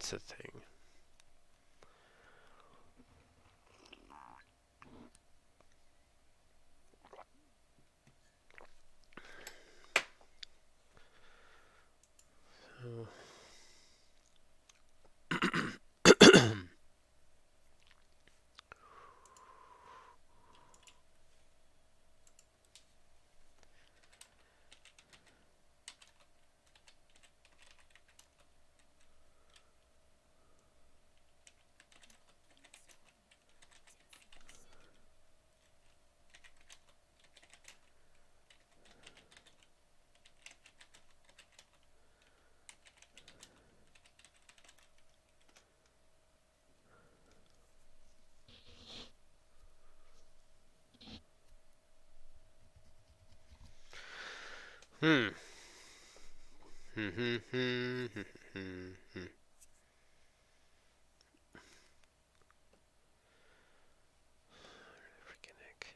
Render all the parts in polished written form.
That's a thing. So. Hmm. Freaking heck.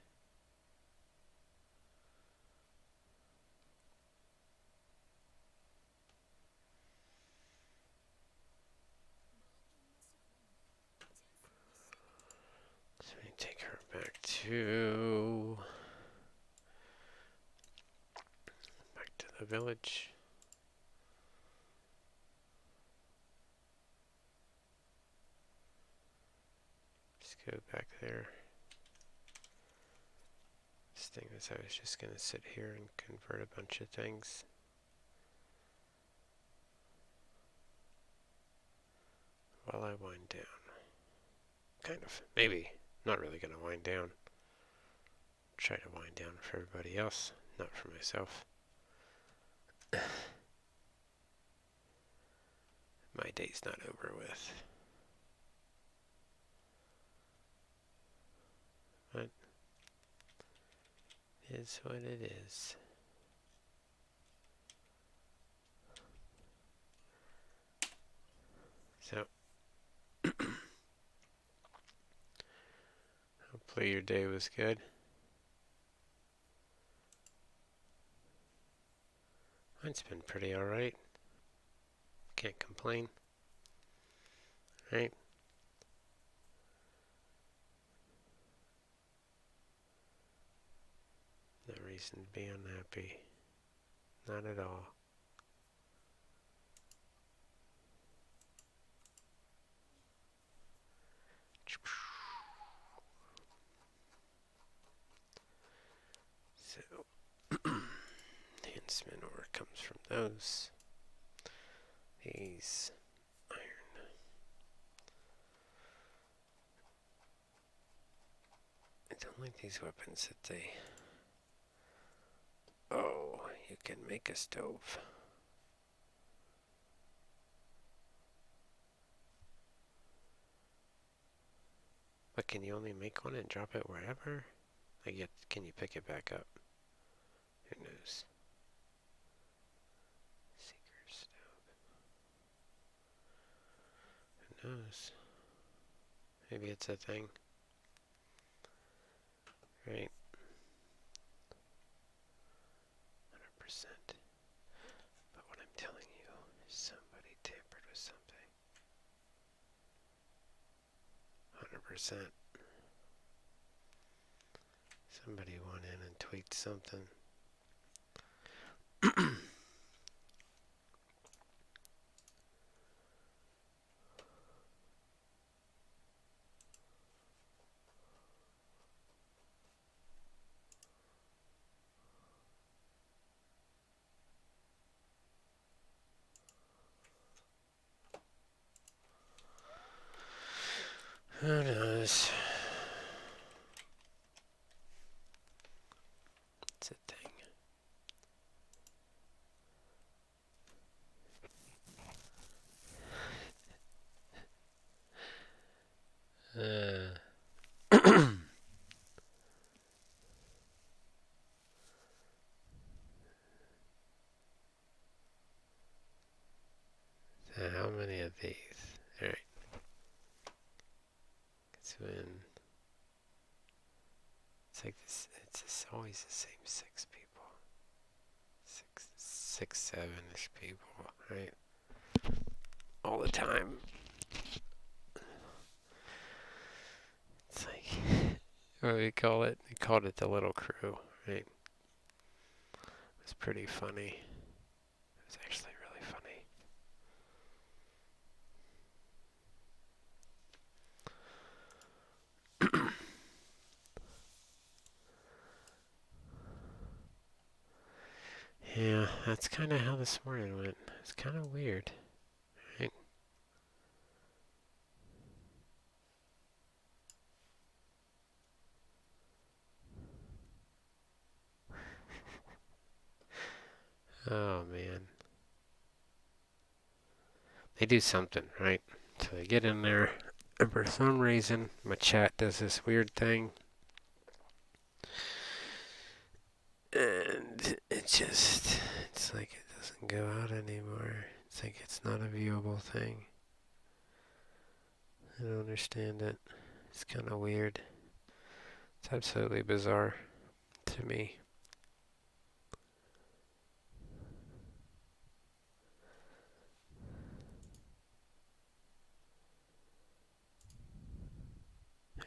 So we take her back to the village. Just go back there. This thing is, I was just gonna sit here and convert a bunch of things. While I wind down. Kind of. Maybe. Not really gonna wind down. Try to wind down for everybody else, not for myself. My day's not over with. But it is what it is. So hopefully your day was good. Mine's been pretty alright. Can't complain. Right? No reason to be unhappy. Not at all. So, enhancement ore comes from those. These iron. I don't like these weapons that they... Oh, you can make a stove. But can you only make one and drop it wherever? Like, can you pick it back up? Who knows? Seeker stove. Who knows? Maybe it's a thing. Right? 100%. But what I'm telling you is somebody tampered with something. 100%. Somebody went in and tweaked something. Who knows? It's a thing. So how many of these? Alright. It's like this, it's just always the same 6 people. 6, 7-ish people, right? All the time. What do we call it? We called it the Little Crew, right? It was pretty funny. It was actually really funny. Yeah, that's kind of how this morning went. It's kind of weird, right? Oh man. They do something, right? So they get in there, and for some reason, my chat does this weird thing, and it's like it doesn't go out anymore. It's like it's not a viewable thing. I don't understand it. It's kind of weird. It's absolutely bizarre to me.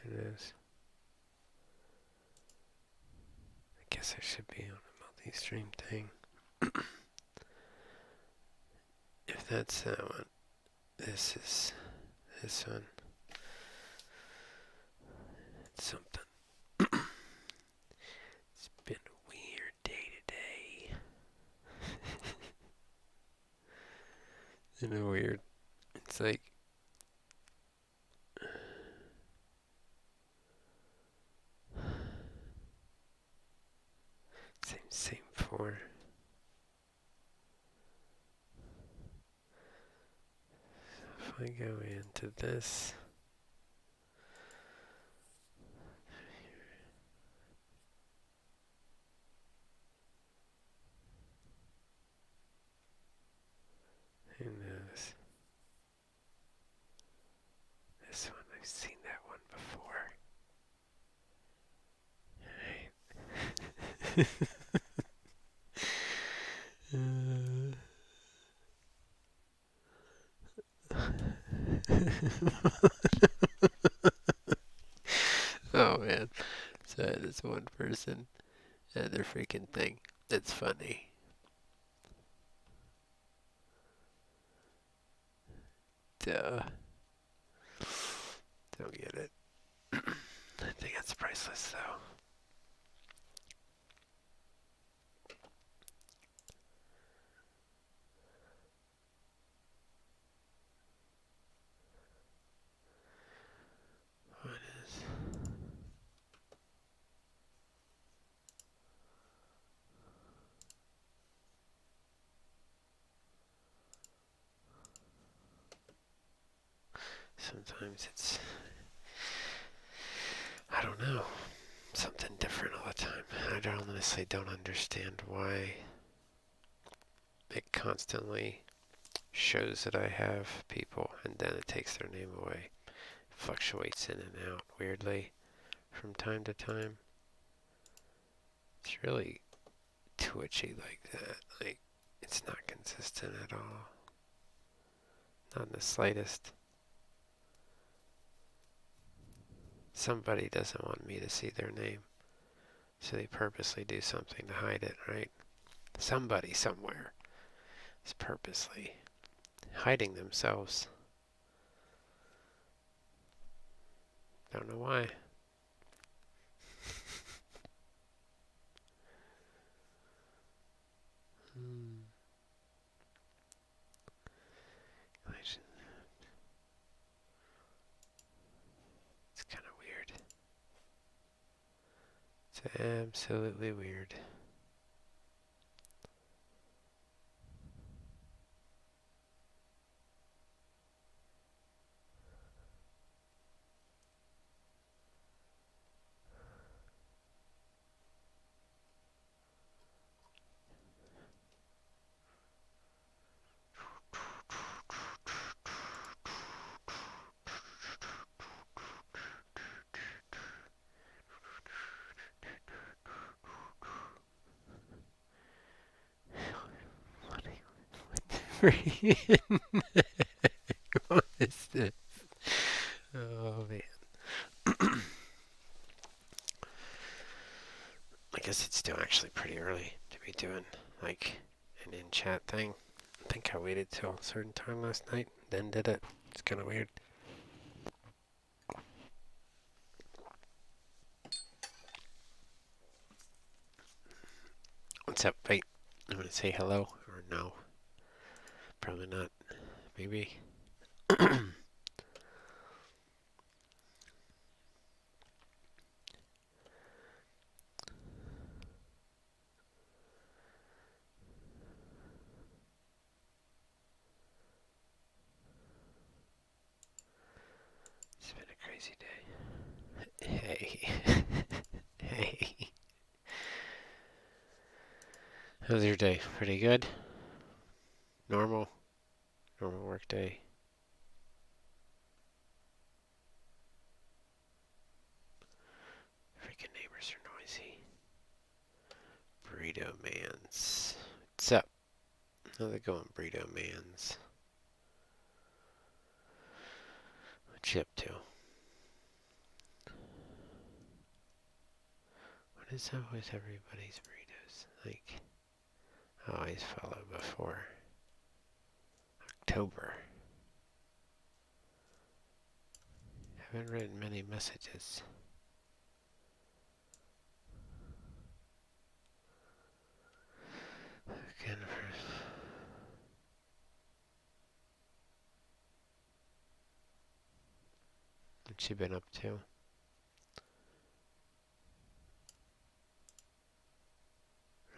It is. I guess I should be on a multi-stream thing. If that's that one, this is this one. It's something. It's been a weird day today. Isn't it weird? It's like same for. If I go into this, who knows? This one, I've seen that one before. Oh man, so this one person and their freaking thing. It's funny. Duh. Don't get it. I think it's priceless though. What is? Sometimes it's, I don't know, something different all the time. I honestly don't understand why it constantly shows that I have people and then it takes their name away. It fluctuates in and out weirdly from time to time. It's really twitchy like that. Like, it's not consistent at all. Not in the slightest. Somebody doesn't want me to see their name, so they purposely do something to hide it, right? Somebody somewhere is purposely hiding themselves. Don't know why. It's kind of weird. It's absolutely weird. What is this? Oh man. actually pretty early to be doing like an in-chat thing. I think I waited till a certain time last night, then did it. It's kind of weird. What's up? Wait, I'm gonna say hello or no? Probably not. Maybe. It's been a crazy day. Hey. Hey. How's your day? Pretty good? Normal? Normal work day? Freaking neighbors are noisy. Burrito Mans. What's up? How's it going, Burrito Mans? What you up to? What is up with everybody's burritos? Like, I always follow before October. Haven't written many messages. Again, what you been up to?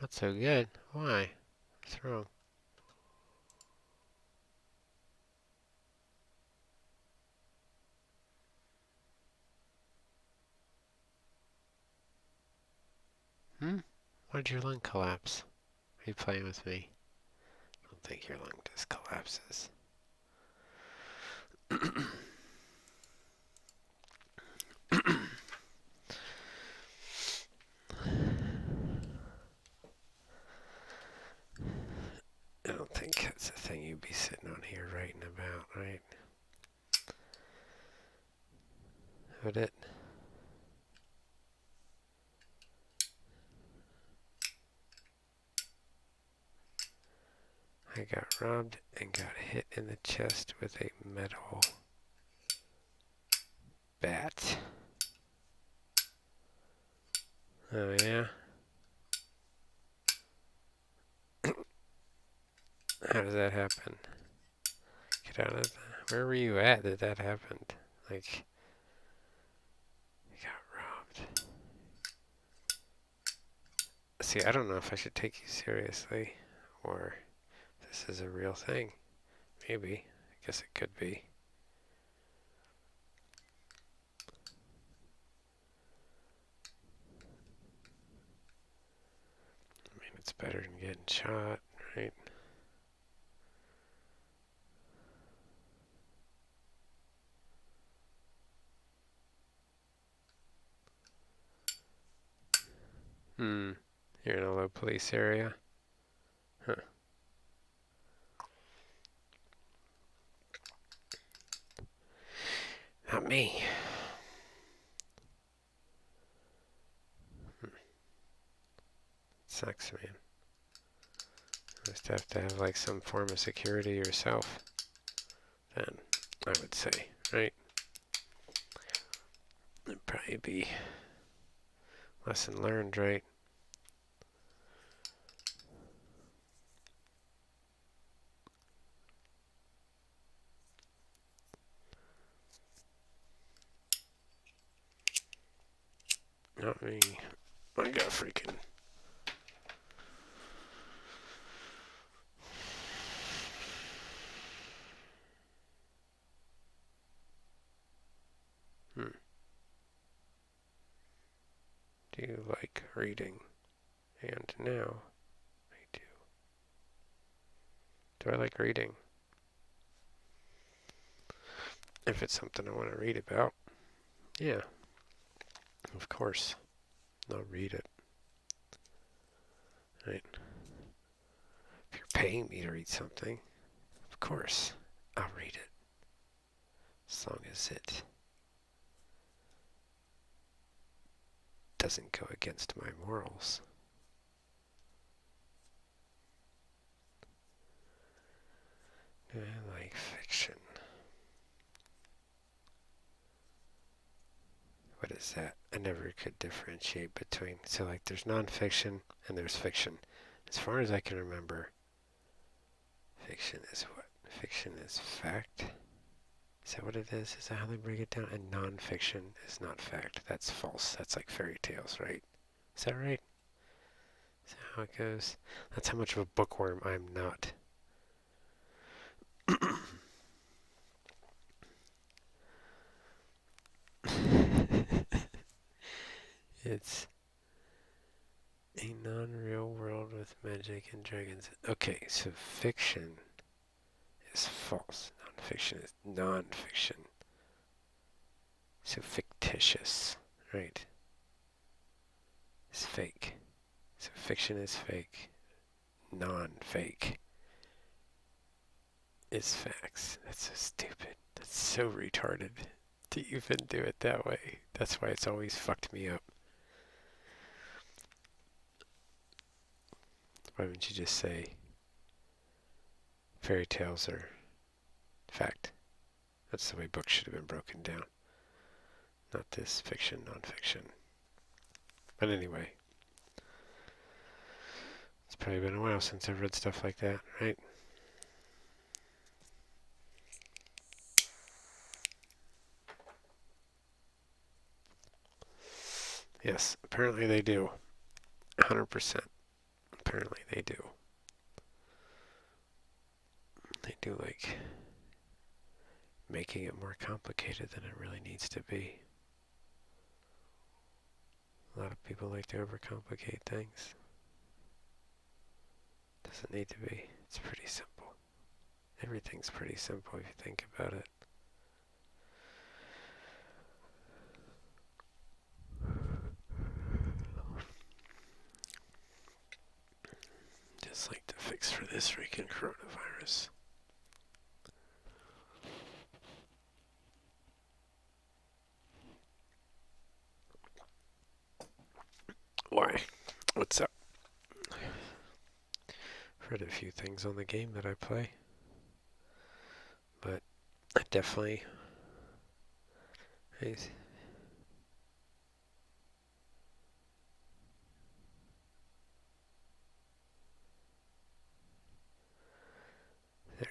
Not so good. Why? What's wrong? Why'd your lung collapse? Are you playing with me? I don't think your lung just collapses. I don't think that's the thing you'd be sitting on here writing about, right? Would it? I got robbed and got hit in the chest with a metal bat. Oh yeah? How does that happen? Get out of that. Where were you at that that happened? Like, you got robbed. See, I don't know if I should take you seriously or if this is a real thing. Maybe. I guess it could be. I mean, it's better than getting shot, right? You're in a low police area? Huh. Not me. Sucks, man. You just have to have like some form of security yourself. Then, I would say, right? It'd probably be lesson learned, right? Not me. I got freaking. Do you like reading? And now, I do. Do I like reading? If it's something I want to read about, yeah, of course, I'll read it. Right? If you're paying me to read something, of course, I'll read it. As long as it doesn't go against my morals. I like fiction. What is that? I never could differentiate between. So, like, there's nonfiction and there's fiction. As far as I can remember, fiction is what? Fiction is fact. Is that what it is? Is that how they break it down? And nonfiction is not fact. That's false. That's like fairy tales, right? Is that right? Is that how it goes? That's how much of a bookworm I'm not. It's a non-real world with magic and dragons. Okay, so fiction is false. Nonfiction is non-fiction. So fictitious, right? It's fake. So fiction is fake. Non-fake is facts. That's so stupid. That's so retarded to even do it that way. That's why it's always fucked me up. Why wouldn't you just say fairy tales are fact? That's the way books should have been broken down. Not this fiction, non-fiction. But anyway, it's probably been a while since I've read stuff like that, right? Yes, apparently they do. 100%. Apparently they do. They do, like, making it more complicated than it really needs to be. A lot of people like to overcomplicate things. Doesn't need to be. It's pretty simple. Everything's pretty simple if you think about it. Just like the fix for this freaking coronavirus. Why? What's up? I've read a few things on the game that I play. But I definitely... There's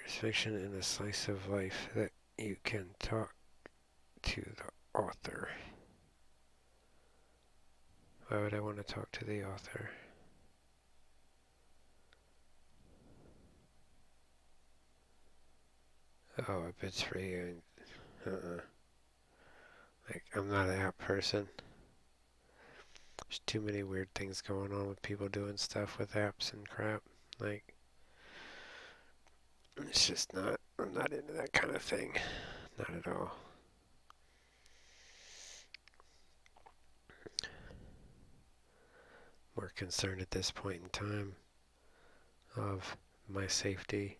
fiction in a slice of life that you can talk to the author. Why would I want to talk to the author? Oh, if it's free, like, I'm not an app person. There's too many weird things going on with people doing stuff with apps and crap. Like, it's just not, I'm not into that kind of thing. Not at all. More concerned at this point in time of my safety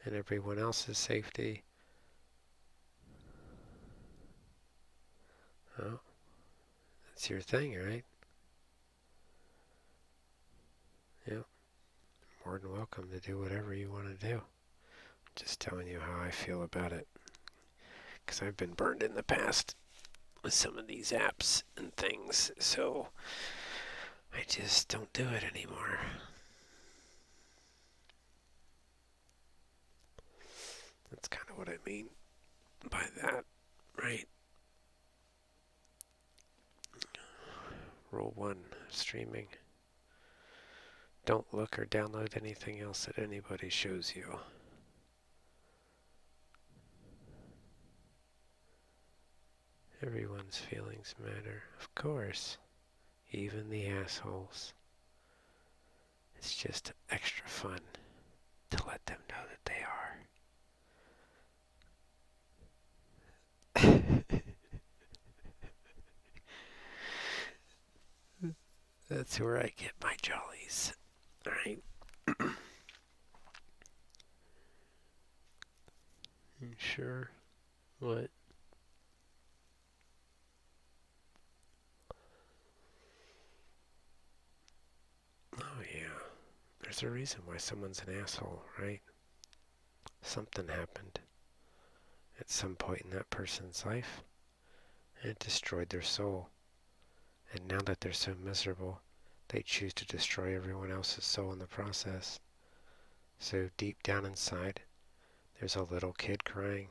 and everyone else's safety. Oh, that's your thing, right? Yep. More than welcome to do whatever you want to do. Just telling you how I feel about it. Because I've been burned in the past with some of these apps and things, so I just don't do it anymore. That's kind of what I mean by that, right? Rule 1, streaming. Don't look or download anything else that anybody shows you. Everyone's feelings matter, of course. Even the assholes. It's just extra fun to let them know that they are. That's where I get my jollies. Alright? Sure. What? Oh yeah. There's a reason why someone's an asshole, right? Something happened at some point in that person's life, and it destroyed their soul. And now that they're so miserable, they choose to destroy everyone else's soul in the process. So deep down inside, there's a little kid crying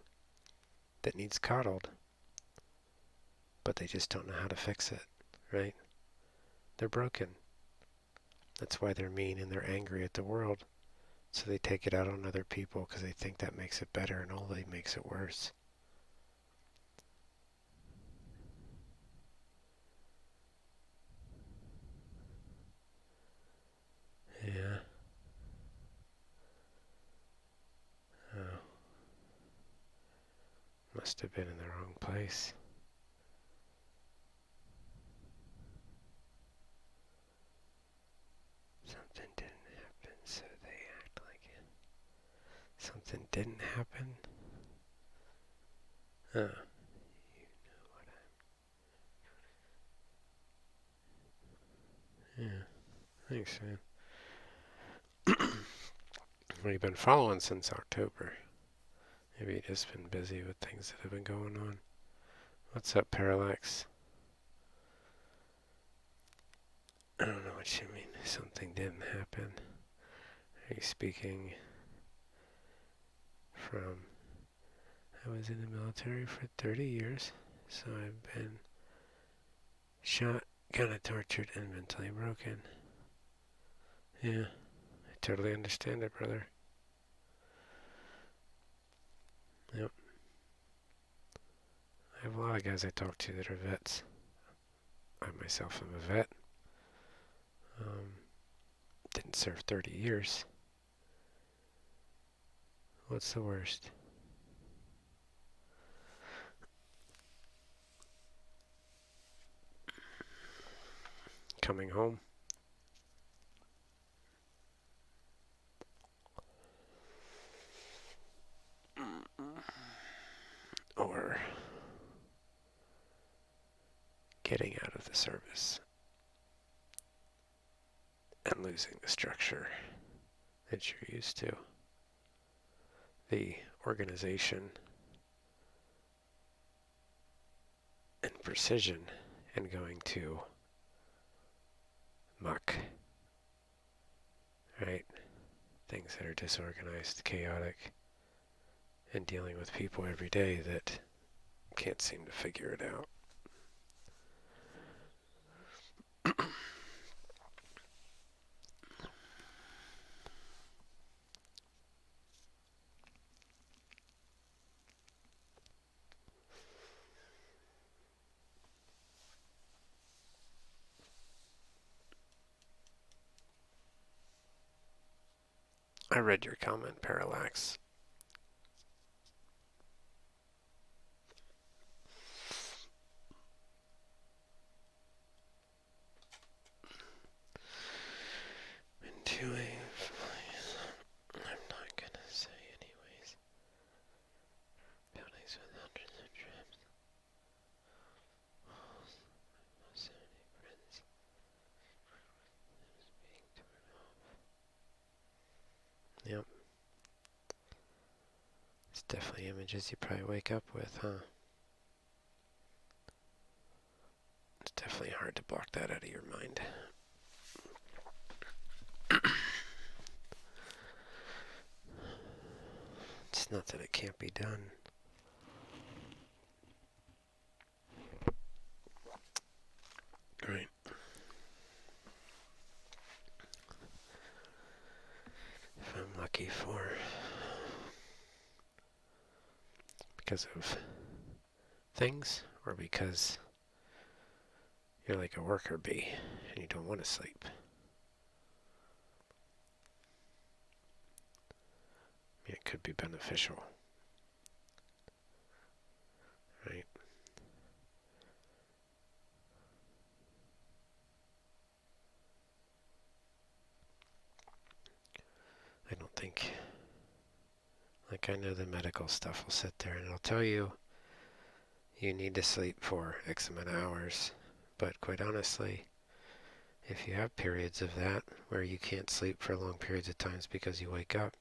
that needs coddled, but they just don't know how to fix it, right? They're broken. That's why they're mean and they're angry at the world. So they take it out on other people because they think that makes it better, and only makes it worse. Yeah. Oh. Must have been in the wrong place. Something didn't happen, so they act like it. Something didn't happen? You know what Yeah. Thanks, man. Well, you've been following since October. Maybe you've just been busy with things that have been going on. What's up, Parallax? I don't know what you mean. Something didn't happen. Are you speaking from... I was in the military for 30 years, so I've been shot, kind of tortured, and mentally broken. Yeah, I totally understand it, brother. Yep. I have a lot of guys I talk to that are vets. I myself am a vet. Didn't serve 30 years. What's the worst? Coming home? Or getting out of the service and losing the structure that you're used to. The organization and precision, and going to muck, right? Things that are disorganized, chaotic, and dealing with people every day that can't seem to figure it out. I read your comment, Parallax. I'm not gonna say anyways. Buildings with hundreds of traps. Walls. So many friends. Being torn off. Yep. It's definitely images you probably wake up with, huh? It's definitely hard to block that out of your mind. It's not that it can't be done. Right. If I'm lucky because of things, or because you're like a worker bee and you don't want to sleep. It could be beneficial, right? I don't think, like, I know the medical stuff will sit there and it'll tell you you need to sleep for X amount of hours, but quite honestly, if you have periods of that where you can't sleep for long periods of times because you wake up,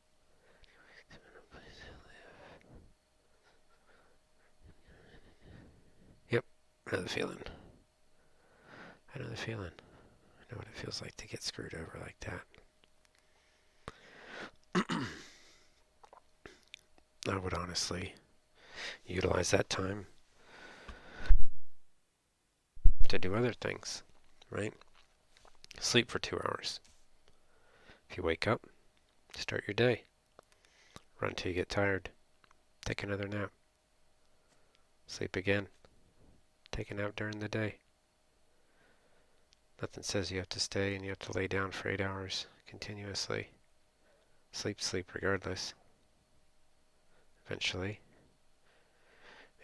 I know the feeling. I know the feeling. I know what it feels like to get screwed over like that. I would honestly utilize that time to do other things, right? Sleep for 2 hours. If you wake up, start your day. Run till you get tired. Take another nap. Sleep again. Take a nap during the day. Nothing says you have to stay and you have to lay down for 8 hours continuously. Sleep regardless. Eventually,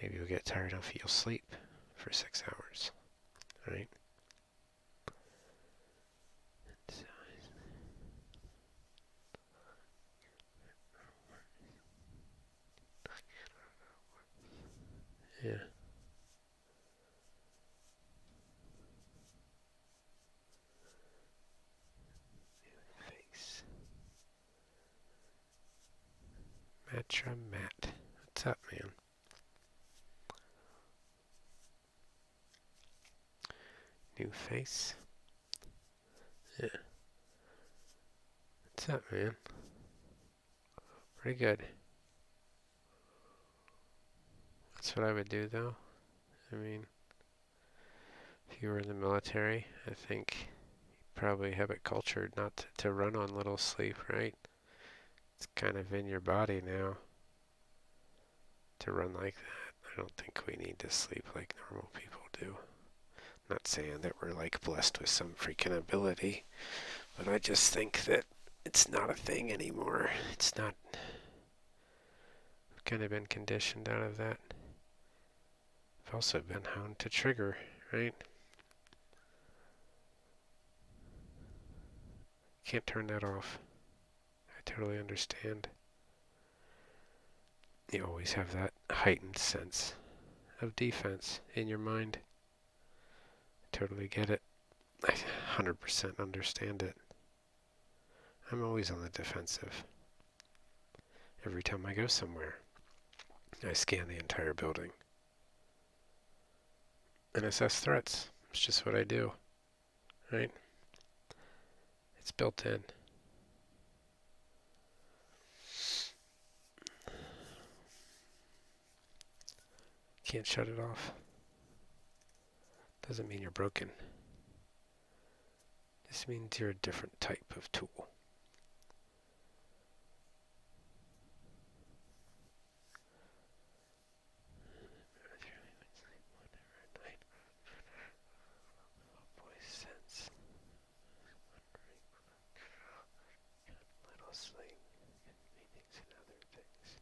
maybe you'll get tired enough you'll sleep for 6 hours, right? Yeah. Face. Matra Matt. What's up, man? New face. Yeah. What's up, man? Pretty good. That's what I would do, though. I mean, if you were in the military, I think you'd probably have it cultured not to run on little sleep, right? It's kind of in your body now to run like that. I don't think we need to sleep like normal people do. Not saying that we're like blessed with some freaking ability, but I just think that it's not a thing anymore. It's not. I've kind of been conditioned out of that. I've also been hound to trigger, right? Can't turn that off. I totally understand. You always have that heightened sense of defense in your mind. I totally get it. I 100% understand it. I'm always on the defensive. Every time I go somewhere, I scan the entire building and assess threats. It's just what I do, right? It's built in. Can't shut it off. Doesn't mean you're broken. This means you're a different type of tool. Little sleep, meetings and other things.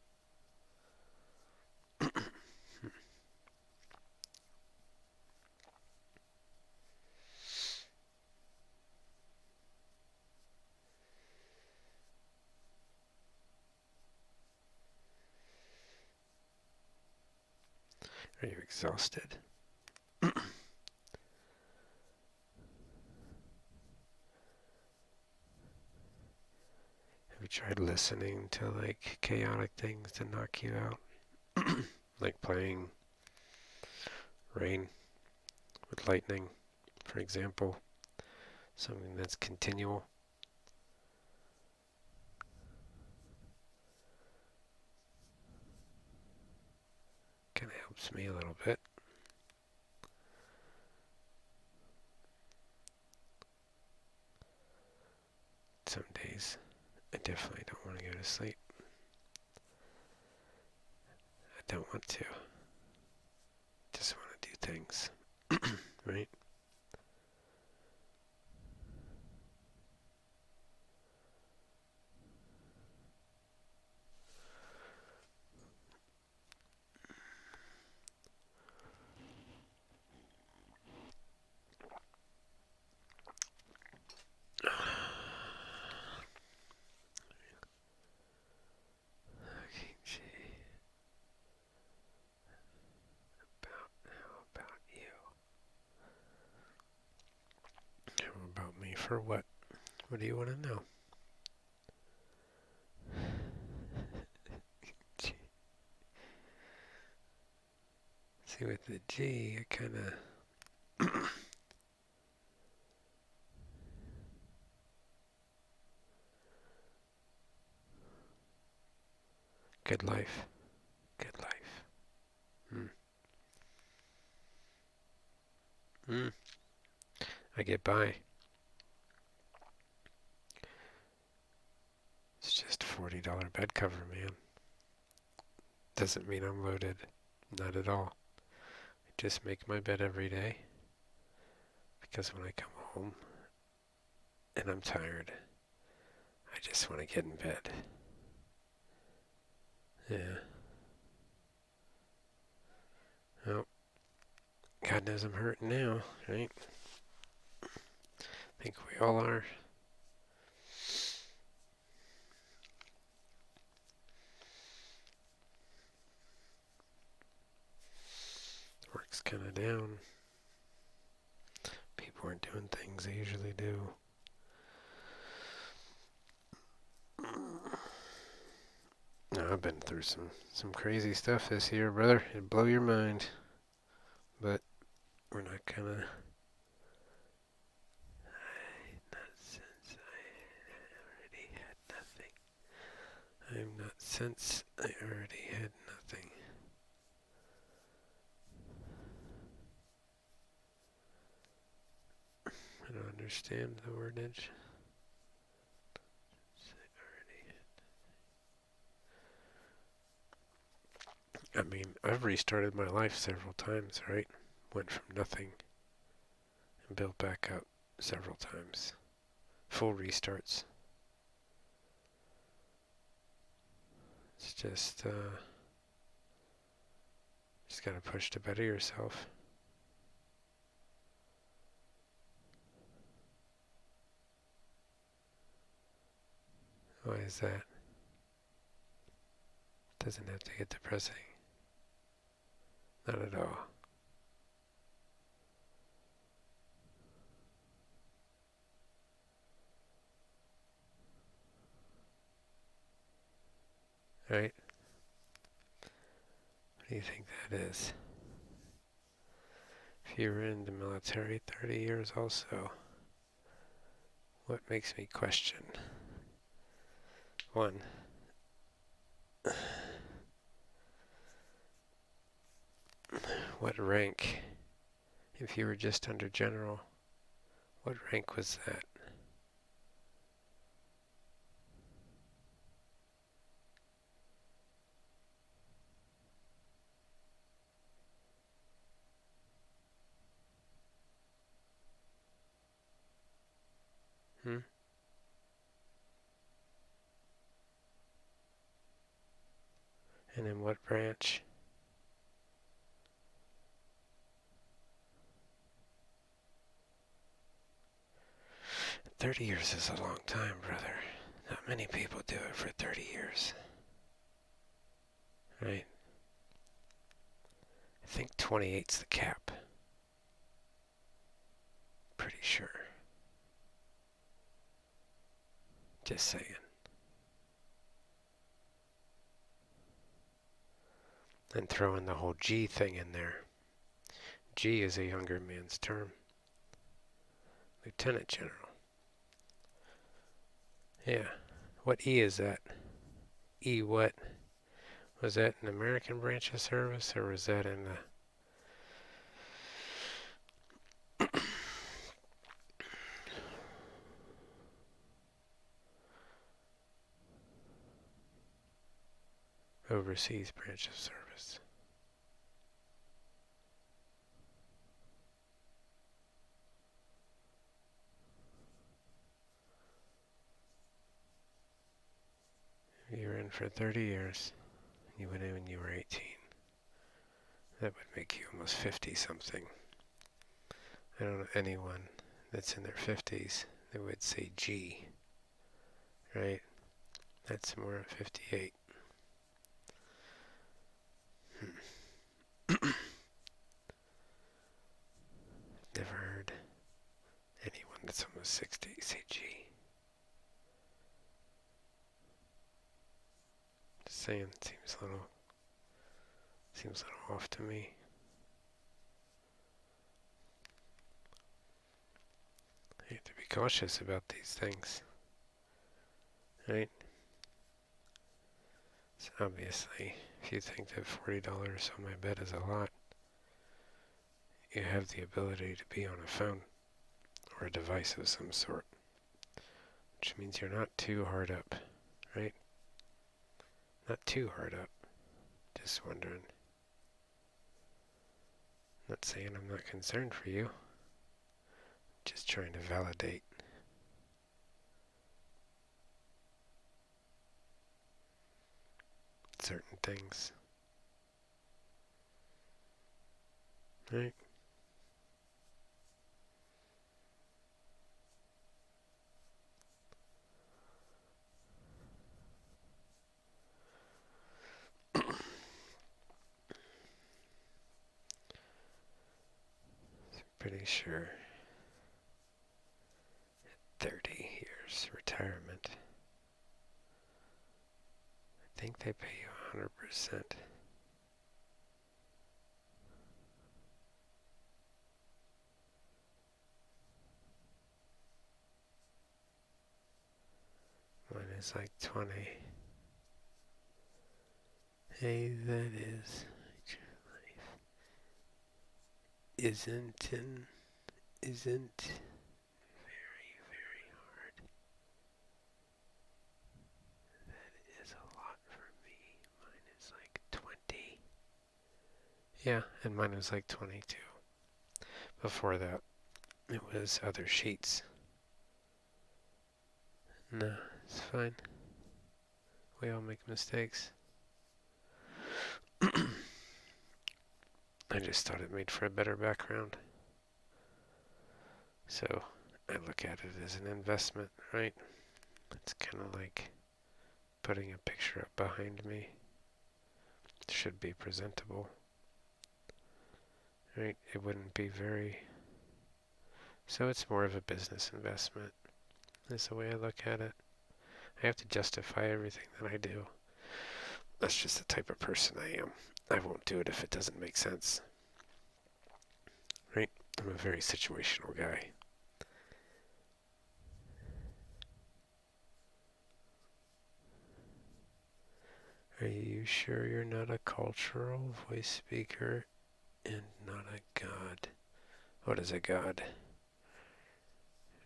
Are you exhausted? Have you tried listening to like chaotic things to knock you out? Like playing rain with lightning, for example. Something that's continual. Kind of helps me a little bit. Some days I definitely don't want to go to sleep. I don't want to. Just want to do things. Right? Okay, gee. How about you? How about me for what? What do you want to know? See, with the G, I kind of... Good life. Good life. I get by. It's just a $40 bed cover, man. Doesn't mean I'm loaded. Not at all. I just make my bed every day. Because when I come home and I'm tired, I just want to get in bed. Yeah. Well, God knows I'm hurting now, right? I think we all are. Work's kind of down. People aren't doing things they usually do. No, I've been through some crazy stuff this year, brother. It'd blow your mind. But we're not gonna... Not since I already had nothing. I'm not since I already had nothing. I don't understand the wordage. I mean, I've restarted my life several times, right? Went from nothing and built back up several times. Full restarts. It's just gotta push to better yourself. Why is that? Doesn't have to get depressing. Not at all. Right? What do you think that is? If you were in the military 30 years also, what makes me question? One, what rank, if you were just under general, what rank was that? Hmm? And in what branch? 30 years is a long time, brother. Not many people do it for 30 years. Right? I think 28's the cap. Pretty sure. Just saying. And throw in the whole G thing in there. G is a younger man's term. Lieutenant General. Yeah. What E is that? E what? Was that an American branch of service, or was that in the overseas branch of service? You were in for 30 years. You went in when you were 18. That would make you almost 50 something. I don't know anyone that's in their 50s that would say G, right? That's more at 58. Never heard anyone that's almost 60 say G. Just saying, seems a little off to me. You have to be cautious about these things, right? So obviously, if you think that $40 on my bed is a lot, you have the ability to be on a phone or a device of some sort, which means you're not too hard up, right? Not too hard up. Just wondering. Not saying I'm not concerned for you. Just trying to validate. Certain things. Right? Pretty sure 30 years retirement. I think they pay you 100%. Mine is like 20. Hey, that is isn't very, very hard. That is a lot for me. Mine is like 20. Yeah, and mine was like 22. Before that, it was other sheets. No, it's fine. We all make mistakes. I just thought it made for a better background. So I look at it as an investment, right? It's kind of like putting a picture up behind me. It should be presentable, right? It wouldn't be very... So it's more of a business investment, is the way I look at it. I have to justify everything that I do. That's just the type of person I am. I won't do it if it doesn't make sense. Right? I'm a very situational guy. Are you sure you're not a cultural voice speaker and not a god? What is a god?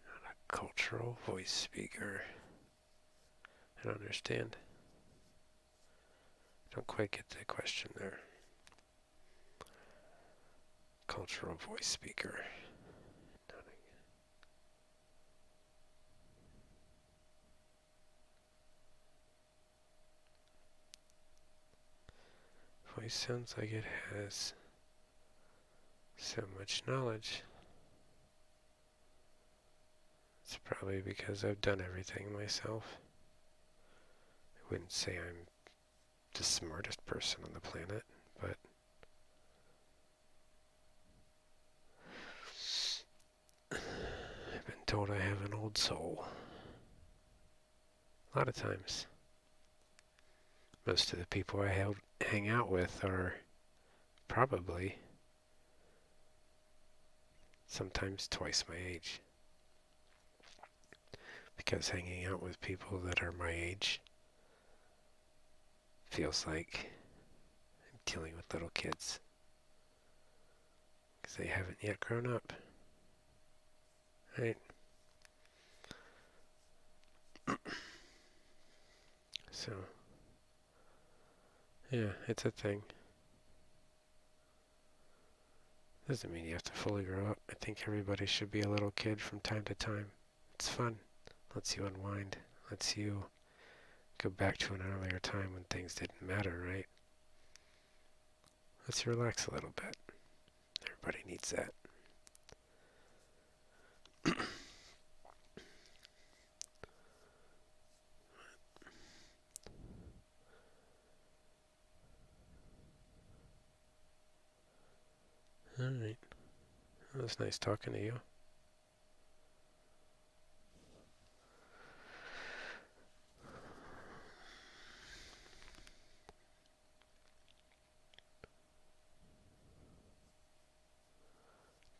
Not a cultural voice speaker. I don't understand. I don't quite get the question there. Cultural voice speaker. Voice sounds like it has so much knowledge. It's probably because I've done everything myself. I wouldn't say I'm the smartest person on the planet, but I've been told I have an old soul. A lot of times. Most of the people I hang out with are probably sometimes twice my age. Because hanging out with people that are my age feels like I'm dealing with little kids. Because they haven't yet grown up. Right? So, yeah, it's a thing. Doesn't mean you have to fully grow up. I think everybody should be a little kid from time to time. It's fun. Lets you unwind. Lets you go back to an earlier time when things didn't matter, right? Let's relax a little bit. Everybody needs that. Alright. It was nice talking to you.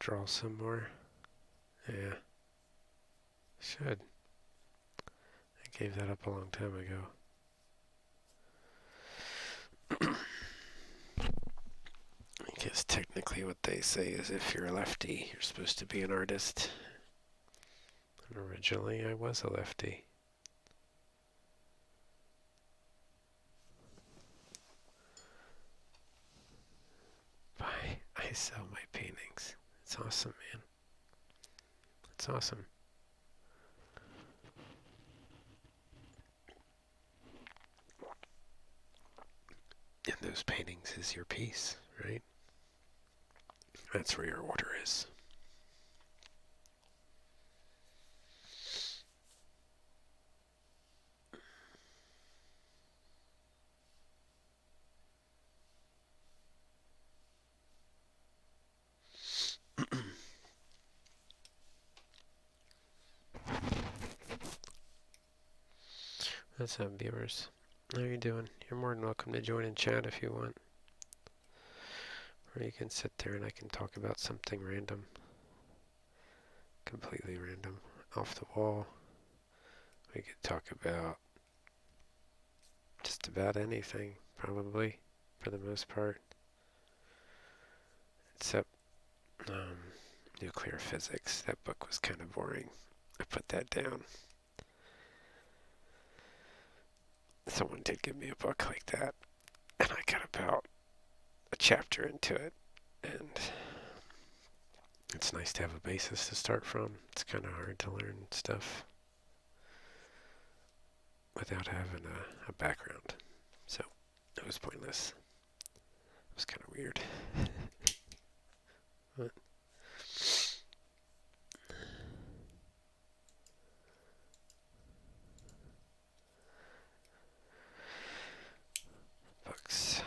Draw some more. Yeah. Should. I gave that up a long time ago. I guess technically what they say is if you're a lefty, you're supposed to be an artist. And originally I was a lefty. I sell my paintings. It's awesome, man. It's awesome. And those paintings is your piece, right? That's where your order is. What's up, viewers? How are you doing? You're more than welcome to join in chat if you want. Or you can sit there and I can talk about something random. Completely random. Off the wall. We could talk about just about anything, probably, for the most part. Except nuclear physics. That book was kind of boring. I put that down. Someone did give me a book like that, and I got about a chapter into it, and it's nice to have a basis to start from. It's kind of hard to learn stuff without having a background, so it was pointless. It was kind of weird. But books.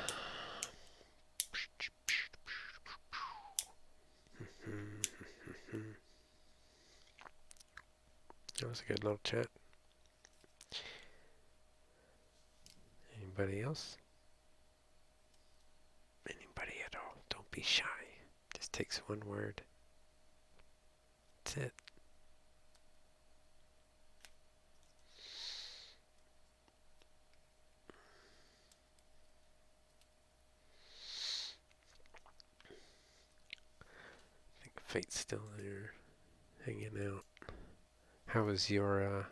That was a good little chat. Anybody else? Anybody at all? Don't be shy. Just takes one word. That's it. I think Fate's still there, hanging out. How was your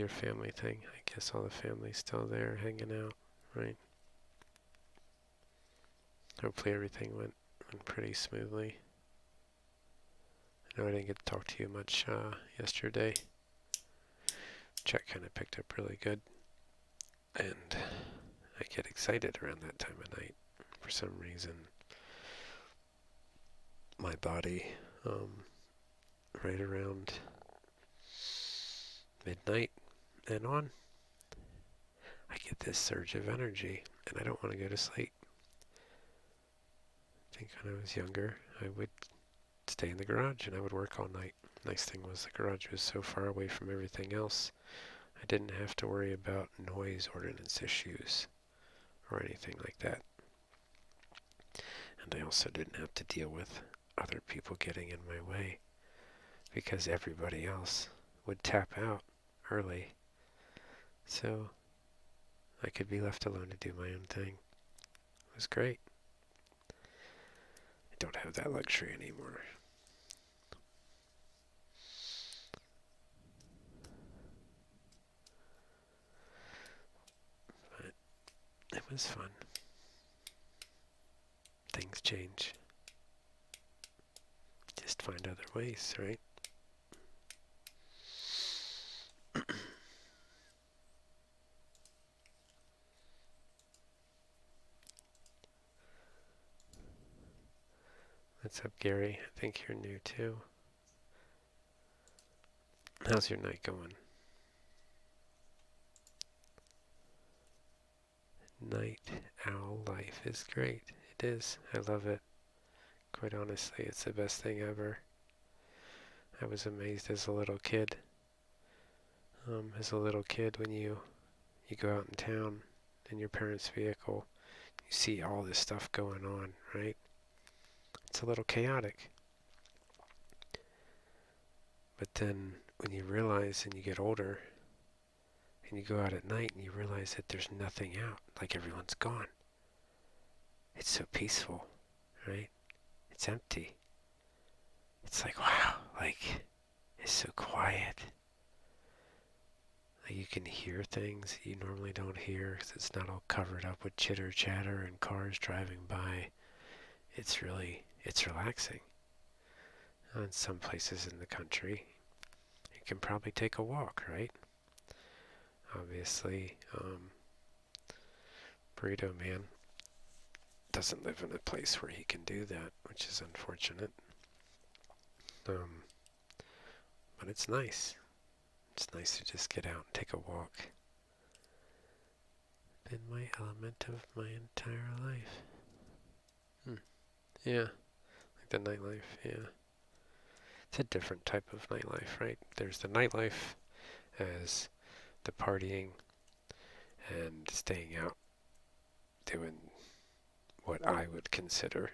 family thing? I guess all the family's still there, hanging out, right? Hopefully everything went pretty smoothly. I know I didn't get to talk to you much yesterday. Chat kind of picked up really good, and I get excited around that time of night for some reason. My body, right around midnight and on, I get this surge of energy, and I don't want to go to sleep. I think when I was younger, I would stay in the garage and I would work all night. Nice thing was the garage was so far away from everything else, I didn't have to worry about noise ordinance issues or anything like that. And I also didn't have to deal with other people getting in my way because everybody else would tap out early. So I could be left alone to do my own thing. It was great. I don't have that luxury anymore. But it was fun. Things change. Just find other ways, right? What's up, Gary? I think you're new too. How's your night going? Night owl life is great. It is. I love it. Quite honestly, it's the best thing ever. I was amazed as a little kid. When you go out in town in your parents' vehicle, you see all this stuff going on, right? It's a little chaotic. But then when you realize and you get older and you go out at night and you realize that there's nothing out, like everyone's gone. It's so peaceful, right? It's empty. It's like, wow, like, it's so quiet. Like you can hear things that you normally don't hear because it's not all covered up with chitter chatter and cars driving by. It's relaxing. In some places in the country, you can probably take a walk, right? Obviously, Burrito Man doesn't live in a place where he can do that, which is unfortunate. But it's nice. It's nice to just get out and take a walk. Been my element of my entire life. Yeah, like the nightlife, yeah. It's a different type of nightlife, right? There's the nightlife as the partying and staying out doing what I would consider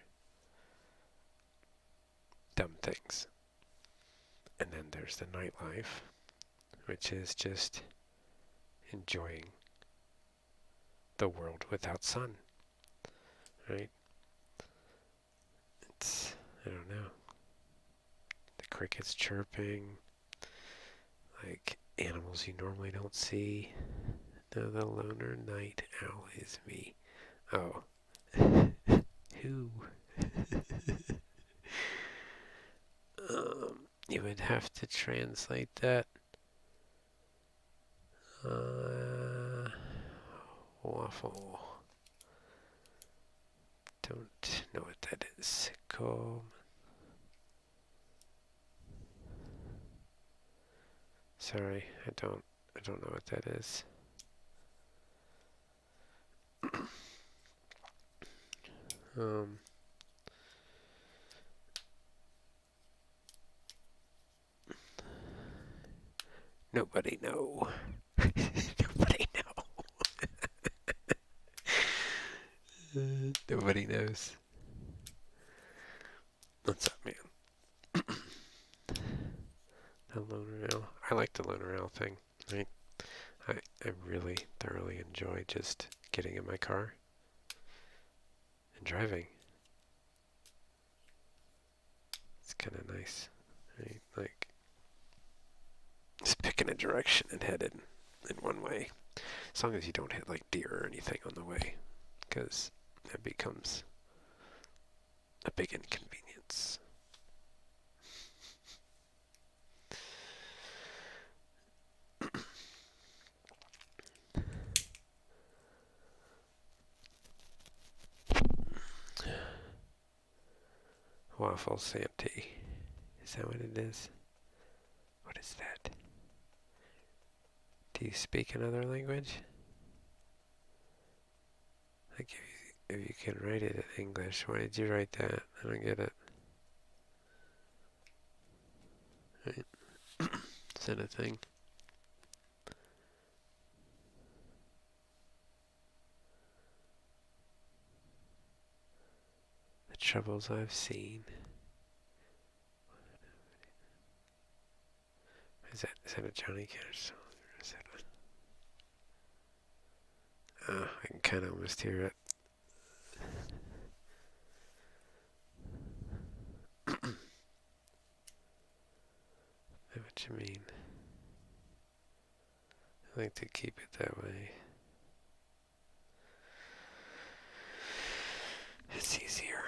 dumb things. And then there's the nightlife, which is just enjoying the world without sun, right? It's, I don't know, the crickets chirping, like animals you normally don't see. No, the loner night owl is me. Oh. Who? You would have to translate that. Waffle. Don't know what that is. Comb. Sorry, I don't know what that is. Nobody know. Nobody know. Nobody knows. What's up, man? The loner owl. I like the loner owl thing, right? I really thoroughly enjoy just getting in my car and driving. It's kind of nice, right? Like, just picking a direction and headed in one way. As long as you don't hit like deer or anything on the way, because that becomes a big inconvenience. Waffle Santee. Is that what it is? What is that? Do you speak another language? Like if you can write it in English, why did you write that? I don't get it. Right. Is that a thing? The troubles I've seen. Is that a Johnny Cash song? Or is that a... I can kind of almost hear it. I know what you mean. I like to keep it that way. It's easier.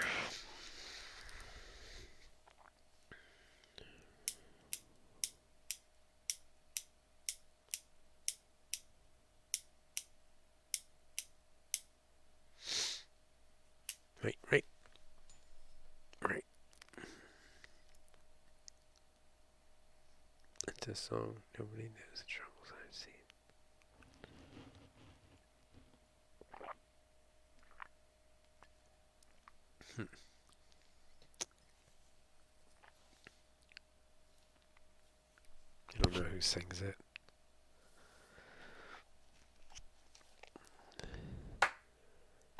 Right. It's a song. Nobody knows the troubles I've seen. I don't know who sings it.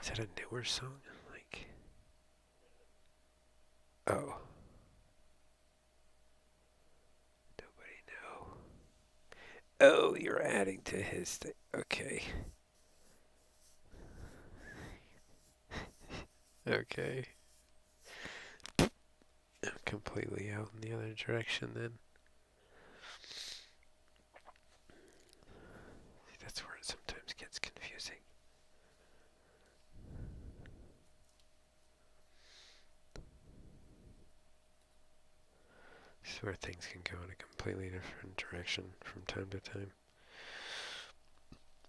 Is that a newer song? Like, oh. Oh, you're adding to his thing. Okay. Okay. I'm completely out in the other direction then. See, that's where it sometimes gets confusing. This is where things can go in a completely different direction from time to time.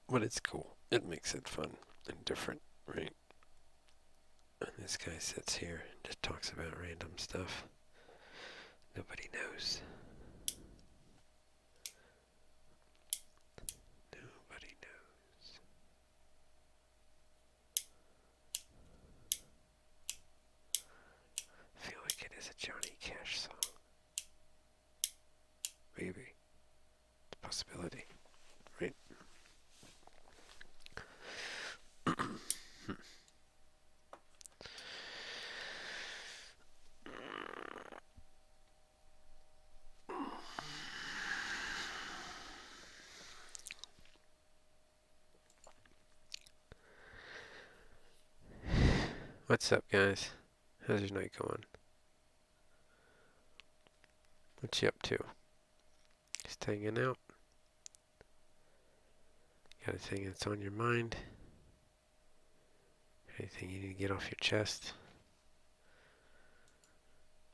But it's cool. It makes it fun and different, right? And this guy sits here and just talks about random stuff. Nobody knows. Nobody knows. I feel like it is a Johnny Cash song. Maybe. It's a possibility, right? What's up, guys? How's your night going? What you up to? Just hanging out? Got anything that's on your mind? Anything you need to get off your chest?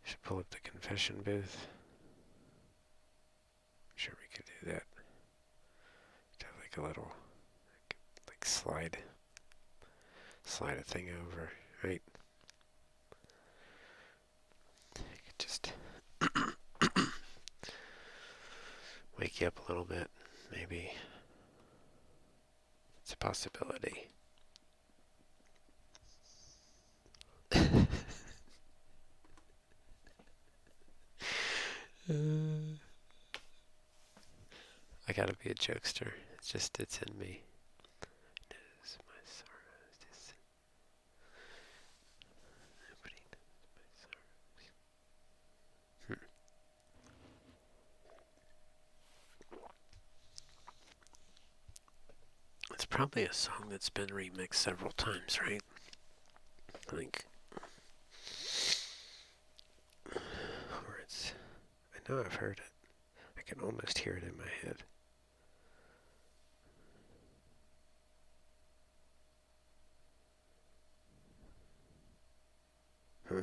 Should pull up the confession booth. I'm sure we could do that. Have like a little, like slide a thing over, right? Just wake you up a little bit, maybe. It's a possibility. I gotta be a jokester. It's in me. Knows my sorrows. Nobody knows my sorrows. It's probably a song that's been remixed several times, right? Like, or it's. I know I've heard it. I can almost hear it in my head. Huh.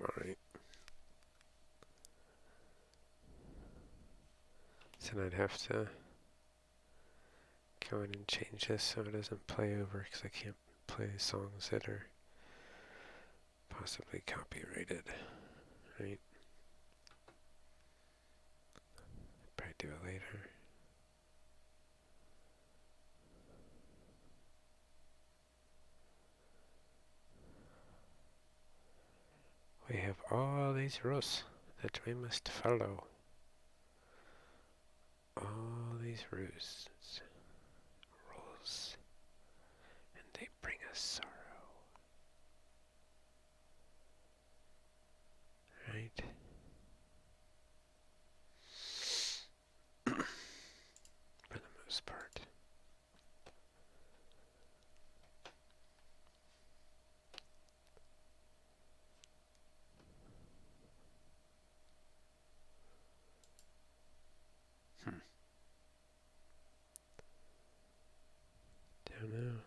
Alright. So then I'd have to go in and change this so it doesn't play over, because I can't play songs that are possibly copyrighted, right? Probably do it later. We have all these rules that we must follow. All these rules, and they bring us sorrow, right? For the most part. Don't know.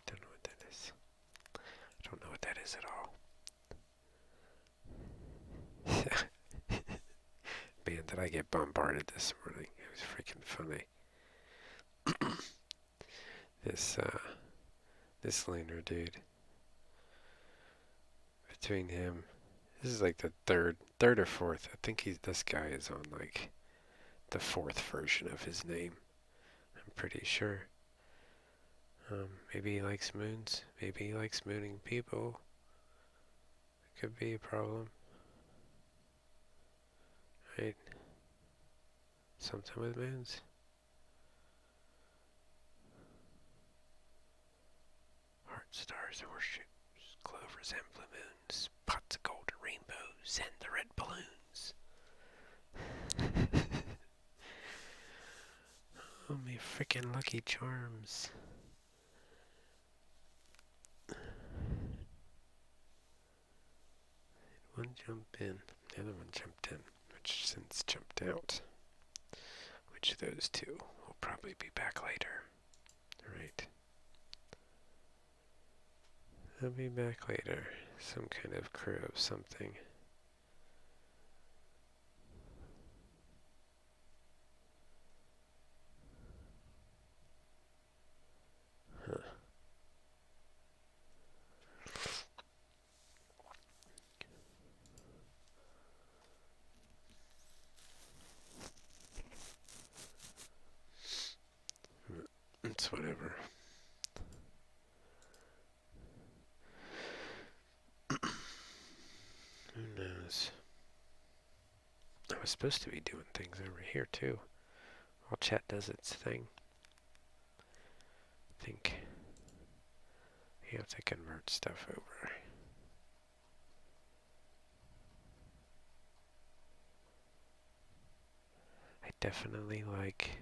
Don't know what that is. I don't know what that is at all. Man, did I get bombarded this morning. It was freaking funny. this lunar dude. Between him, this is like the third or fourth. I think this guy is on like the fourth version of his name. I'm pretty sure. Maybe he likes moons. Maybe he likes mooning people. Could be a problem. Right? Something with moons. Heart, stars, horseshoes, clovers, and blue moons, pots of gold and rainbows, and the red balloons. Oh, me freaking Lucky Charms. One jumped in, the other one jumped in, which since jumped out. Which of those two will probably be back later. Right. They'll be back later. Some kind of crew of something. Huh. It's whatever. Who knows? I was supposed to be doing things over here too. While chat does its thing. I think you have to convert stuff over. I definitely like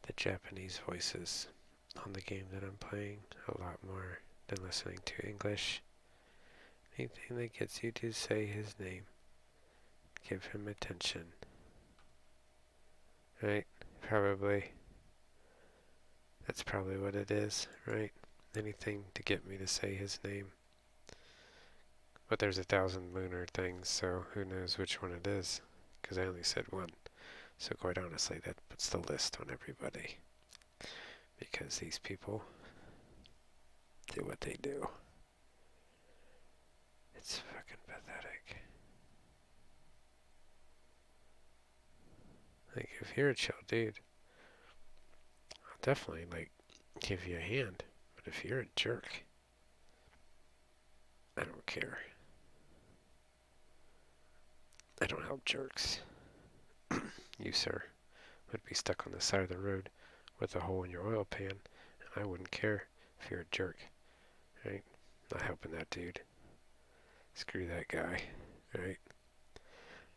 the Japanese voices on the game that I'm playing a lot more than listening to English. Anything that gets you to say his name, give him attention. Right? Probably. That's probably what it is, right? Anything to get me to say his name. But there's 1,000 lunar things, so who knows which one it is. Because I only said one. So quite honestly, that puts the list on everybody. Because these people do what they do. It's fucking pathetic. Like, if you're a chill dude, I'll definitely, like, give you a hand. But if you're a jerk, I don't care. I don't help jerks. You, sir, would be stuck on the side of the road with a hole in your oil pan, and I wouldn't care if you're a jerk. Right? Not helping that dude. Screw that guy. Right?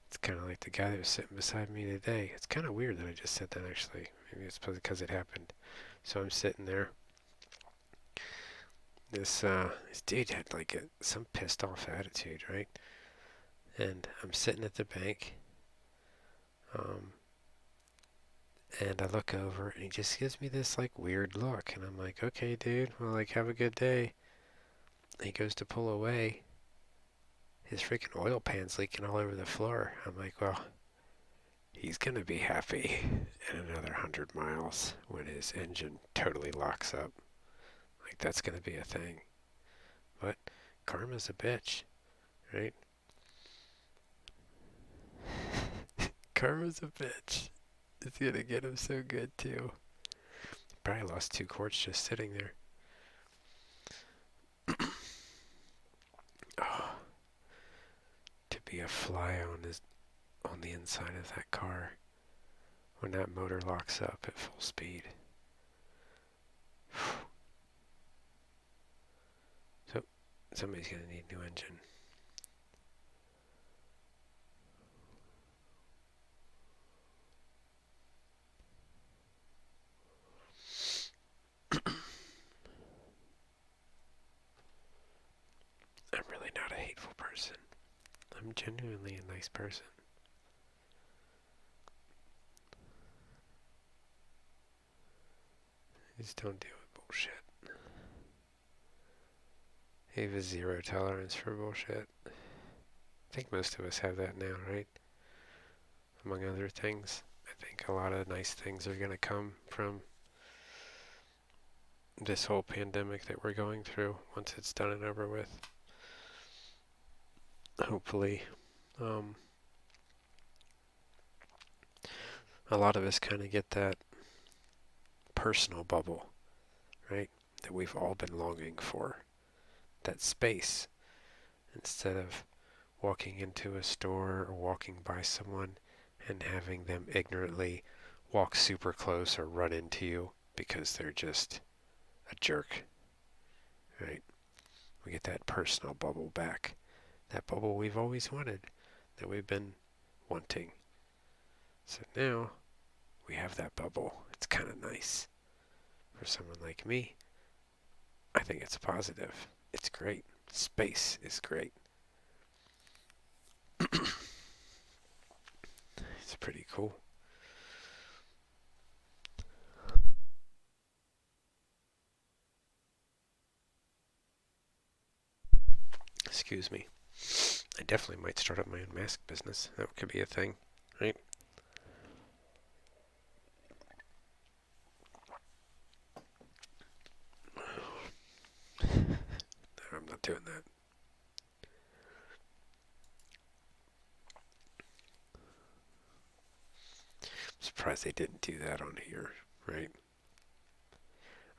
It's kind of like the guy that was sitting beside me today. It's kind of weird that I just said that, actually. Maybe it's because it happened. So I'm sitting there. This dude had like some pissed off attitude, right? And I'm sitting at the bank. And I look over and he just gives me this like weird look. And I'm like, okay, dude, well, like, have a good day. And he goes to pull away. His freaking oil pan's leaking all over the floor. I'm like, well, he's going to be happy in another 100 miles when his engine totally locks up. Like, that's going to be a thing. But karma's a bitch, right? Karma's a bitch. It's going to get him so good, too. Probably lost 2 quarts just sitting there. Oh, to be a fly on the inside of that car when that motor locks up at full speed. So somebody's gonna need a new engine. I'm really not a hateful person. I'm genuinely a nice person. I just don't deal with bullshit. I have a zero tolerance for bullshit. I think most of us have that now, right? Among other things. I think a lot of nice things are gonna come from this whole pandemic that we're going through once it's done and over with. Hopefully, um, a lot of us kind of get that personal bubble, right? That we've all been longing for. That space. Instead of walking into a store or walking by someone and having them ignorantly walk super close or run into you because they're just a jerk, right? We get that personal bubble back. That bubble we've always wanted, that we've been wanting. So now we have that bubble. It's kind of nice. For someone like me, I think it's positive. It's great. Space is great. It's pretty cool. Excuse me. I definitely might start up my own mask business. That could be a thing, right? No, I'm not doing that. I'm surprised they didn't do that on here, right?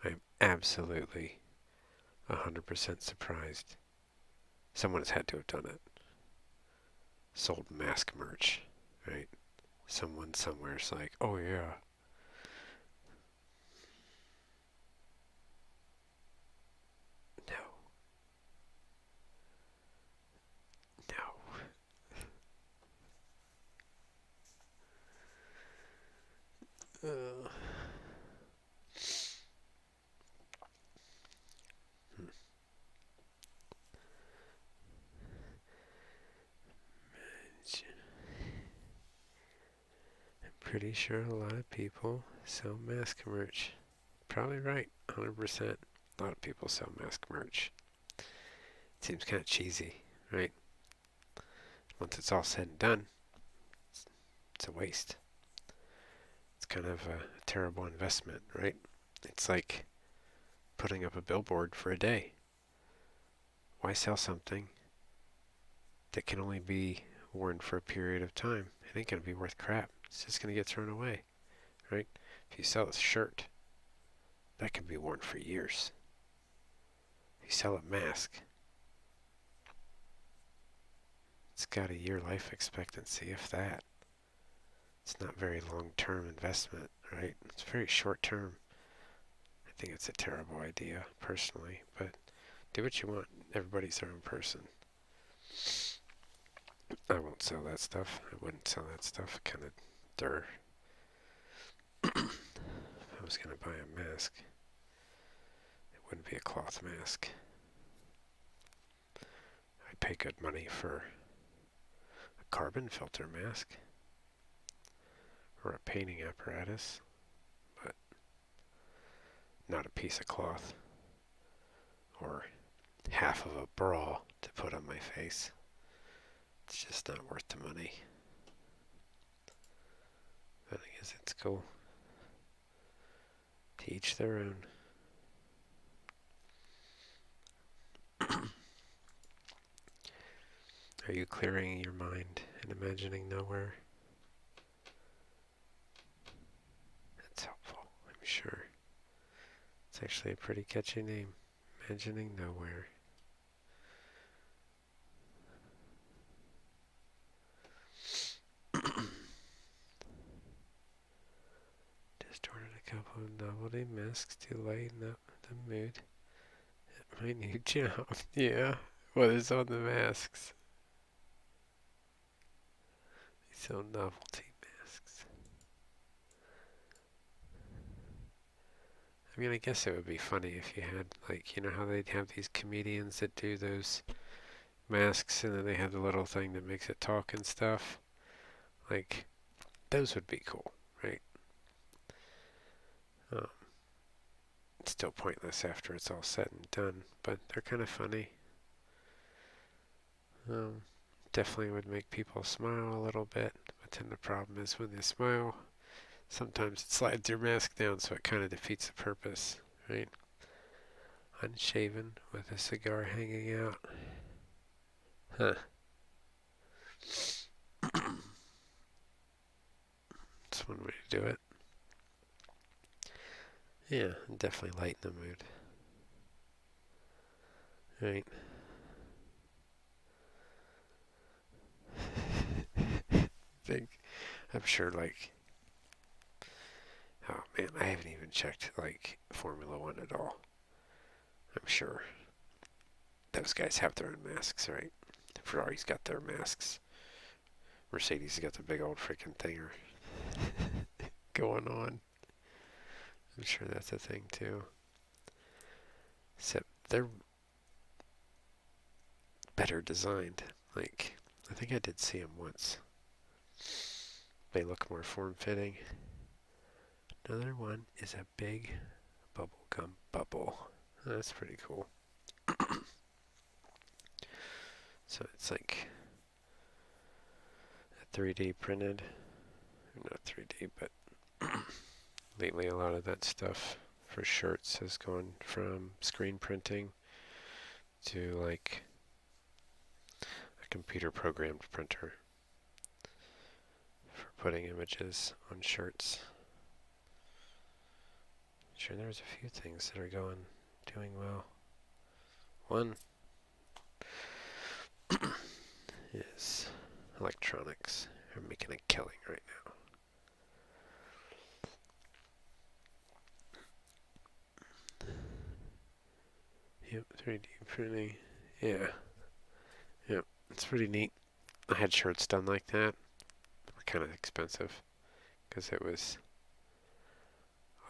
I'm absolutely 100% surprised. Someone's had to have done it. Sold mask merch, right? Someone somewhere's like, oh yeah. No, no. Uh, I'm pretty sure a lot of people sell mask merch. Probably right, 100%. A lot of people sell mask merch. It seems kind of cheesy, right? Once it's all said and done, it's a waste. It's kind of a terrible investment, right? It's like putting up a billboard for a day. Why sell something that can only be worn for a period of time? It ain't going to be worth crap. It's just going to get thrown away, right? If you sell a shirt, that can be worn for years. If you sell a mask, it's got a year life expectancy, if that. It's not very long-term investment, right? It's very short-term. I think it's a terrible idea, personally, but do what you want. Everybody's their own person. I won't sell that stuff. I wouldn't sell that stuff. Kind of dirt. If I was going to buy a mask, it wouldn't be a cloth mask. I'd pay good money for a carbon filter mask or a painting apparatus, but not a piece of cloth or half of a bra to put on my face. It's just not worth the money. But I guess it's cool. To each their own. Are you clearing your mind and imagining nowhere? That's helpful, I'm sure. It's actually a pretty catchy name. Imagining Nowhere. Just ordered a couple of novelty masks to lighten up the mood at my new job. Yeah, what is on the masks? They sell novelty masks. I mean, I guess it would be funny if you had, like, you know how they'd have these comedians that do those masks and then they have the little thing that makes it talk and stuff? Like, those would be cool, right? Um, it's still pointless after it's all said and done, but they're kind of funny. Um, Definitely would make people smile a little bit, but then the problem is when they smile, sometimes it slides your mask down, so it kind of defeats the purpose, right? Unshaven with a cigar hanging out. Huh. That's one way to do it. Yeah, definitely lighten the mood. Right. I'm sure, like, oh man, I haven't even checked, like, Formula One at all. I'm sure those guys have their own masks, right? Ferrari's got their masks. Mercedes has got the big old freaking thinger going on. I'm sure that's a thing too. Except they're better designed. Like, I think I did see them once. They look more form-fitting. Another one is a big bubblegum bubble. That's pretty cool. So it's like 3D printed. Not 3D, but lately a lot of that stuff for shirts has gone from screen printing to like a computer programmed printer for putting images on shirts. Sure, there's a few things that are doing well. One is electronics. They're making a killing right now. Yep, 3D printing. Yeah. Yep, it's pretty neat. I had shirts done like that. They were kind of expensive because it was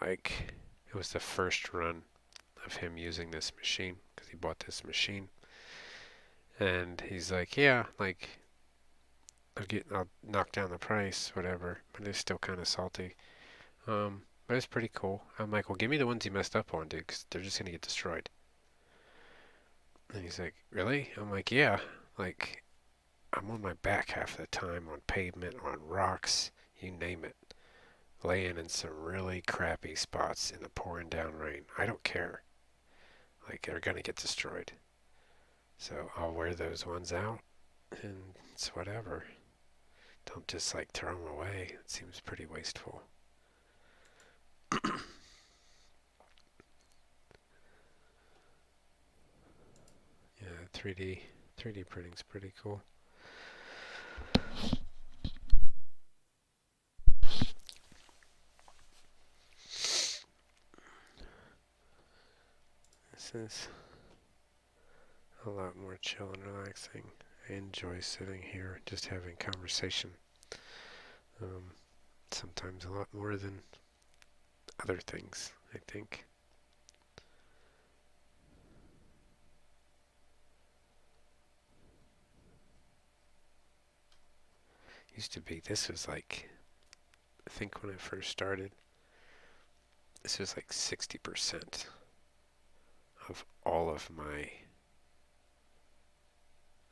like, it was the first run of him using this machine because he bought this machine. And he's like, yeah, like, I'll knock down the price, whatever, but it's still kind of salty. But it's pretty cool. I'm like, well, give me the ones you messed up on, dude, because they're just gonna get destroyed. And he's like, really? I'm like, yeah. Like, I'm on my back half the time on pavement, on rocks, you name it. Laying in some really crappy spots in the pouring down rain. I don't care. Like, they're gonna get destroyed. So I'll wear those ones out, and it's whatever. Don't just like throw them away. It seems pretty wasteful. Yeah, 3D printing's pretty cool. This is a lot more chill and relaxing. I enjoy sitting here just having conversation. Sometimes a lot more than other things, I think. Used to be, this was like, I think when I first started, this was like 60% of all of my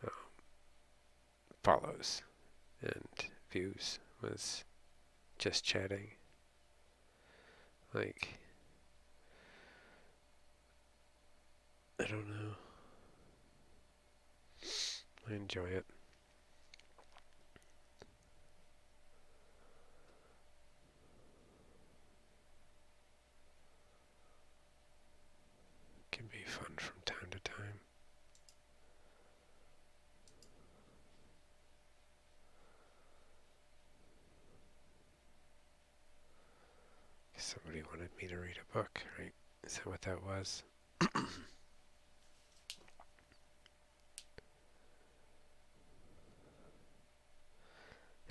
um, follows and views was just chatting. Like, I don't know. I enjoy it. It can be fun from time to time. Somebody wanted me to read a book, right? Is that what that was? I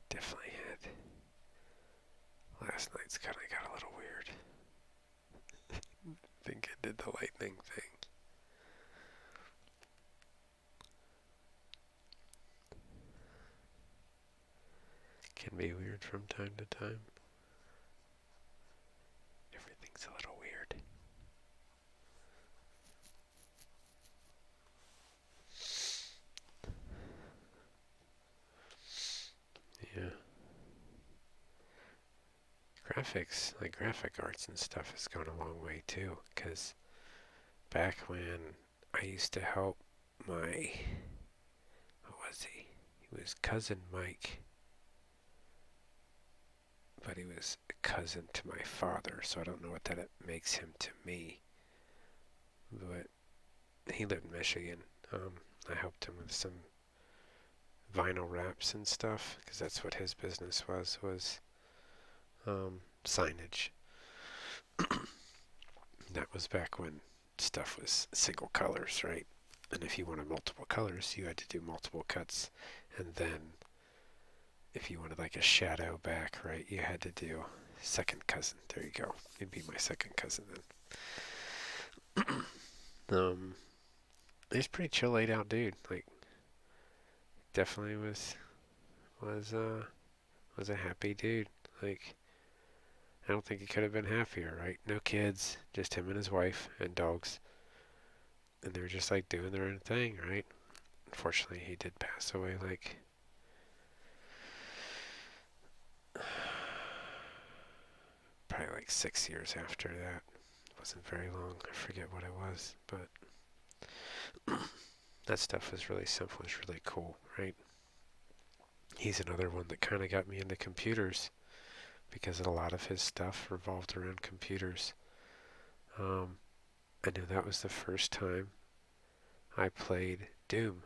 definitely had. Last night's kind of got a little weird. I think I did the lightning thing. Can be weird from time to time. Everything's a little weird. Yeah. Graphics, like graphic arts and stuff, has gone a long way too, because back when I used to help my, what was he? He was cousin Mike, but he was a cousin to my father, so I don't know what that makes him to me. But he lived in Michigan. I helped him with some vinyl wraps and stuff, because that's what his business was signage. That was back when stuff was single colors, right? And if you wanted multiple colors, you had to do multiple cuts. And then if you wanted like a shadow back, right, you had to do second cousin. There you go. You'd be my second cousin then. He's a pretty chill, laid out dude. Like, definitely was was a happy dude. Like, I don't think he could have been happier, right? No kids, just him and his wife and dogs. And they were just like doing their own thing, right? Unfortunately, he did pass away like probably like 6 years after that. It wasn't very long. I forget what it was, but that stuff was really simple. It's really cool, right? He's another one that kind of got me into computers because a lot of his stuff revolved around computers. I knew that was the first time I played Doom,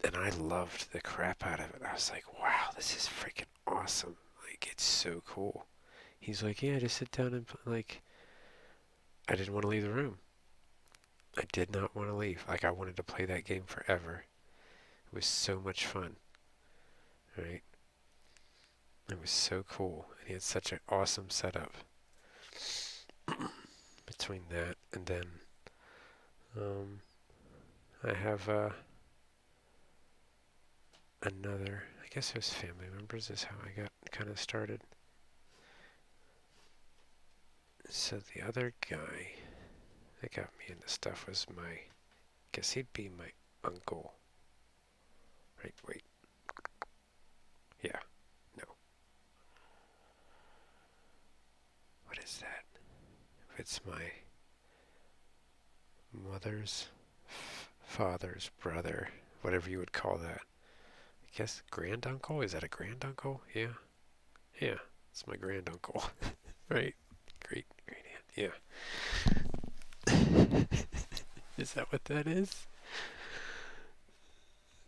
and I loved the crap out of it. I was like, wow, this is freaking awesome. Like, it's so cool. He's like, yeah, just sit down and like, I didn't want to leave the room. I did not want to leave. Like, I wanted to play that game forever. It was so much fun, right? It was so cool. And he had such an awesome setup between that and then I have another, I guess it was family members is how I got kind of started. So the other guy that got me into stuff was I guess he'd be my uncle. Right, wait. Yeah, no. What is that? If it's my mother's father's brother, whatever you would call that. I guess granduncle? Is that a granduncle? Yeah. Yeah, it's my granduncle. Right. Great aunt. Yeah. Is that what that is?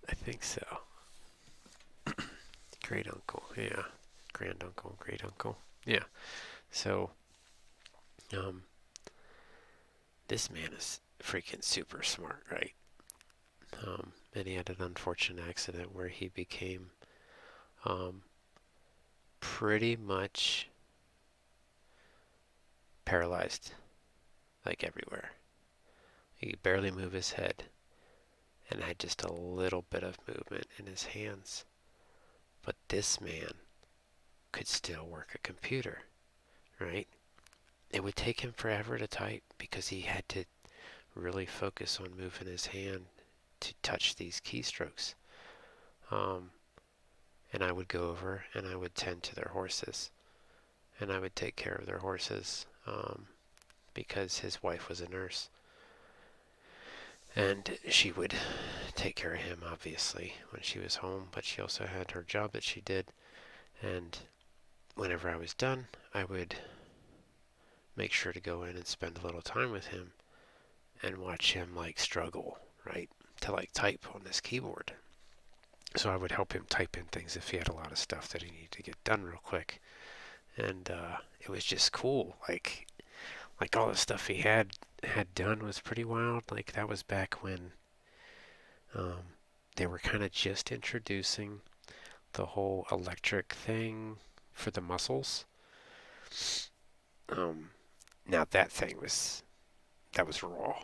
I think so. Great uncle. Yeah. Granduncle, great uncle. Yeah. So, um, this man is freaking super smart, right? And he had an unfortunate accident where he became um, pretty much paralyzed, like everywhere. He could barely move his head and had just a little bit of movement in his hands. But this man could still work a computer, right? It would take him forever to type because he had to really focus on moving his hand to touch these keystrokes. And I would go over and I would tend to their horses. And I would take care of their horses because his wife was a nurse. And she would take care of him, obviously, when she was home. But she also had her job that she did. And whenever I was done, I would make sure to go in and spend a little time with him and watch him like struggle, right, to like type on this keyboard. So I would help him type in things if he had a lot of stuff that he needed to get done real quick. And it was just cool. Like all the stuff he had done was pretty wild. Like that was back when they were kind of just introducing the whole electric thing for the muscles. Now that thing was raw.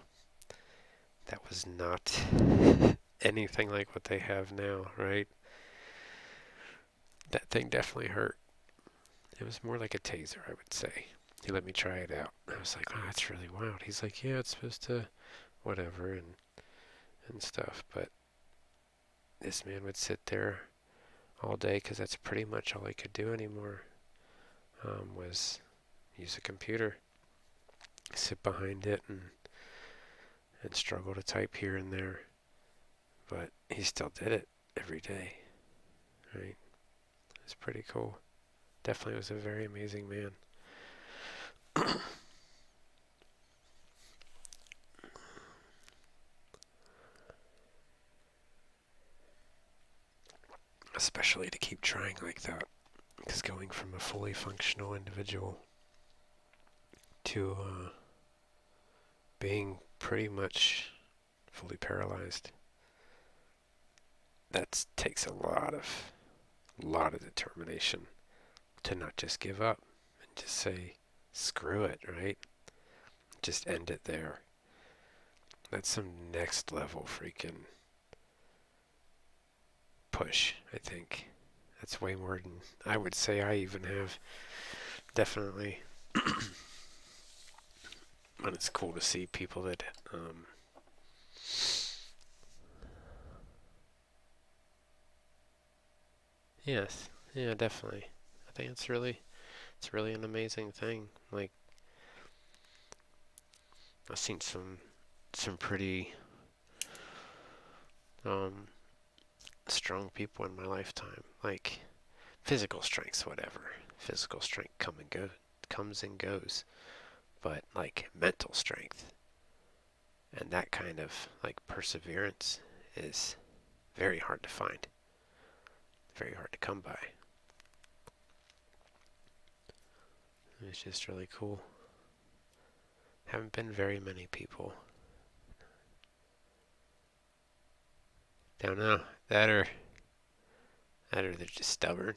That was not anything like what they have now, right? That thing definitely hurt. It was more like a taser, I would say. He let me try it out. I was like, oh, that's really wild. He's like, yeah, it's supposed to whatever and stuff. But this man would sit there all day because that's pretty much all he could do anymore was use a computer, sit behind it and and struggle to type here and there, but he still did it every day, right? It's pretty cool. Definitely was a very amazing man. Especially to keep trying like that, because going from a fully functional individual to being pretty much fully paralyzed, that takes a lot of determination to not just give up and just say screw it, right? Just end it there. That's some next level freaking push, I think. That's way more than I would say I even have. Definitely. And it's cool to see people that yes, yeah, definitely. I think it's really an amazing thing. Like, I've seen some pretty um strong people in my lifetime. Like, physical strength's whatever. Physical strength comes and goes. But like mental strength and that kind of like perseverance is very hard to find. Very hard to come by. It's just really cool. Haven't been very many people. Don't know. That or they're just stubborn.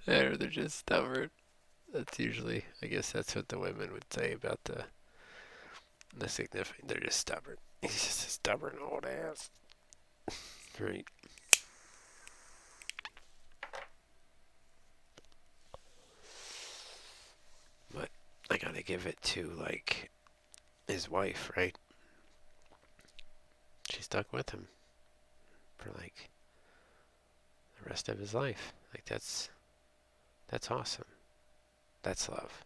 Or they're just stubborn. That's usually, I guess that's what the women would say about the significant. They're just stubborn. He's just a stubborn old ass. Right. But I gotta give it to, like, his wife, right? She stuck with him for, like, the rest of his life. Like, that's awesome. That's love.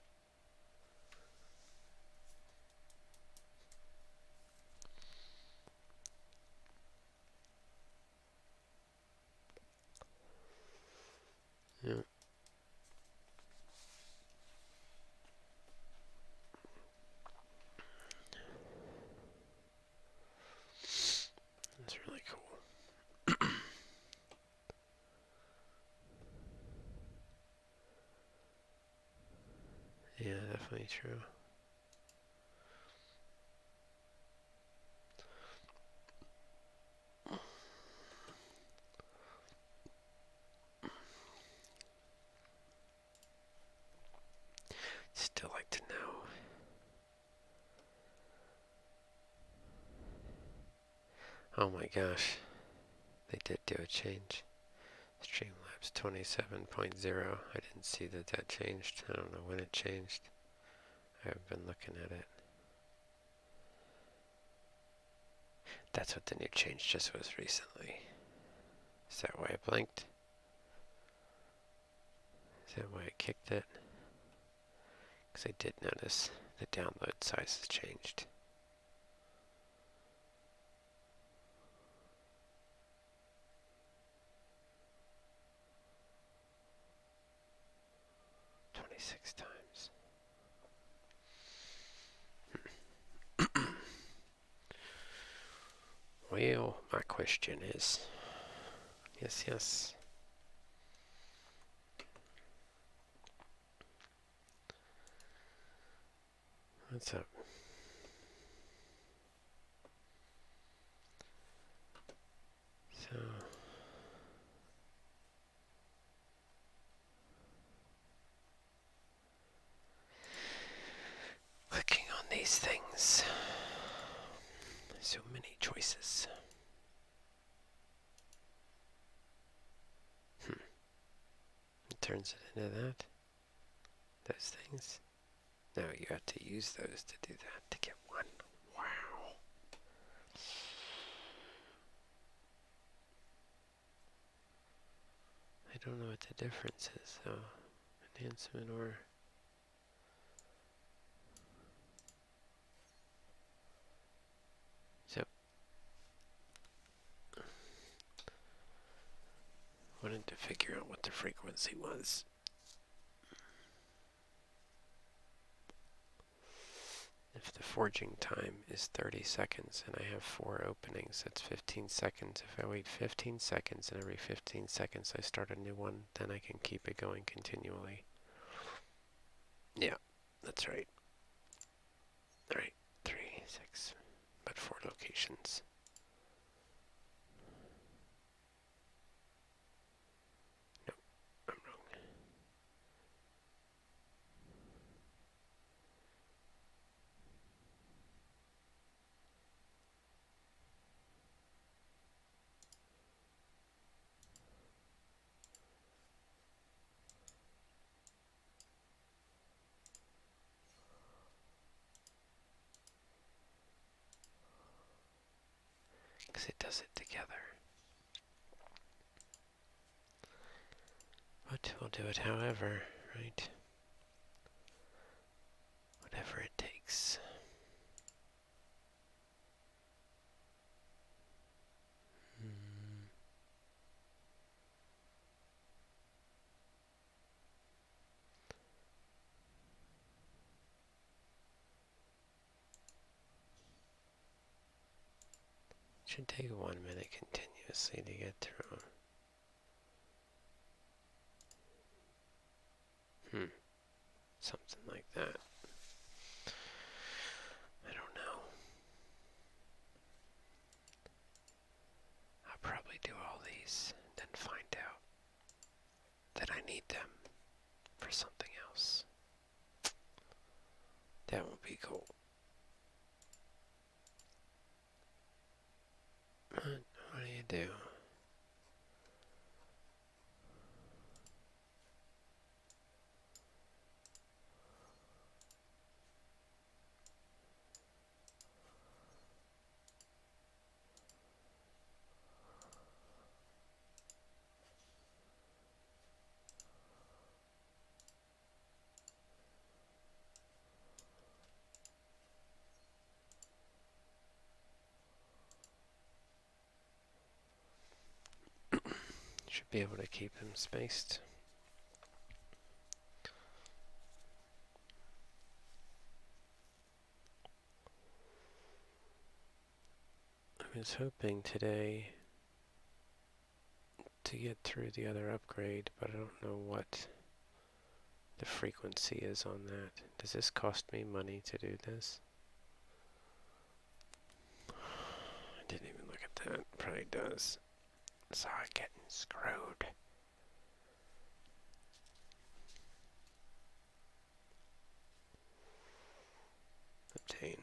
Yeah. That's really cool. Yeah, definitely true. Still like to know. Oh my gosh. They did do a change. Streamlabs 27.0. I didn't see that changed. I don't know when it changed. I haven't been looking at it. That's what the new change just was recently. Is that why it blinked? Is that why I kicked it? Because I did notice the download size has changed. Six times. Well, my question is, yes. What's up? So, clicking on these things. So many choices. It turns it into that. Those things. Now you have to use those to do that to get one. Wow. I don't know what the difference is, though. Enhancement or... wanted to figure out what the frequency was. If the forging time is 30 seconds and I have 4 openings, that's 15 seconds. If I wait 15 seconds and every 15 seconds I start a new one, then I can keep it going continually. Yeah, that's right. Alright, 3, 6, but 4 locations. Nope, I'm wrong. Because it does it together. But we'll do it however, right? Whatever it takes. Should take 1 minute continuously to get through. Something like that. I don't know. I'll probably do all these, then find out that I need them for something else. That would be cool. What do you do? Should be able to keep them spaced. I was hoping today to get through the other upgrade, but I don't know what the frequency is on that. Does this cost me money to do this? I didn't even look at that. Probably does. Sorry, getting screwed. Obtain.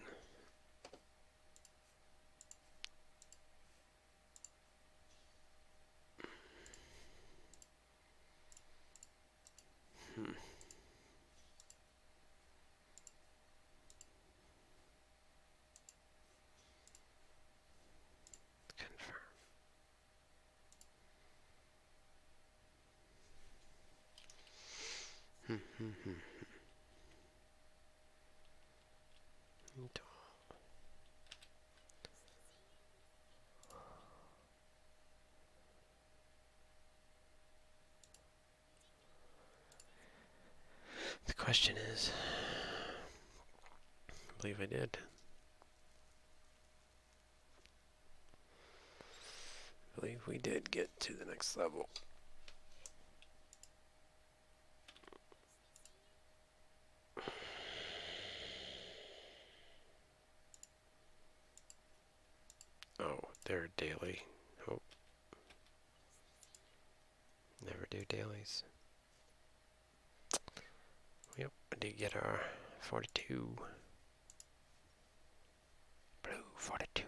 Confirm. The question is, I believe I did. I believe we did get to the next level. Oh, they're daily. Oh. Never do dailies. Yep, I did get our 42. Blue 42.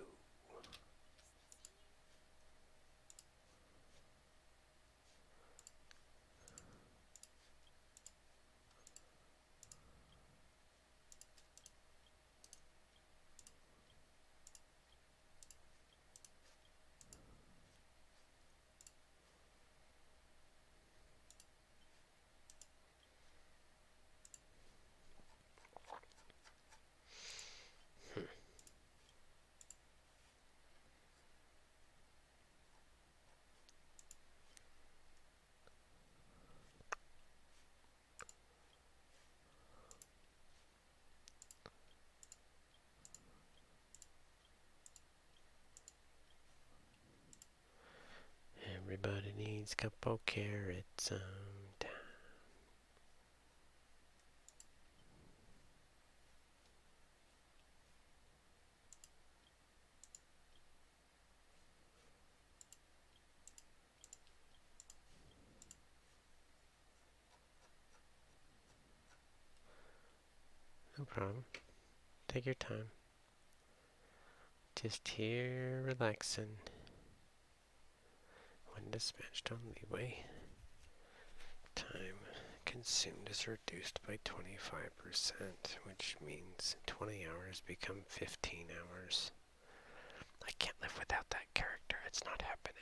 Everybody needs a couple carrots sometime. No problem. Take your time. Just here, relaxing. When dispatched on leeway. Time consumed is reduced by 25%, which means 20 hours become 15 hours. I can't live without that character. It's not happening.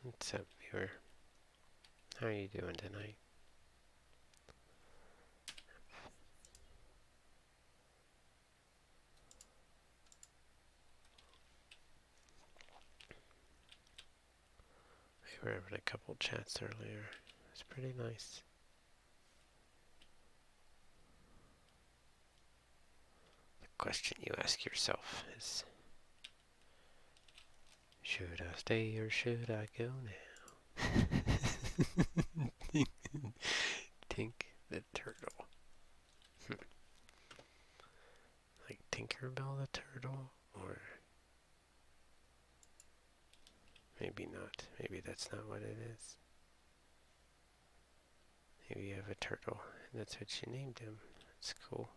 What's up, viewer? How are you doing tonight? We were having a couple chats earlier. It's pretty nice. The question you ask yourself is, should I stay or should I go now? Tink the turtle. Like Tinkerbell the turtle? Or maybe not. Maybe that's not what it is. Maybe you have a turtle and that's what you named him. That's cool.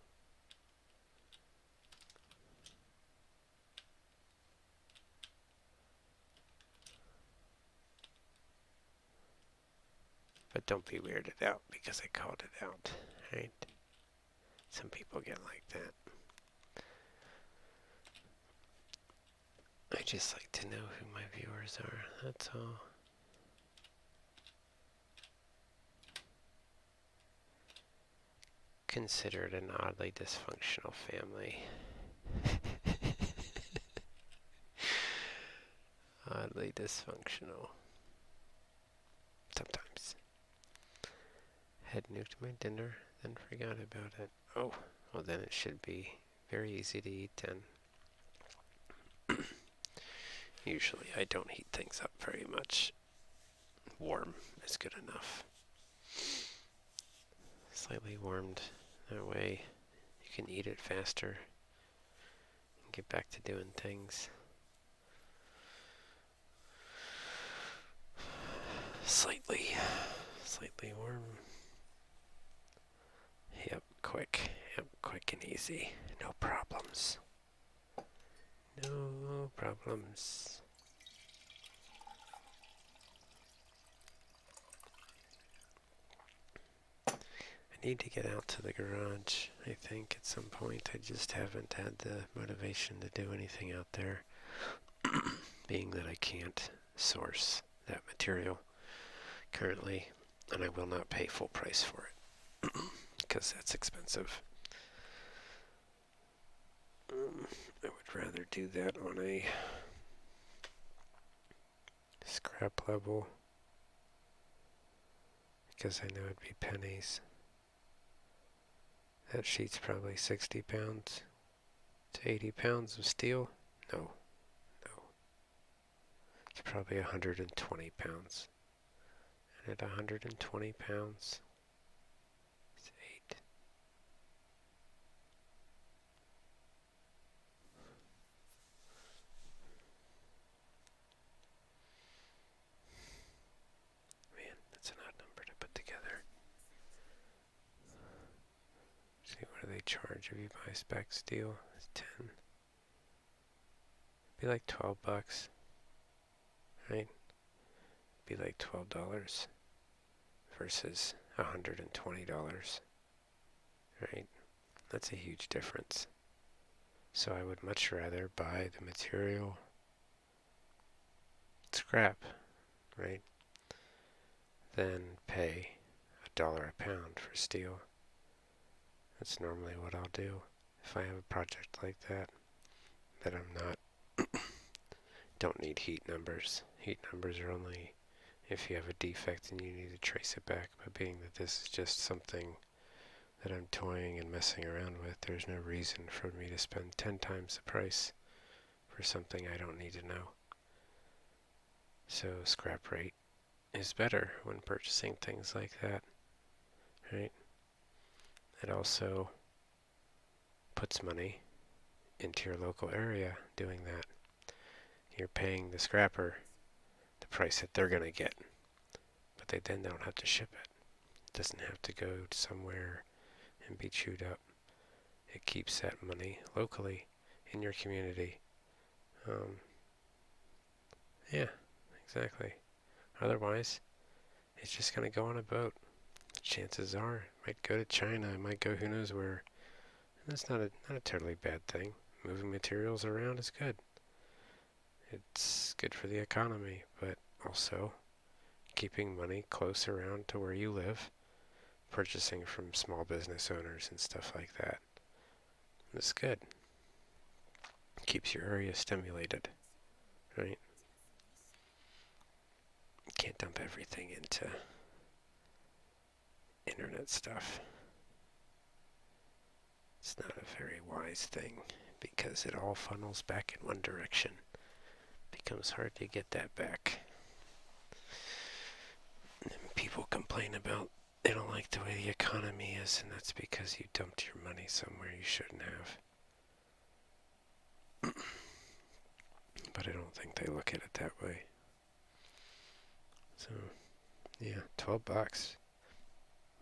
But don't be weirded out because I called it out, right? Some people get like that. I just like to know who my viewers are, that's all. Considered an oddly dysfunctional family. Oddly dysfunctional. Sometimes. Had nuked my dinner, then forgot about it. Oh, well then it should be very easy to eat then. Usually I don't heat things up very much. Warm is good enough. Slightly warmed, that way you can eat it faster and get back to doing things. Slightly warm. Yep, quick and easy. No problems. No problems. I need to get out to the garage, I think, at some point. I just haven't had the motivation to do anything out there, being that I can't source that material currently, and I will not pay full price for it, because that's expensive. I would rather do that on a scrap level, because I know it'd be pennies. That sheet's probably 60 pounds to 80 pounds of steel. No. It's probably 120 pounds. And at 120 pounds, it's 8. Man, that's an odd number to put together. See, what do they charge if you buy spec steel? It's 10. Be like $12, right? Be like $12 versus $120, right? That's a huge difference. So I would much rather buy the material scrap, right, than pay $1 a pound for steel. That's normally what I'll do if I have a project like that I'm not don't need heat numbers. Heat numbers are only if you have a defect and you need to trace it back. But being that this is just something that I'm toying and messing around with, there's no reason for me to spend 10 times the price for something I don't need to know. So scrap rate is better when purchasing things like that, right? It also puts money into your local area doing that. You're paying the scrapper the price that they're going to get, but they then don't have to ship it. It doesn't have to go somewhere and be chewed up. It keeps that money locally in your community. Yeah, exactly. Otherwise, it's just going to go on a boat. Chances are, it might go to China, it might go who knows where. And that's not a totally bad thing. Moving materials around is good. It's good for the economy, but also keeping money close around to where you live, purchasing from small business owners and stuff like that. It's good. Keeps your area stimulated, right? You can't dump everything into internet stuff. It's not a very wise thing because it all funnels back in one direction. It becomes hard to get that back. And people complain about they don't like the way the economy is, and that's because you dumped your money somewhere you shouldn't have. But I don't think they look at it that way. So, yeah, $12.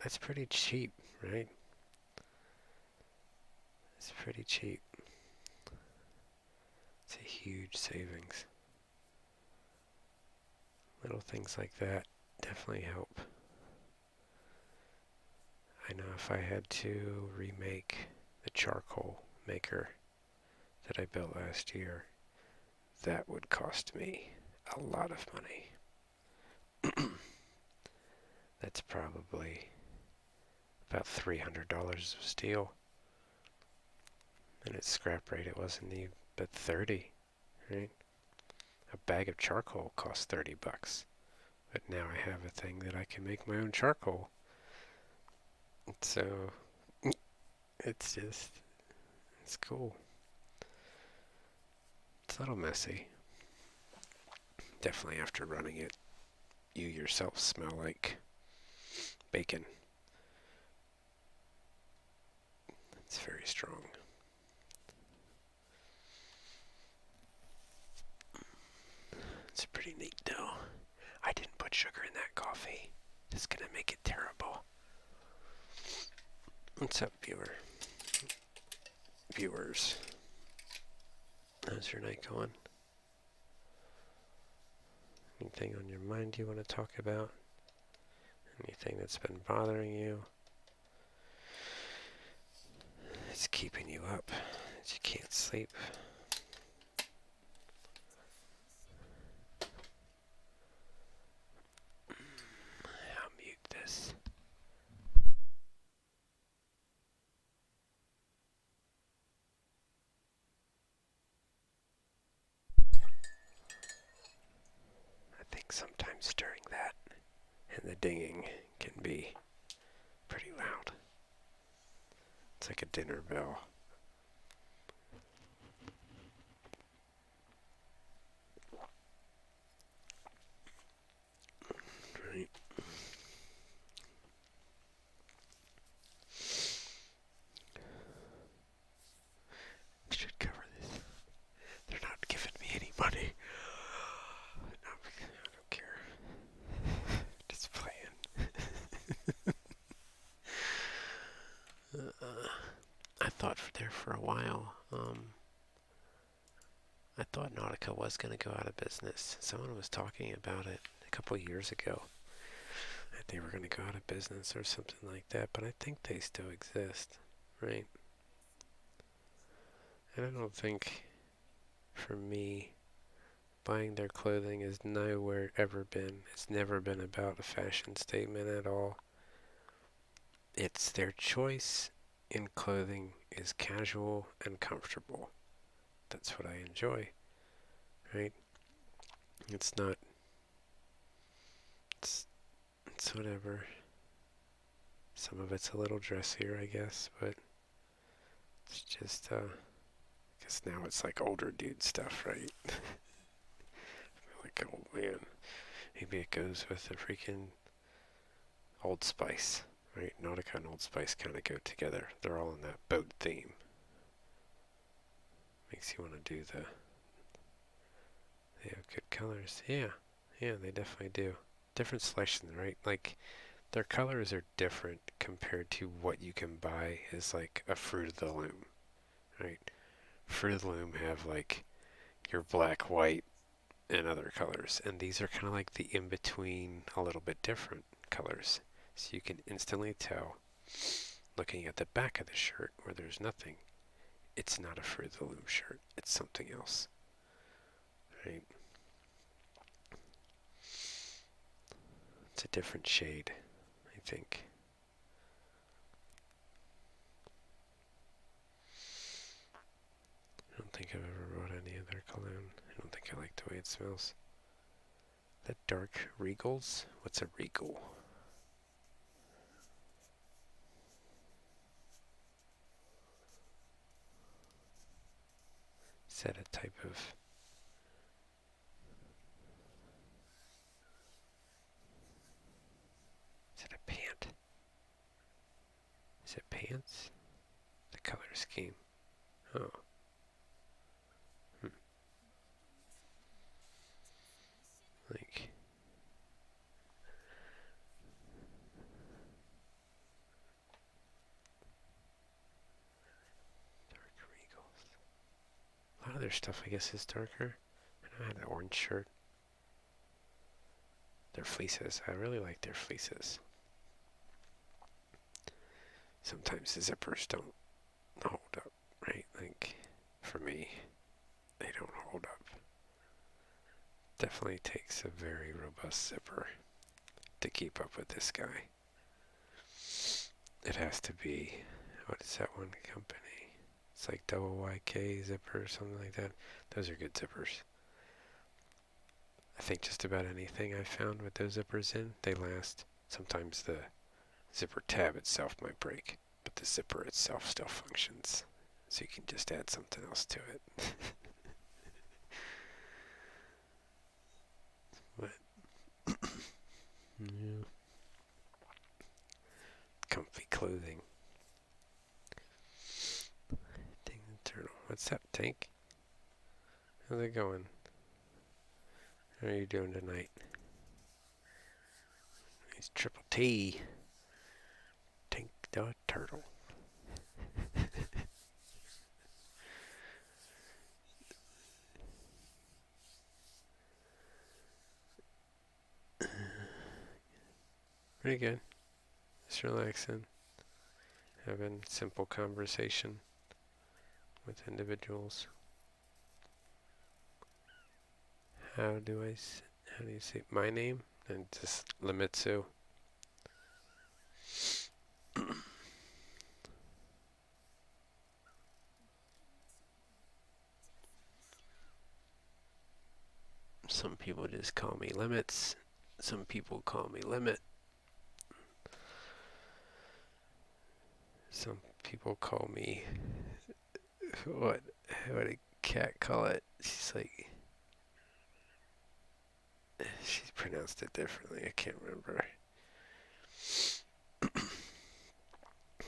That's pretty cheap, right? It's pretty cheap. It's a huge savings. Little things like that definitely help. I know if I had to remake the charcoal maker that I built last year, that would cost me a lot of money. That's probably about $300 of steel. And its scrap rate, it wasn't even but 30, right? A bag of charcoal costs $30. But now I have a thing that I can make my own charcoal. So, it's cool. It's a little messy. Definitely after running it, you yourself smell like bacon. It's very strong. It's pretty neat though. I didn't put sugar in that coffee. It's gonna make it terrible. What's up, viewers? How's your night going? Anything on your mind you want to talk about? Anything that's been bothering you? It's keeping you up. You can't sleep. I'll mute this. I think sometimes stirring that and the dinging can be pretty loud. It's like a dinner bell. Right. I should cover this. They're not giving me any money. No, I don't care. Just playing. I thought there for a while, I thought Nautica was going to go out of business. Someone was talking about it a couple years ago. That they were going to go out of business or something like that, but I think they still exist, right? And I don't think, for me, buying their clothing has nowhere ever been. It's never been about a fashion statement at all. It's their choice in clothing is casual and comfortable. That's what I enjoy, right? It's not, it's whatever. Some of it's a little dressier, I guess, but it's just, I guess now it's like older dude stuff, right? Like, oh man, maybe it goes with the freaking Old Spice, right? Nautica and Old Spice kind of go together. They're all in that boat theme. Makes you want to do the, they have good colors. Yeah, yeah, they definitely do. Different selections, right? Like, their colors are different compared to what you can buy as like a Fruit of the Loom, right? Fruit of the Loom have like your black, white, and other colors, and these are kind of like the in-between, a little bit different colors. So you can instantly tell, looking at the back of the shirt where there's nothing, it's not a Fruit of the Loom shirt, it's something else, right? It's a different shade, I think. I don't think I've ever bought any of their cologne. I don't think I like the way it smells. The dark Regals? What's a Regal? Is that a type of... Is it a pant? Is it pants? The color scheme. Oh. Like... Dark Regals. A lot of their stuff, I guess, is darker. I have the orange shirt. Their fleeces. I really like their fleeces. Sometimes the zippers don't hold up, right? Like, for me, they don't hold up. Definitely takes a very robust zipper to keep up with this guy. It has to be, what is that one company? It's like YK zipper or something like that. Those are good zippers. I think just about anything I found with those zippers in, they last. Sometimes the zipper tab itself might break, but the zipper itself still functions. So you can just add something else to it. But, yeah. Comfy clothing. Tank the Turtle. What's up, Tank? How's it going? How are you doing tonight? It's Triple T. Tank the Turtle. Pretty good. Just relaxing. Having simple conversation with individuals. How do you say my name? And just Limitsu. Some people just call me Limits. Some people call me Limit. Some people call me what did Cat call it? She's like she pronounced it differently. I can't remember.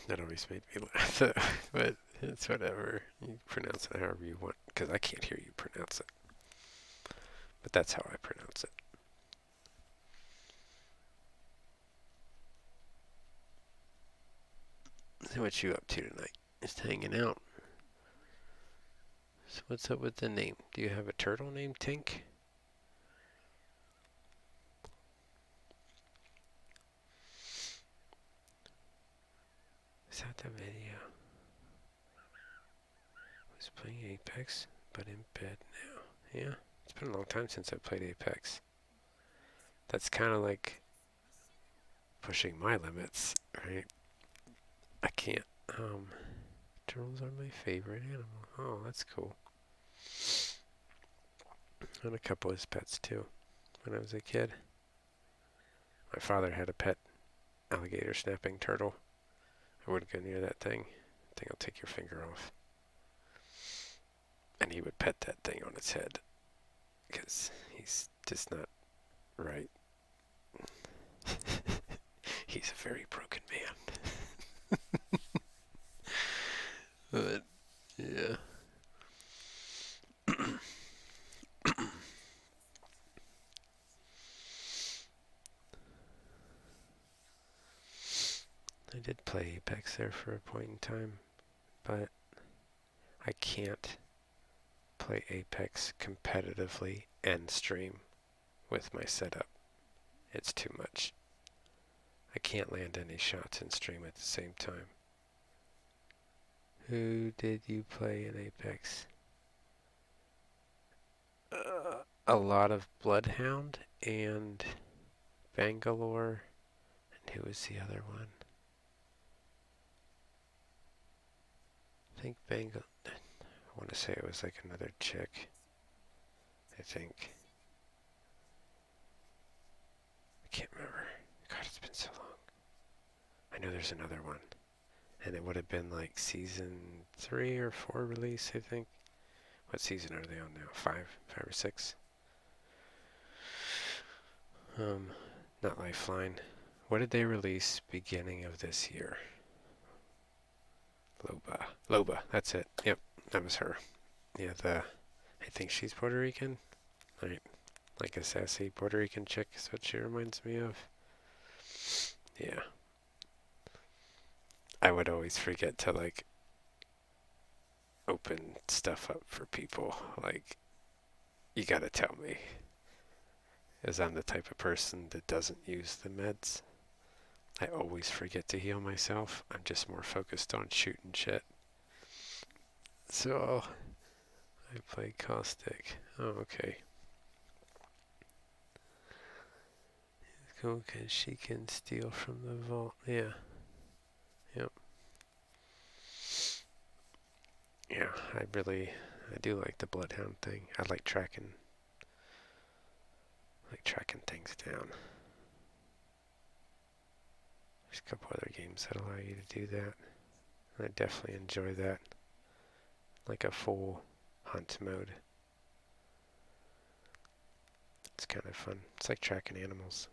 That always made me laugh, but it's whatever. You pronounce it however you want, because I can't hear you pronounce it. But that's how I pronounce it. So what you up to tonight? Just hanging out. So what's up with the name? Do you have a turtle named Tink? Is that the video? I was playing Apex, but in bed now. Yeah, it's been a long time since I played Apex. That's kind of like pushing my limits, right? I can't. Turtles are my favorite animal. Oh, that's cool. And a couple of his pets too. When I was a kid, my father had a pet alligator snapping turtle. I wouldn't go near that thing. I think I'll take your finger off. And he would pet that thing on its head because he's just not right. He's a very broken man. But yeah. I did play Apex there for a point in time, but I can't play Apex competitively and stream with my setup. It's too much. I can't land any shots and stream at the same time. Who did you play in Apex? A lot of Bloodhound and Bangalore. And who was the other one? I think Bangalore. I want to say it was like another chick. I think. I can't remember. God, it's been so long. I know there's another one. And it would have been like season 3 or 4 release, I think. What season are they on now? 5 or 6? Not Lifeline. What did they release beginning of this year? Loba, that's it. Yep, that was her. Yeah, I think she's Puerto Rican. Right. Like a sassy Puerto Rican chick is what she reminds me of. Yeah. I would always forget to like open stuff up for people. Like, you gotta tell me. As I'm the type of person that doesn't use the meds. I always forget to heal myself. I'm just more focused on shooting shit. So, I play Caustic. Oh, okay. Cool, because she can steal from the vault. Yeah. Yep. Yeah, I do like the Bloodhound thing. I like tracking things down. There's a couple other games that allow you to do that. I definitely enjoy that. Like a full hunt mode. It's kind of fun. It's like tracking animals.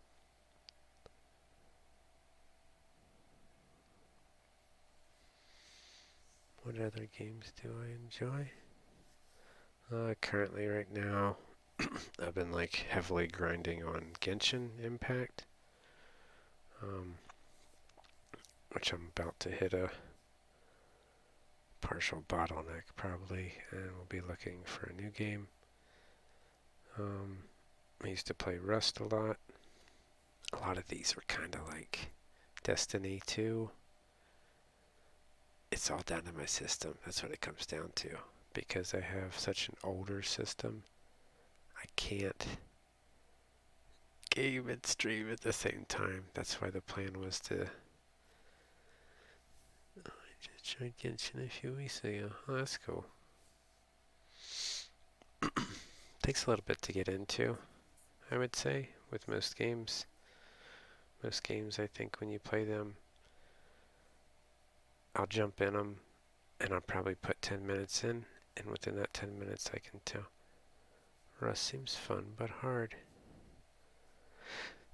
What other games do I enjoy? Currently, right now, I've been like heavily grinding on Genshin Impact, which I'm about to hit a partial bottleneck probably, and we'll be looking for a new game. I used to play Rust a lot. A lot of these were kind of like Destiny 2. It's all down to my system. That's what it comes down to. Because I have such an older system, I can't game and stream at the same time. That's why the plan was to... I just tried Genshin a few weeks ago. Oh, that's cool. Takes a little bit to get into, I would say, with most games. Most games, I think, when you play them, I'll jump in them, and I'll probably put 10 minutes in, and within that 10 minutes I can tell. Rust seems fun, but hard.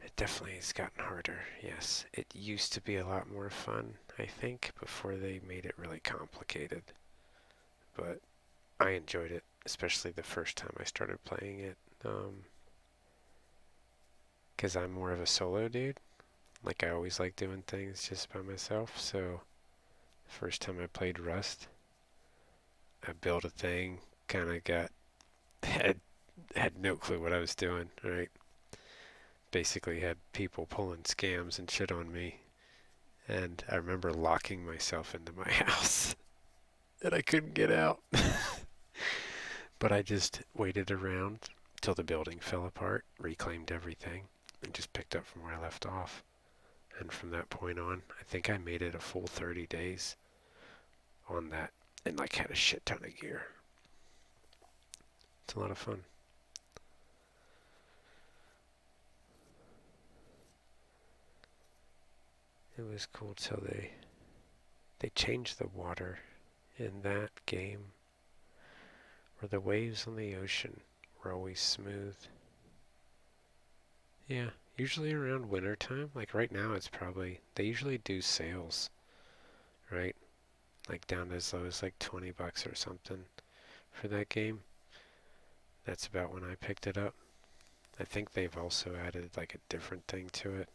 It definitely has gotten harder, yes. It used to be a lot more fun, I think, before they made it really complicated. But I enjoyed it, especially the first time I started playing it. Because I'm more of a solo dude. Like, I always like doing things just by myself, so the first time I played Rust, I built a thing, kind of had no clue what I was doing, right? Basically had people pulling scams and shit on me. And I remember locking myself into my house and I couldn't get out. But I just waited around till the building fell apart, reclaimed everything, and just picked up from where I left off. And from that point on, I think I made it a full 30 days on that and like had a shit ton of gear. It's a lot of fun. It was cool till they changed the water in that game where the waves on the ocean were always smooth. Yeah, usually around winter time. Like right now it's probably, they usually do sales, right? Like down to as low as like 20 bucks or something for that game. That's about when I picked it up. I think they've also added like a different thing to it.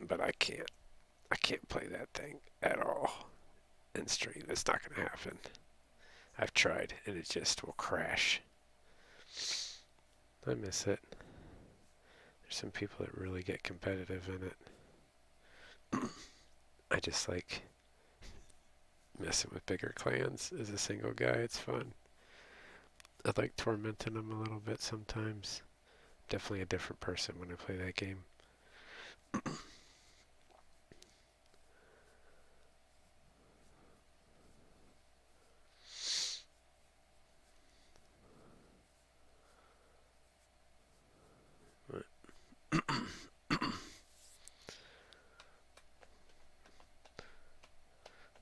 But I can't play that thing at all in stream. It's not gonna happen. I've tried and it just will crash. I miss it. There's some people that really get competitive in it. I just like messing with bigger clans as a single guy. It's fun. I like tormenting them a little bit sometimes. Definitely a different person when I play that game.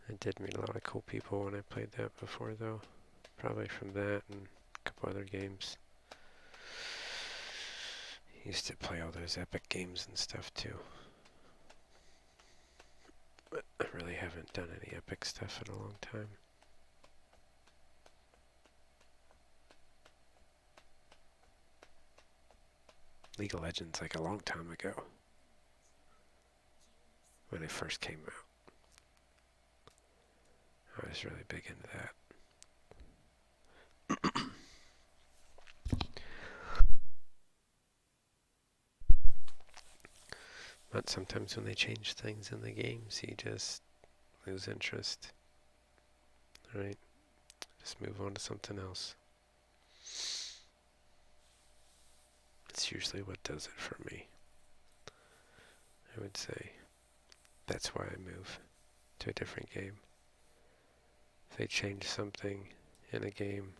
I did meet a lot of cool people when I played that before, though. Probably from that and a couple other games. Used to play all those epic games and stuff, too. But I really haven't done any epic stuff in a long time. League of Legends, like a long time ago. When it first came out. I was really big into that. But sometimes when they change things in the games, you just lose interest. Right? Just move on to something else. It's usually what does it for me. I would say that's why I move to a different game. If they change something in a game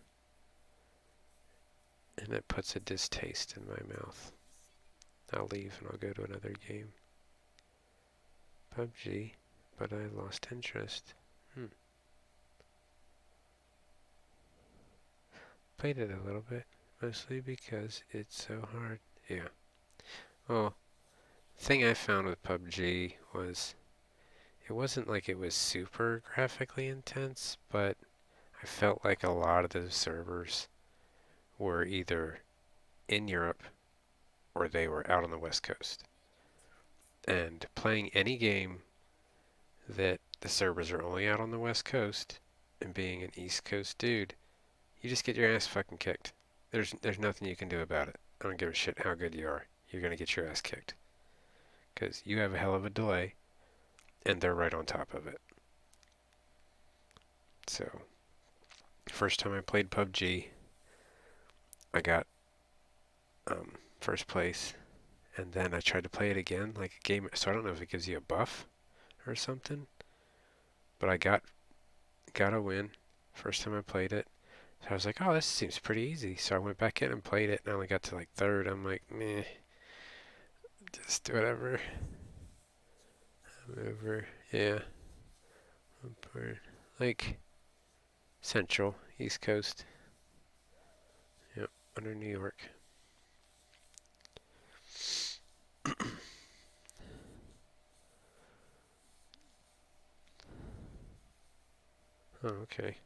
and it puts a distaste in my mouth, I'll leave and I'll go to another game. PUBG, but I lost interest. Played it a little bit, mostly because it's so hard. Yeah. Well, the thing I found with PUBG was it wasn't like it was super graphically intense, but I felt like a lot of the servers were either in Europe or they were out on the West Coast. And playing any game that the servers are only out on the West Coast and being an East Coast dude, you just get your ass fucking kicked. There's nothing you can do about it. I don't give a shit how good you are. You're gonna get your ass kicked. Because you have a hell of a delay, and they're right on top of it. So, first time I played PUBG, I got first place, and then I tried to play it again, like a game. So I don't know if it gives you a buff or something, but I got a win first time I played it. So I was like, oh, this seems pretty easy. So I went back in and played it, and I only got to like third. I'm like, meh, just whatever. I'm over, yeah, upward, like Central, East Coast. Yep, under New York. Oh, okay.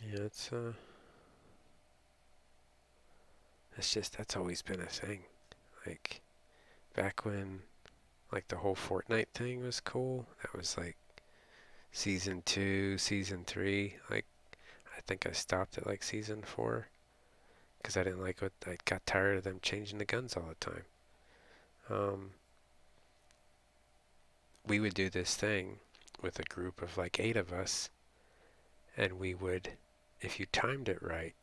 Yeah, that's always been a thing. Like, back when, like, the whole Fortnite thing was cool, that was like season 2, season 3. Like, I think I stopped at like season 4 because I didn't like what, I got tired of them changing the guns all the time. We would do this thing with a group of like 8 of us, and we would, if you timed it right,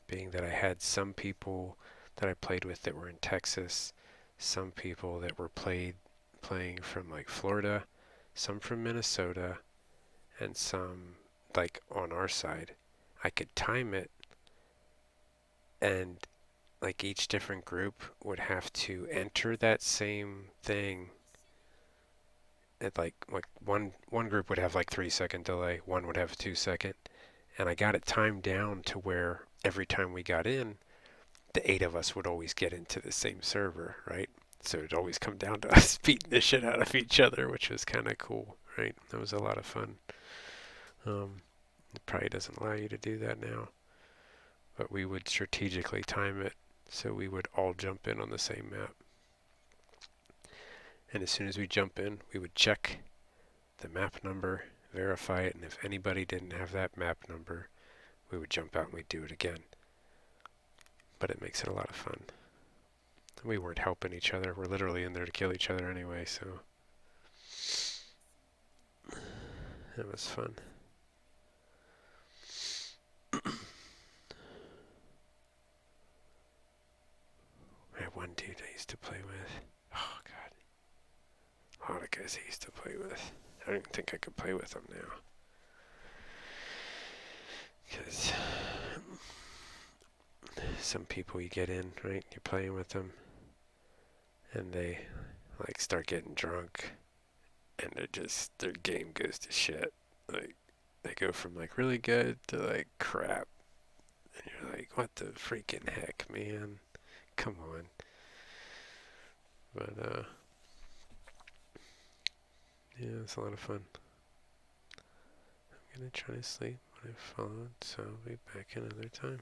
being that I had some people that I played with that were in Texas, some people that were playing from like Florida, some from Minnesota, and some like on our side. I could time it and like each different group would have to enter that same thing at like one group would have like 3 second delay, one would have a 2 second, and I got it timed down to where every time we got in, the 8 of us would always get into the same server, right? So it'd always come down to us beating the shit out of each other, which was kind of cool, right? That was a lot of fun. It probably doesn't allow you to do that now, but we would strategically time it so we would all jump in on the same map. And as soon as we jump in, we would check the map number, verify it, and if anybody didn't have that map number, we would jump out and we'd do it again. But it makes it a lot of fun. We weren't helping each other. We're literally in there to kill each other anyway, so that was fun. I had one dude I used to play with. Oh, God. A lot of guys I used to play with. I don't even think I could play with them now. Because some people you get in, right? You're playing with them, and they like start getting drunk, and their game goes to shit. Like they go from like really good to like crap, and you're like, what the freaking heck, man? Come on. But yeah, it's a lot of fun. I'm gonna try to sleep when I've followed, so I'll be back another time.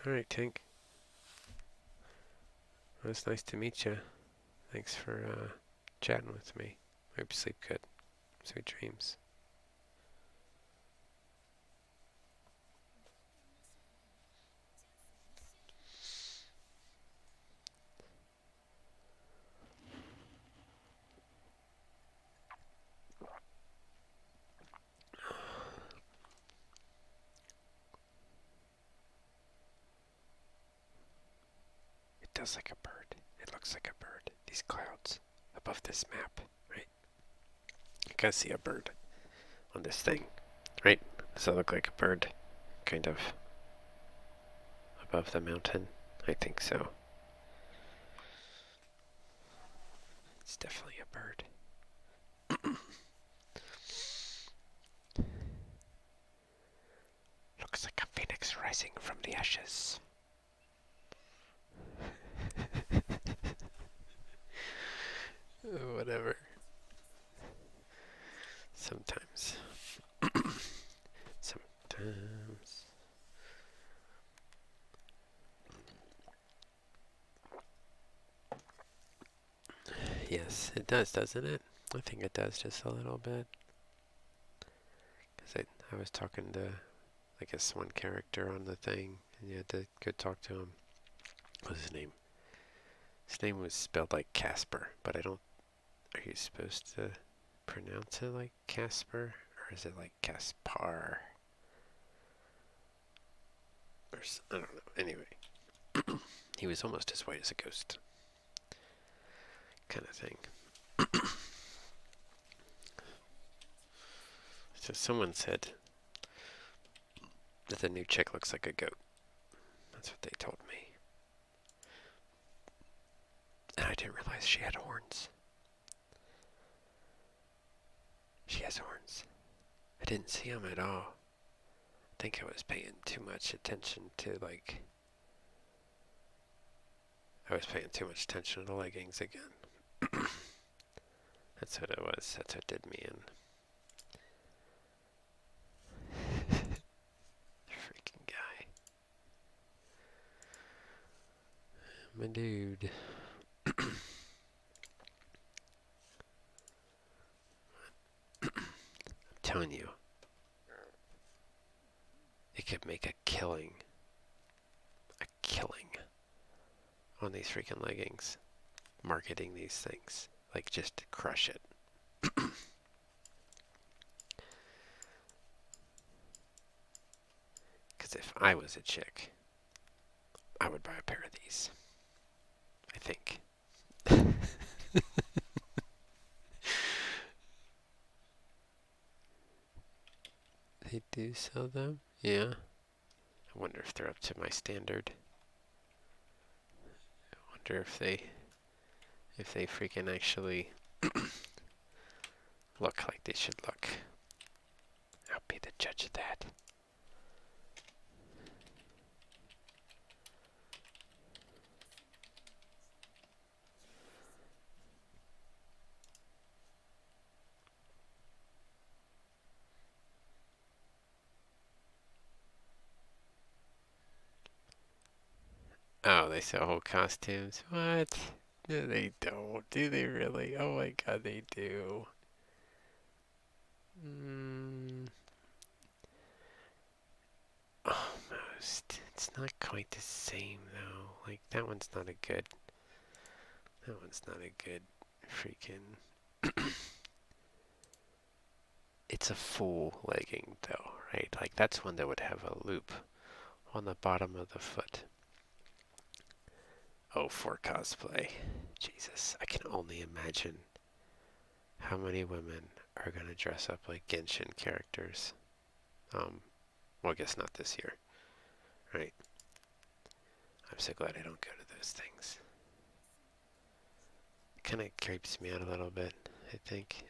Alright, Tink. Well, it's nice to meet you. Thanks for chatting with me. Hope you sleep good. Sweet dreams. It does like a bird. It looks like a bird. These clouds above this map, right? You can see a bird on this thing, right? Does that look like a bird? Kind of above the mountain? I think so. It's definitely a bird. Looks like a phoenix rising from the ashes. Whatever. Sometimes. Sometimes. Yes, it does, doesn't it? I think it does just a little bit. Because I was talking to, I guess, one character on the thing, and you had to go talk to him. What was his name? His name was spelled like Casper, but I don't... Are you supposed to pronounce it like Casper? Or is it like Caspar? Or, I don't know. Anyway. He was almost as white as a ghost. Kind of thing. So someone said that the new chick looks like a goat. That's what they told me. And I didn't realize she had horns. She has horns. I didn't see them at all. I think I was paying too much attention to, like... I was paying too much attention to the leggings again. That's what it was. That's what did me in. Freaking guy. My dude. I'm telling you. It could make a killing. A killing. On these freaking leggings. Marketing these things. Like, just crush it. Because if I was a chick, I would buy a pair of these. I think. They do sell them? Yeah. I wonder if they're up to my standard. I wonder if they freaking actually look like they should look. I'll be the judge of that. Oh, they sell whole costumes? What? No, they don't. Do they really? Oh my god, they do. Almost. It's not quite the same though. Like, that one's not a good freaking it's a full legging though, right? Like, that's one that would have a loop on the bottom of the foot. Oh, for cosplay. Jesus, I can only imagine how many women are gonna dress up like Genshin characters. Well, I guess not this year, right? I'm so glad I don't go to those things. It kind of creeps me out a little bit, I think.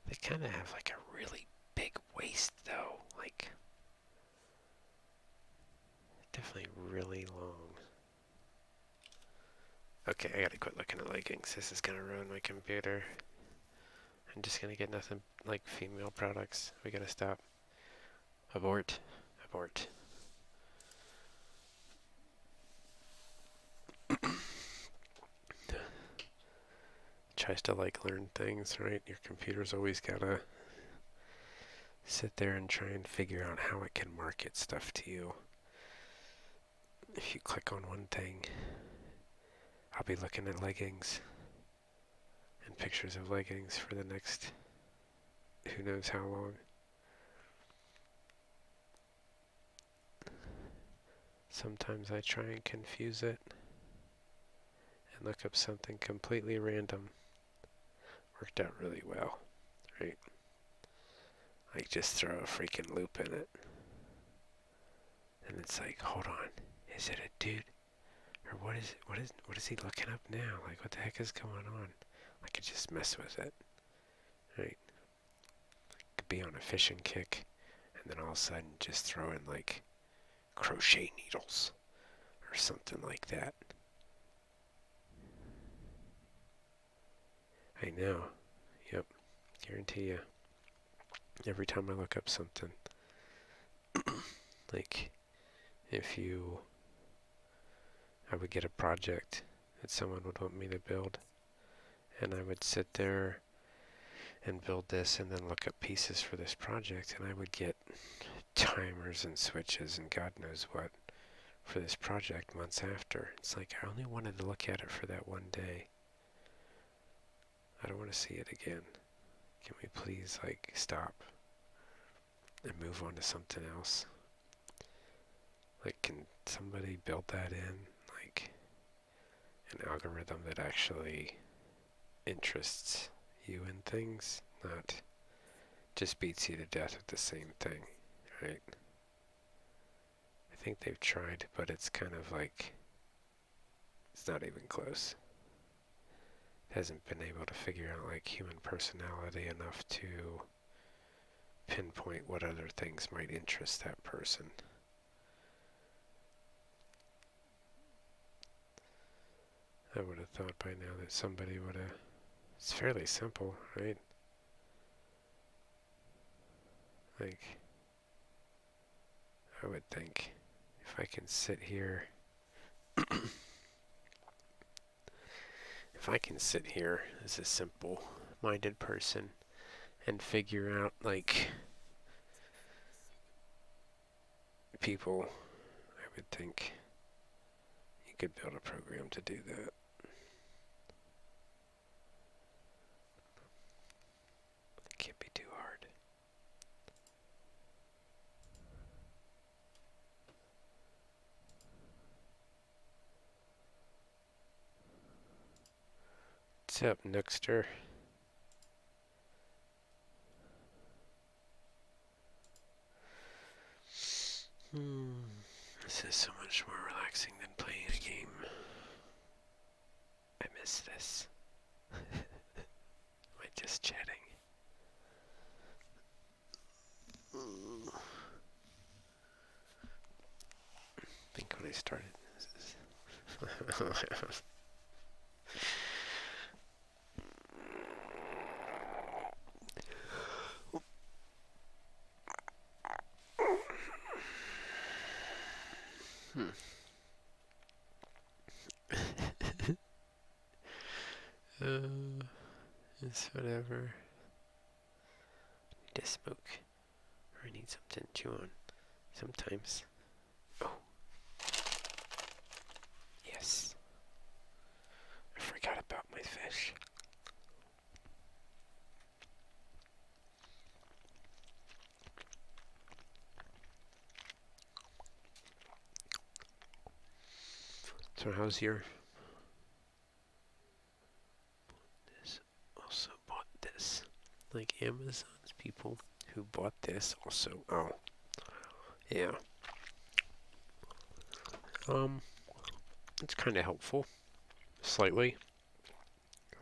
They kind of have like a really big waist though, like definitely really long. Okay, I gotta quit looking at leggings. This is gonna ruin my computer. I'm just gonna get nothing like female products. We gotta stop. Abort. Abort. Tries to like learn things, right? Your computer's always gotta sit there and try and figure out how it can market stuff to you. If you click on one thing, I'll be looking at leggings and pictures of leggings for the next who knows how long. Sometimes I try and confuse it and look up something completely random. Worked out really well, right? Like, just throw a freaking loop in it. And it's like, hold on, is it a dude? Or what is he looking up now? Like, what the heck is going on? I could just mess with it, right? Could be on a fishing kick, and then all of a sudden just throw in like crochet needles or something like that. I know. Yep. Guarantee you. Every time I look up something, like I would get a project that someone would want me to build, and I would sit there and build this and then look up pieces for this project, and I would get timers and switches and God knows what for this project months after. It's like, I only wanted to look at it for that one day. I don't want to see it again. Can we please, like, stop and move on to something else? Like, can somebody build that in? Like, an algorithm that actually interests you in things, not just beats you to death with the same thing, right? I think they've tried, but it's kind of like, it's not even close. It hasn't been able to figure out like human personality enough to pinpoint what other things might interest that person. I would have thought by now that somebody would have. It's fairly simple, right? Like, I would think if I can sit here, if I can sit here as a simple-minded person and figure out, like, people, I would think you could build a program to do that. It can't be too hard. What's up, Nookster? This is so much more relaxing than playing a game. I miss this. Am I just chatting? I think when I started this is it's whatever. Need to smoke. Or I need something to chew on. Sometimes. Oh. Yes. I forgot about my fish. So how's your... This also bought this. Like Amazon's people who bought this also. Oh. Yeah. It's kind of helpful. Slightly.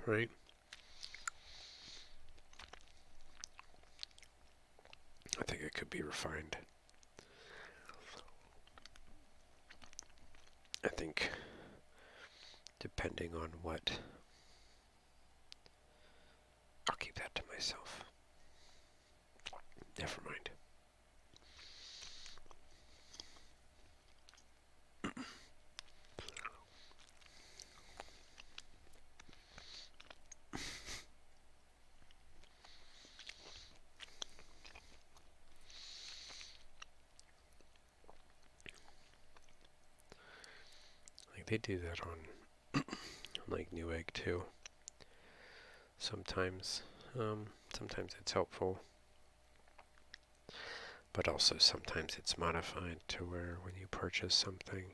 Right? I think it could be refined. I think depending on what... I'll keep that to myself. Never mind. Like they do that on like Newegg too. Sometimes it's helpful, but also sometimes it's modified to where when you purchase something,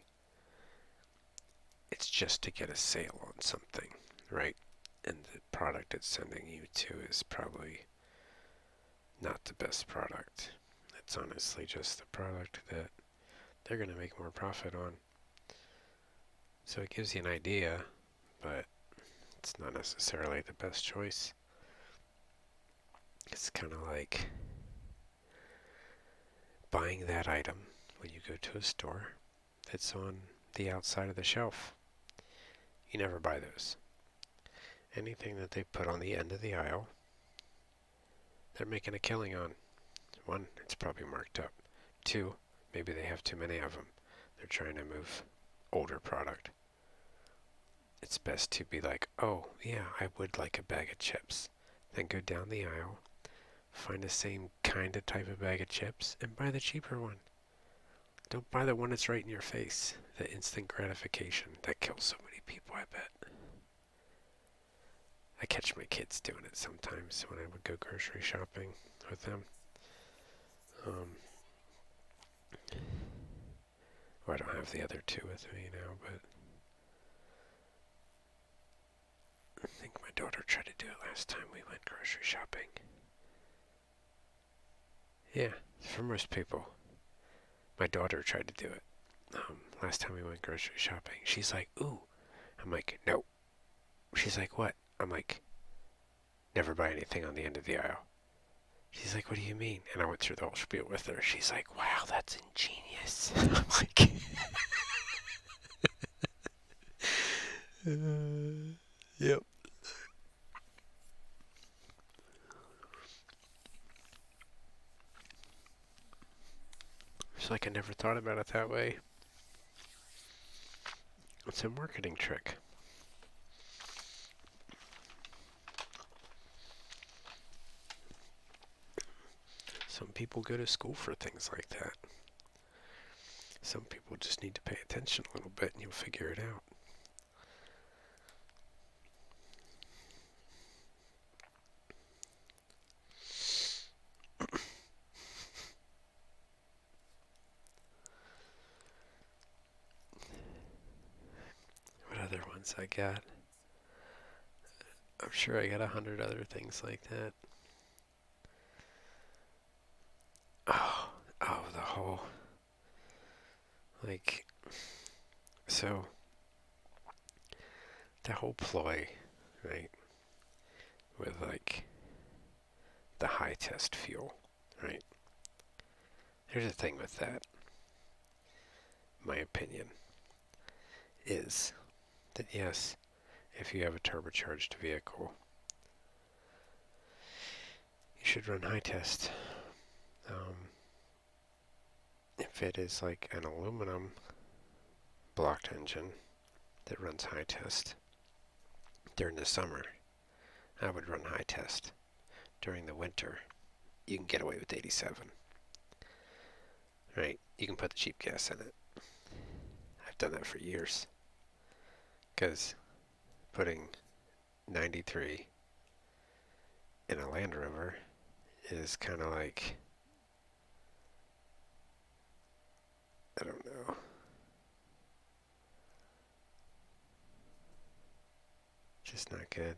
it's just to get a sale on something, right? And the product it's sending you to is probably not the best product. It's honestly just the product that they're going to make more profit on. So it gives you an idea, but it's not necessarily the best choice. It's kind of like buying that item when you go to a store that's on the outside of the shelf. You never buy those. Anything that they put on the end of the aisle, they're making a killing on. One, it's probably marked up. Two, maybe they have too many of them. They're trying to move older product. It's best to be like, oh, yeah, I would like a bag of chips. Then go down the aisle, find the same kind of type of bag of chips, and buy the cheaper one. Don't buy the one that's right in your face. The instant gratification. That kills so many people, I bet. I catch my kids doing it sometimes when I would go grocery shopping with them. Well, I don't have the other two with me now, but I think my daughter tried to do it last time we went grocery shopping. Yeah, for most people. My daughter tried to do it. Last time we went grocery shopping. She's like, ooh. I'm like, no. She's like, what? I'm like, never buy anything on the end of the aisle. She's like, what do you mean? And I went through the whole spiel with her. She's like, wow, that's ingenious. I'm like, yep. It's like I never thought about it that way. It's a marketing trick. Some people go to school for things like that. Some people just need to pay attention a little bit and you'll figure it out. What other ones I got? sure I got 100 other things like that. Oh, the whole, like, so, the whole ploy, right, with, like, the high test fuel, right? Here's the thing with that, my opinion, is that yes, if you have a turbocharged vehicle, you should run high test. If it is like an aluminum blocked engine that runs high test during the summer, I would run high test. During the winter, you can get away with 87. Right? You can put the cheap gas in it. I've done that for years. Because putting 93 in a Land Rover is kind of like, I don't know. Just not good.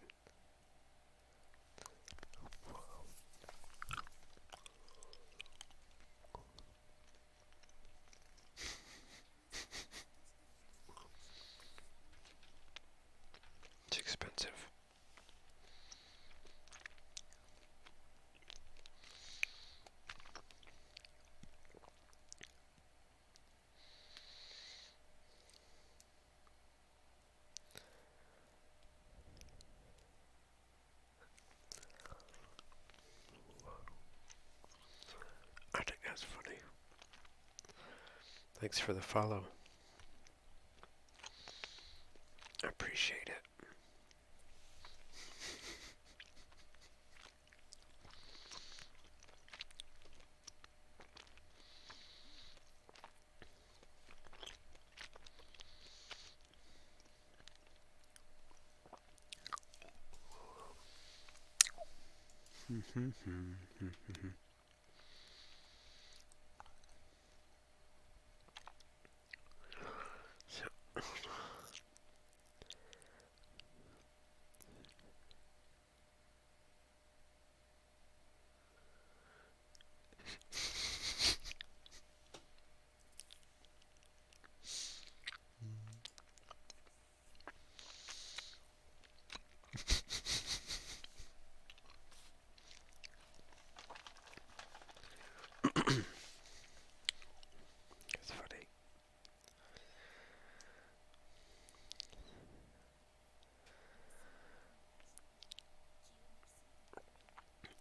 It's expensive. I think that's funny. Thanks for the follow. I appreciate it. It's funny.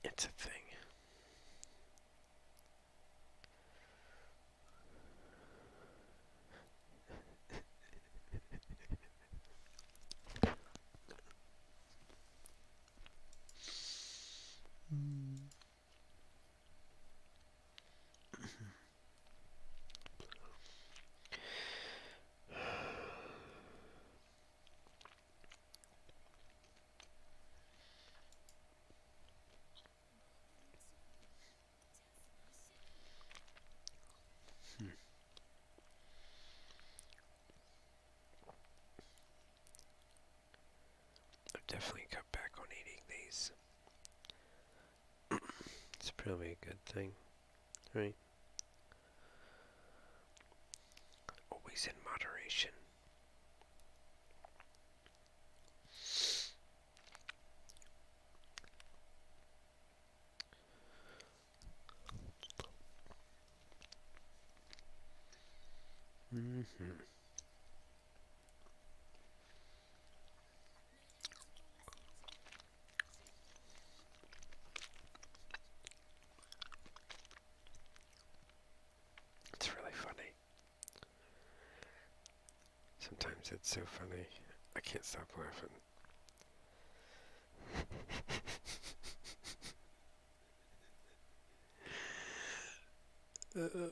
It's a thing. I've definitely cut back on eating these. It's probably a good thing, right? Always in moderation. It's really funny. Sometimes it's so funny, I can't stop laughing.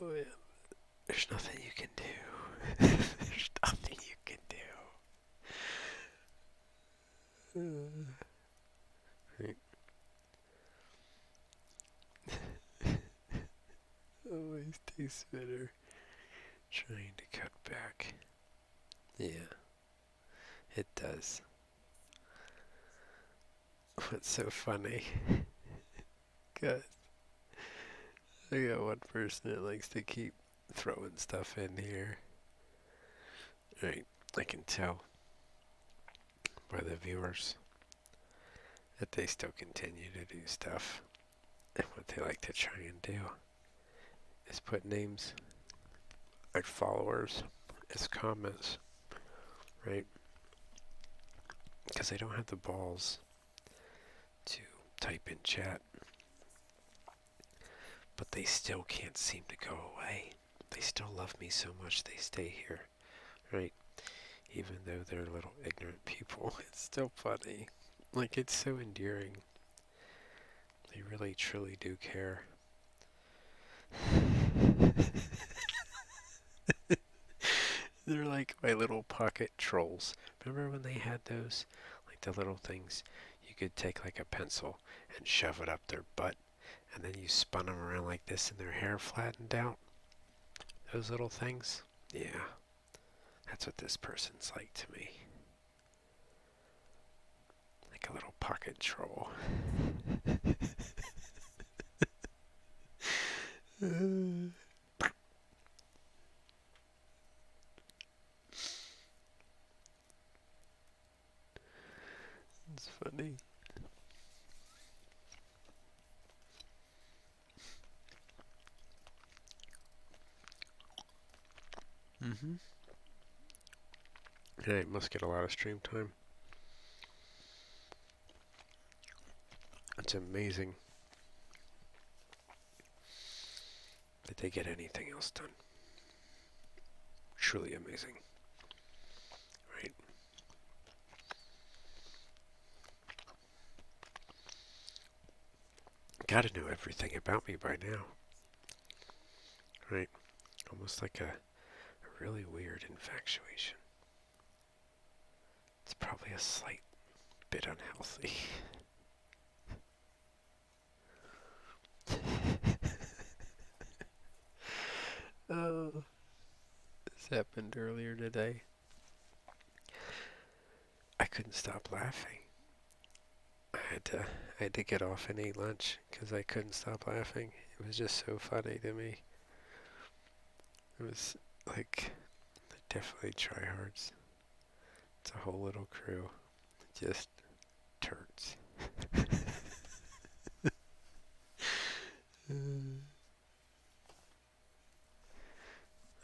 Oh, yeah. There's nothing you can do. There's nothing you can do. Right. Always tastes better trying to cut back. Yeah, it does. What's so funny? Cause I got one person that likes to keep throwing stuff in here. Right, I can tell by the viewers that they still continue to do stuff. And what they like to try and do is put names like followers as comments, right? Because they don't have the balls to type in chat, but they still can't seem to go away. They still love me so much they stay here, right? Even though they're little ignorant people, it's still funny. Like, it's so endearing. They really truly do care. They're like my little pocket trolls. Remember when they had those? Like the little things you could take like a pencil and shove it up their butt, and then you spun them around like this and their hair flattened out? Those little things? Yeah, that's what this person's like to me. Like a little pocket troll. It's funny. Mm-hmm. Yeah, it must get a lot of stream time. It's amazing that they get anything else done. Truly amazing. Right? Gotta know everything about me by now. Right? Almost like a really weird infatuation. It's probably a slight bit unhealthy. Oh, this happened earlier today. I couldn't stop laughing. I had to get off and eat lunch because I couldn't stop laughing. It was just so funny to me. It was like definitely tryhards. It's a whole little crew, just turds.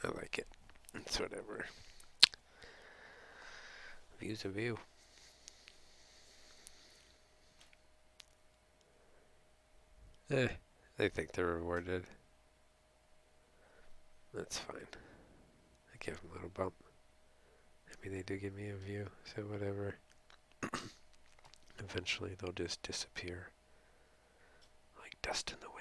I like it. It's whatever. View's a view. They think they're rewarded. That's fine. I give them a little bump. I mean, they do give me a view, so whatever. Eventually, they'll just disappear like dust in the wind.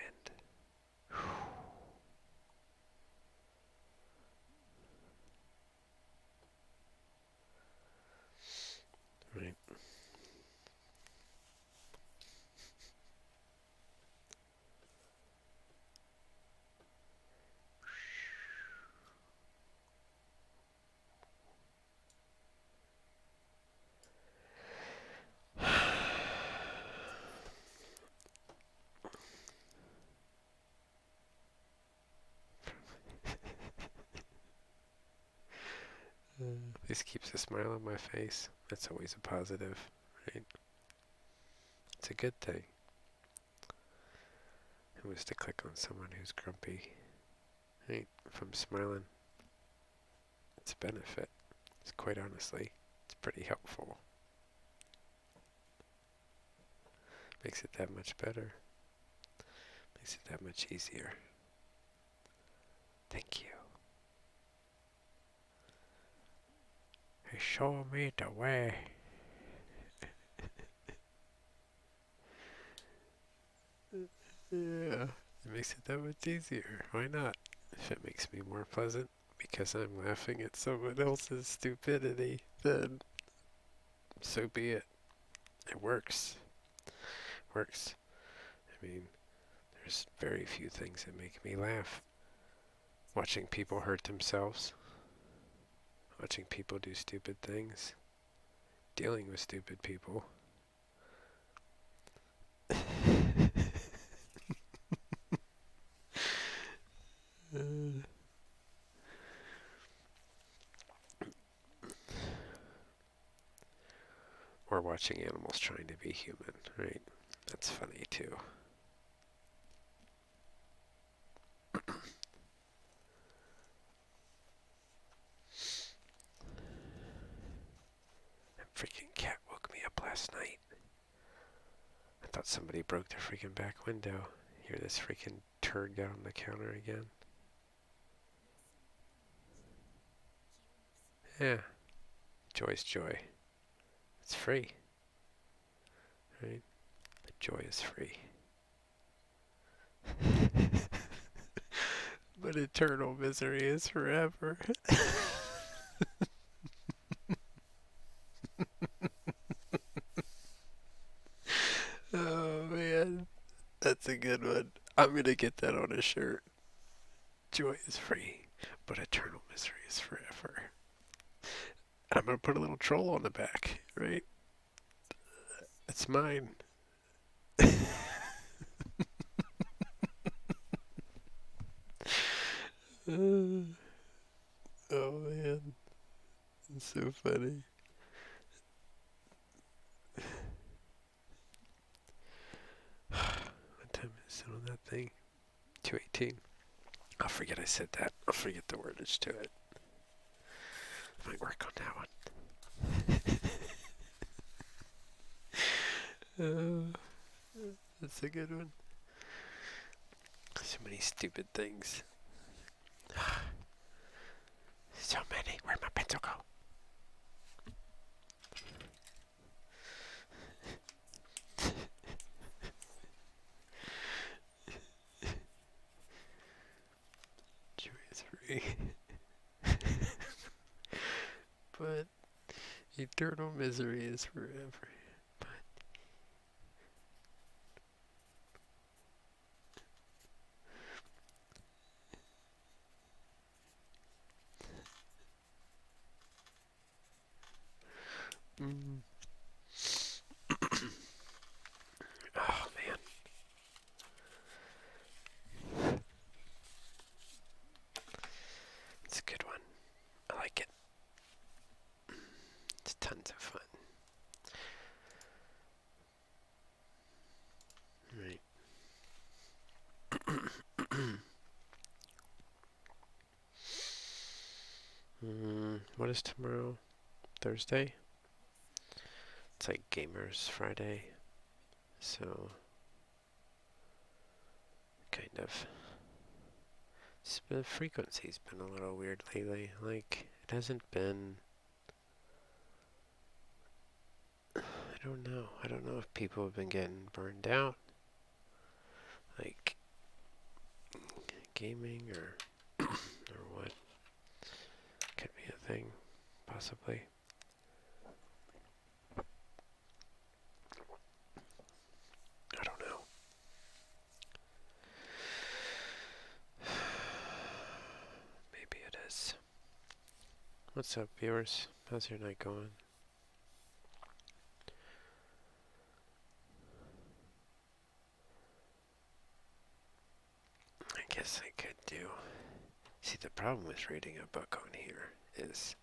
Right. This keeps a smile on my face. That's always a positive, right? It's a good thing. It was to click on someone who's grumpy, right? If I'm smiling, it's a benefit. It's quite honestly, it's pretty helpful. Makes it that much better. Makes it that much easier. Thank you. You show me the way. Yeah, it makes it that much easier. Why not? If it makes me more pleasant because I'm laughing at someone else's stupidity, then so be it. It works. Works. I mean, there's very few things that make me laugh. Watching people hurt themselves, watching people do stupid things, dealing with stupid people. watching animals trying to be human, right? That's funny too. That freaking cat woke me up last night. I thought somebody broke their freaking back window. Hear this freaking turd got on the counter again. Yeah. Joy's joy. It's free. Right? The joy is free. But eternal misery is forever. Oh man, that's a good one. I'm gonna get that on a shirt. Joy is free, but eternal misery is forever. And I'm gonna put a little troll on the back, right? It's mine. Oh man, it's so funny. What time is it on that thing? 2:18. I'll forget I said that. I'll forget the wordage to it. I might work on that one. That's a good one. So many stupid things. So many. Where'd my pencil go? Joy is free. But eternal misery is forever. Mm. Oh man. It's a good one. I like it. It's tons of fun. Right. What is tomorrow? Thursday? It's like Gamers Friday. So, kind of. The frequency's been a little weird lately. Like, it hasn't been. I don't know. I don't know if people have been getting burned out. Like, gaming or what. Could be a thing, possibly. I don't know. Maybe it is. What's up, viewers? How's your night going? I guess I could do. See, the problem with reading a book on here is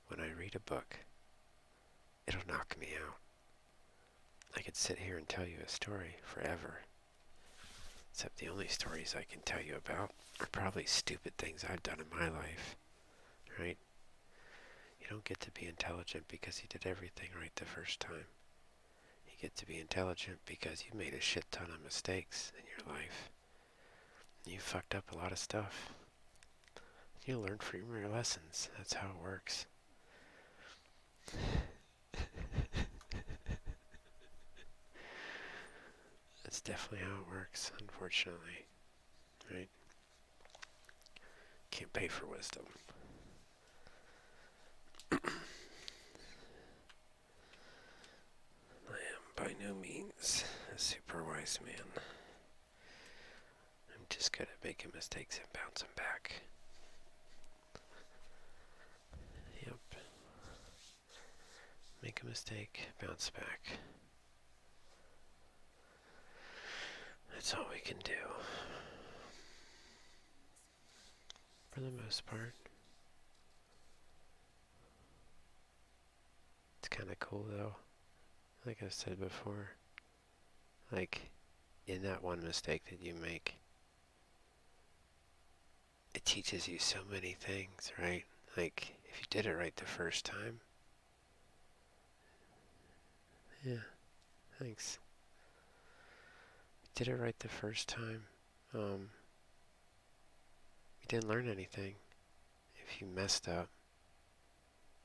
when I read a book, it'll knock me out. I could sit here and tell you a story forever. Except the only stories I can tell you about are probably stupid things I've done in my life. Right? You don't get to be intelligent because you did everything right the first time. You get to be intelligent because you made a shit ton of mistakes in your life. You fucked up a lot of stuff. You learn from your lessons. That's how it works. That's definitely how it works, unfortunately. Right? Can't pay for wisdom. I am by no means a super wise man. I'm just good at making mistakes and bouncing back. Yep. Make a mistake, bounce back. That's all we can do. For the most part. It's kind of cool though. like I said before, like in that one mistake that you make, it teaches you so many things, right? Like if you did it right the first time, yeah, thanks. Did it right the first time, you didn't learn anything. If you messed up,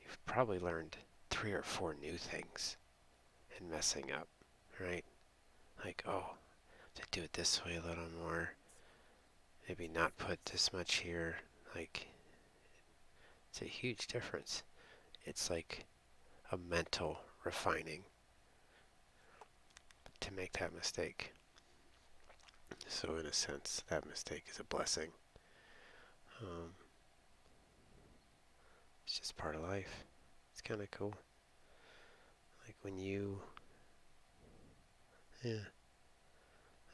you've probably learned 3 or 4 new things in messing up, right? Like, oh, to do it this way a little more, maybe not put this much here. Like, it's a huge difference. It's like a mental refining to make that mistake. So in a sense, that mistake is a blessing. It's just part of life. It's kind of cool. Like when you, yeah,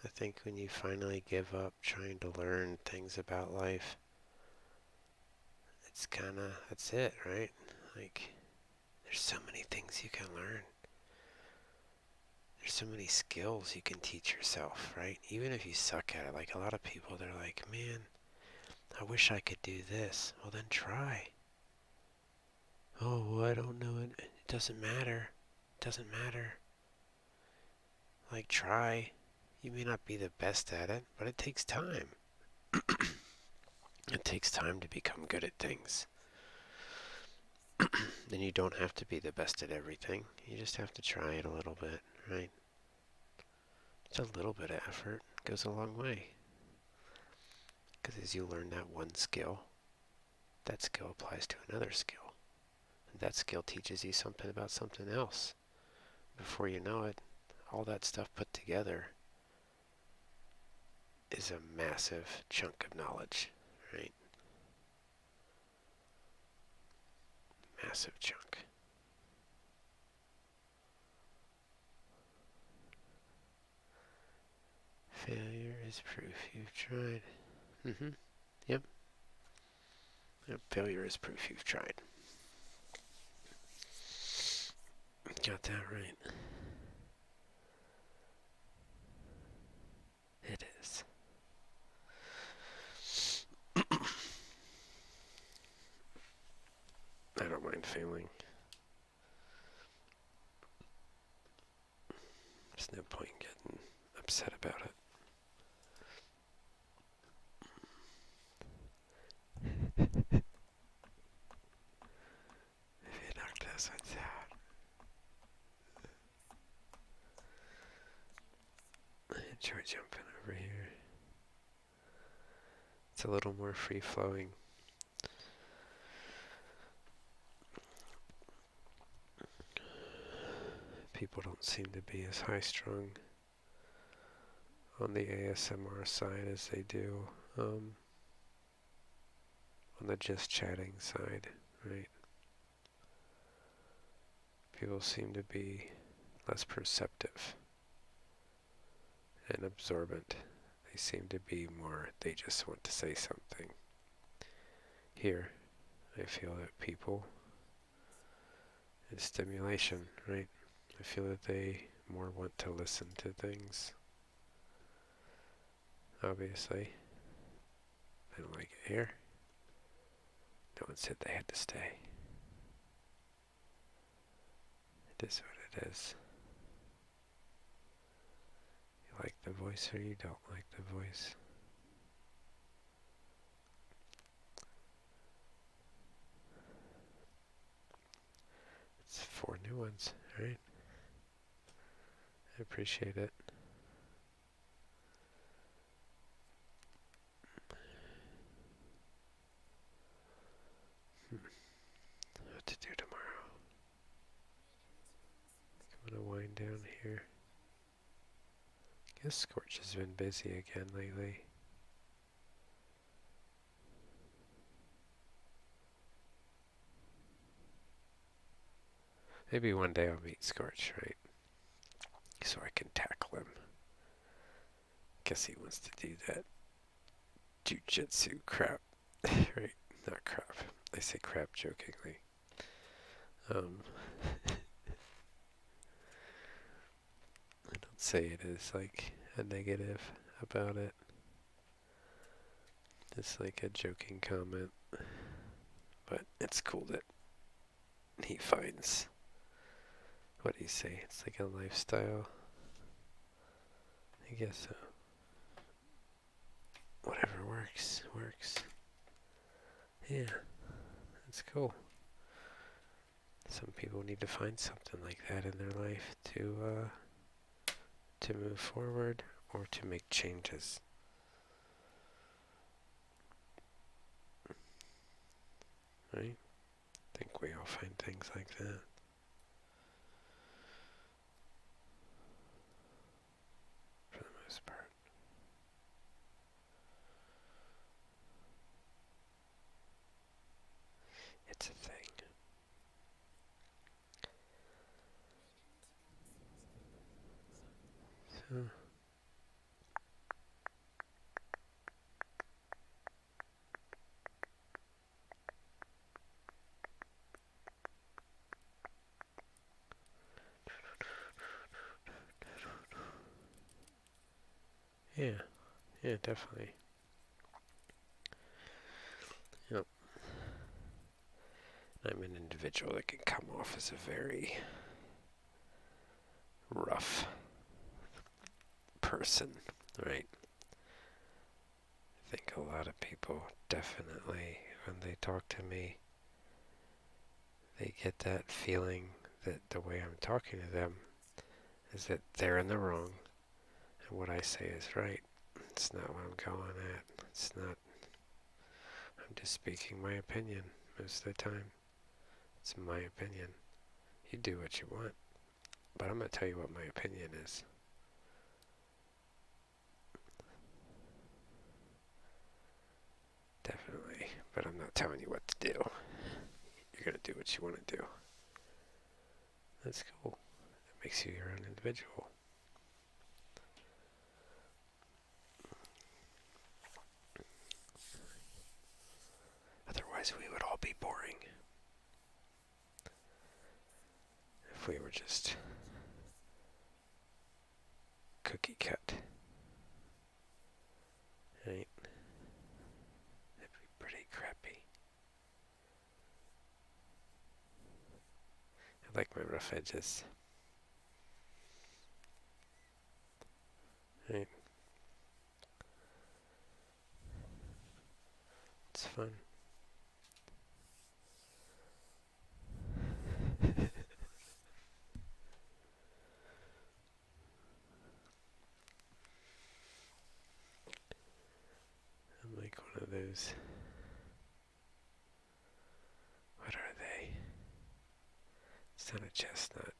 I think when you finally give up trying to learn things about life, it's kind of, that's it, right? Like, there's so many things you can learn. There's so many skills you can teach yourself, right? Even if you suck at it. Like a lot of people, they're like, man, I wish I could do this. Well, then try. Oh, well, I don't know it. It doesn't matter. It doesn't matter. Like, try. You may not be the best at it, but it takes time. It takes time to become good at things. Then you don't have to be the best at everything. You just have to try it a little bit, right? Just a little bit of effort goes a long way. Because as you learn that one skill, that skill applies to another skill. And that skill teaches you something about something else. Before you know it, all that stuff put together is a massive chunk of knowledge, right? Massive chunk. Failure is proof you've tried. Yep. Yep. Failure is proof you've tried. Got that right. It is. I don't mind failing. There's no point getting upset about it. If you knocked this, I'd say. I enjoy jumping over here. It's a little more free-flowing. People don't seem to be as high-strung on the ASMR side as they do on the just chatting side, right? People seem to be less perceptive and absorbent. They seem to be more, they just want to say something. Here, I feel that people, it's stimulation, right? I feel that they more want to listen to things. Obviously. They don't like it here. No one said they had to stay. It is what it is. You like the voice or you don't like the voice. It's 4 new ones, right? I appreciate it. What to do tomorrow? I'm gonna wind down here. I guess Scorch has been busy again lately. Maybe one day I'll meet Scorch, right? So I can tackle him. Guess he wants to do that jujitsu crap. Right? Not crap. I say crap jokingly. say it as like a negative about it. It's like a joking comment. But it's cool that he finds, what do you say? It's like a lifestyle. I guess so. Whatever works, works. Yeah, that's cool. Some people need to find something like that in their life to move forward or to make changes. Right? I think we all find things like that. For the most part. It's a thing. So, yeah, yeah, definitely. Yep. I'm an individual that can come off as a very rough person, right? I think a lot of people definitely, when they talk to me, they get that feeling that the way I'm talking to them is that they're in the wrong and what I say is right. It's not what I'm going at. It's not. I'm just speaking my opinion most of the time. It's my opinion. You do what you want, but I'm going to tell you what my opinion is. Definitely, but I'm not telling you what to do. You're going to do what you want to do. That's cool. It makes you your own individual. Otherwise, we would all be boring. If we were just cookie cut. Right? That'd be pretty crappy. I like my rough edges. Right? It's fun. I'm like one of those. What are they? It's not a chestnut.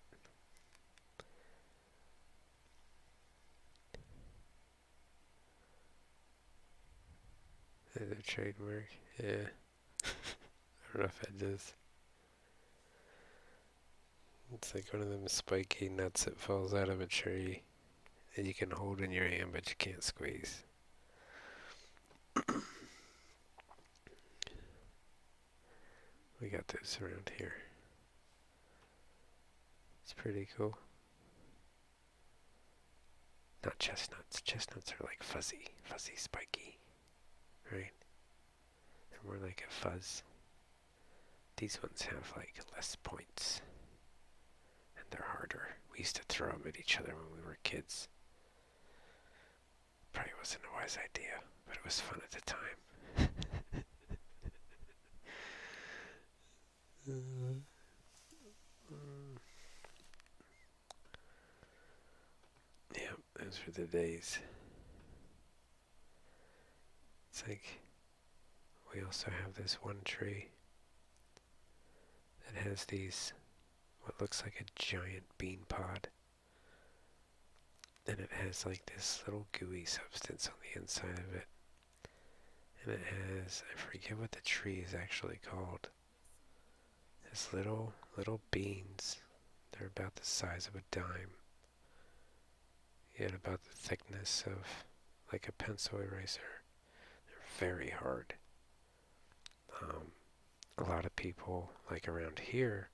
They're their trademark. Yeah. Rough edges. It's like one of them spiky nuts that falls out of a tree that you can hold in your hand but you can't squeeze. We got those around here. It's pretty cool. Not chestnuts. Chestnuts are like fuzzy, spiky, right? They're more like a fuzz. These ones have like less points, and they're harder. We used to throw them at each other when we were kids. Probably wasn't a wise idea, but it was fun at the time. Yeah, those were the days. It's like we also have this one tree that has these, what looks like a giant bean pod. And it has like this little gooey substance on the inside of it. And it has, I forget what the tree is actually called. It's little beans. They're about the size of a dime. Yet about the thickness of like a pencil eraser. They're very hard. A lot of people, like around here,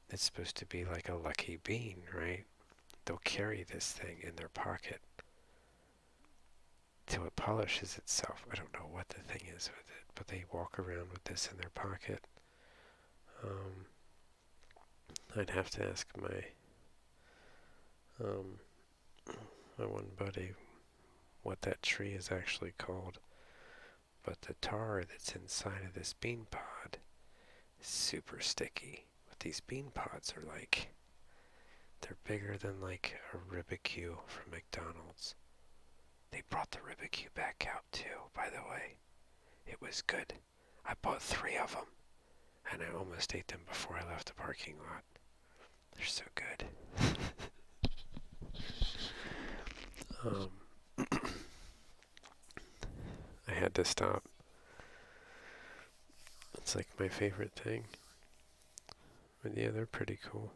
it's supposed to be like a lucky bean, right? they'll carry this thing in their pocket till it polishes itself. I don't know what the thing is with it, but they walk around with this in their pocket. I'd have to ask my one buddy what that tree is actually called. But the tar that's inside of this bean pod is super sticky. But these bean pods are like, they're bigger than like a Ribicue from McDonald's. They brought the Ribicue back out too, by the way. It was good. I bought 3 of them, and I almost ate them before I left the parking lot. They're so good. I had to stop. It's like my favorite thing. But yeah, they're pretty cool.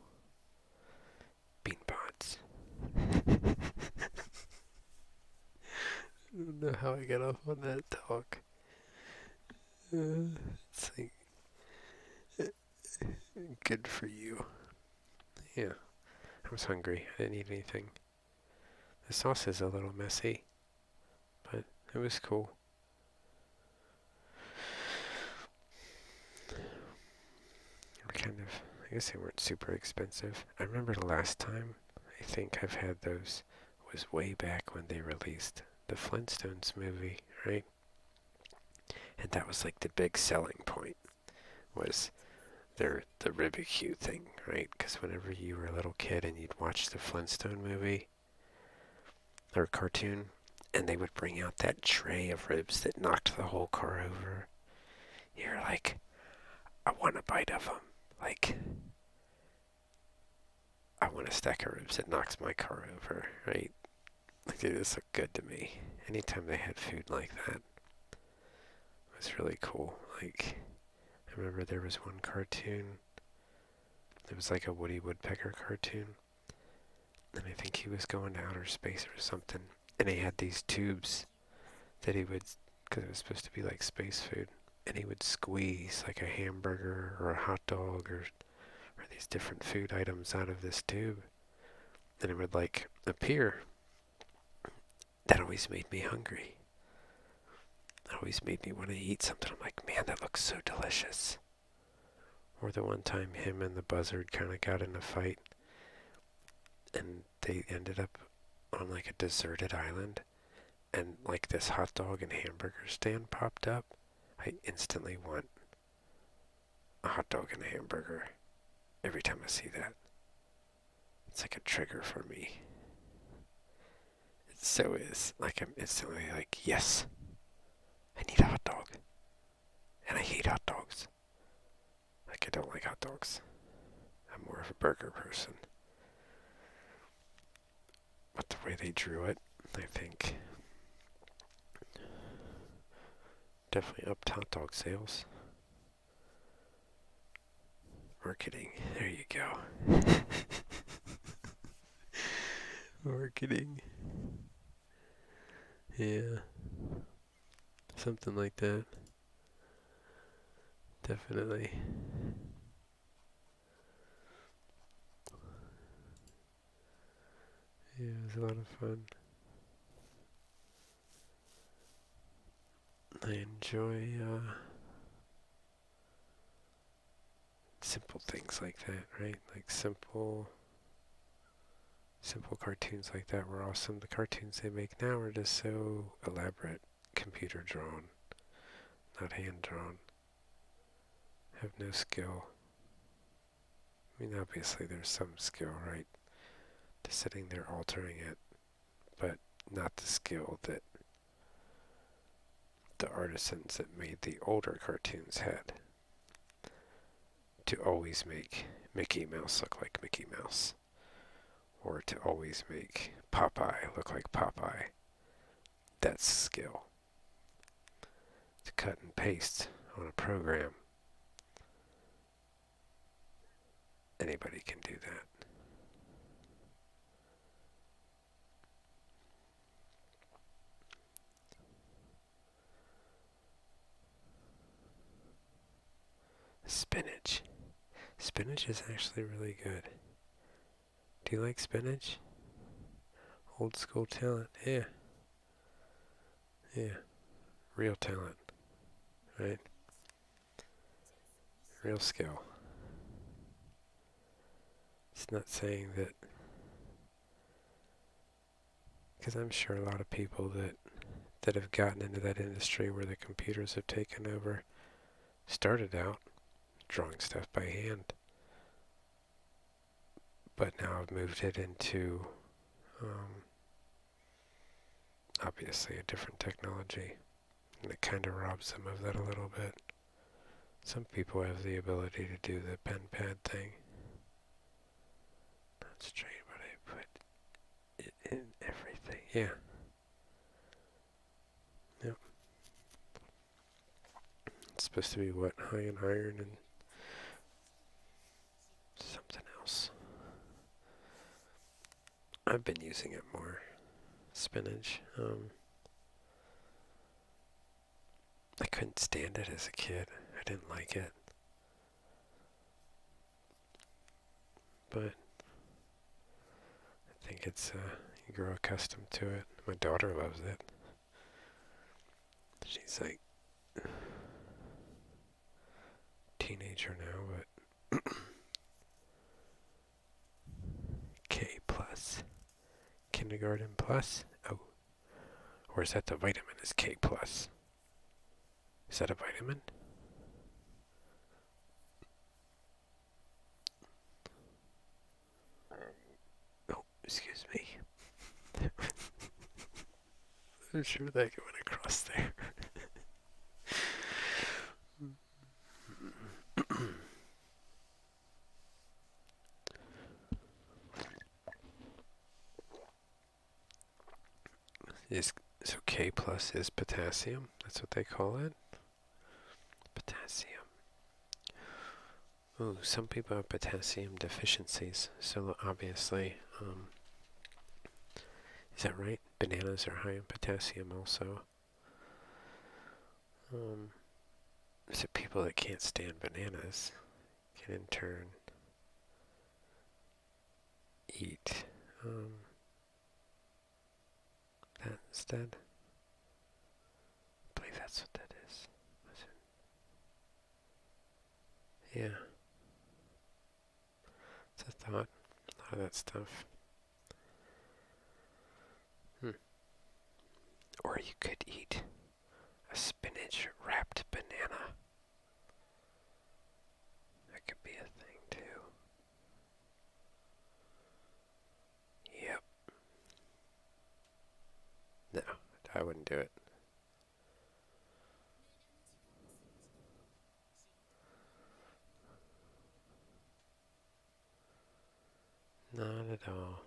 Bean pods. I don't know how I got off on that talk. It's like, good for you. Yeah, I was hungry. I didn't eat anything. The sauce is a little messy, but it was cool. I guess they weren't super expensive. I remember the last time I think I've had those was way back when they released the Flintstones movie, right? And that was like the big selling point, was the Ribicue thing, right? Because whenever you were a little kid and you'd watch the Flintstone movie or cartoon, and they would bring out that tray of ribs that knocked the whole car over, you're like, I want a bite of them. Like, I want a stack of ribs that knocks my car over, right? Like, they just look good to me. Anytime they had food like that, it was really cool. Like, I remember there was one cartoon. It was like a Woody Woodpecker cartoon. And I think he was going to outer space or something. And he had these tubes that he would, because it was supposed to be like space food, and he would squeeze like a hamburger or a hot dog or these different food items out of this tube. And it would like appear. That always made me hungry. That always made me want to eat something. I'm like, man, that looks so delicious. Or the one time him and the buzzard kind of got in a fight, and they ended up on like a deserted island, and like this hot dog and hamburger stand popped up. I instantly want a hot dog and a hamburger every time I see that. It's like a trigger for me. It so is. Like, I'm instantly like, yes, I need a hot dog. And I hate hot dogs. Like, I don't like hot dogs. I'm more of a burger person. But the way they drew it, I think, definitely upped hot dog sales. Marketing. There you go. Marketing. Yeah. Something like that. Definitely. Yeah, it was a lot of fun. I enjoy simple things like that, right? Like simple cartoons like that were awesome. The cartoons they make now are just so elaborate, computer drawn, not hand drawn. Have no skill. I mean, obviously there's some skill, right? To sitting there altering it, but not the skill that the artisans that made the older cartoons had. To always make Mickey Mouse look like Mickey Mouse. Or to always make Popeye look like Popeye. That's skill. To cut and paste on a program, anybody can do that. Spinach. Spinach is actually really good. Do you like spinach? Old school talent. Yeah. Yeah. Real talent. Right? Real skill. It's not saying that, because I'm sure a lot of people that have gotten into that industry where the computers have taken over started out drawing stuff by hand, but now I've moved it into obviously a different technology, and it kind of robs them of that a little bit. Some people have the ability to do the pen pad thing. Not straight, but I put it in everything. Yeah. Yep. It's supposed to be what? High in iron and something else. I've been using it more. Spinach. I couldn't stand it as a kid. I didn't like it. But I think it's, you grow accustomed to it. My daughter loves it. She's like teenager now, but K plus. Kindergarten plus? Oh. Or is that the vitamin is K plus? Is that a vitamin? Oh, excuse me. I'm sure that went across there. So K plus is potassium? That's what they call it? Potassium. Ooh, some people have potassium deficiencies, so obviously, is that right? Bananas are high in potassium also. So people that can't stand bananas can in turn eat that instead. I believe that's what that is. Yeah. It's a thought. A lot of that stuff. Or you could eat a spinach wrapped banana. That could be a thing too. Yep. No, I wouldn't do it. Not at all.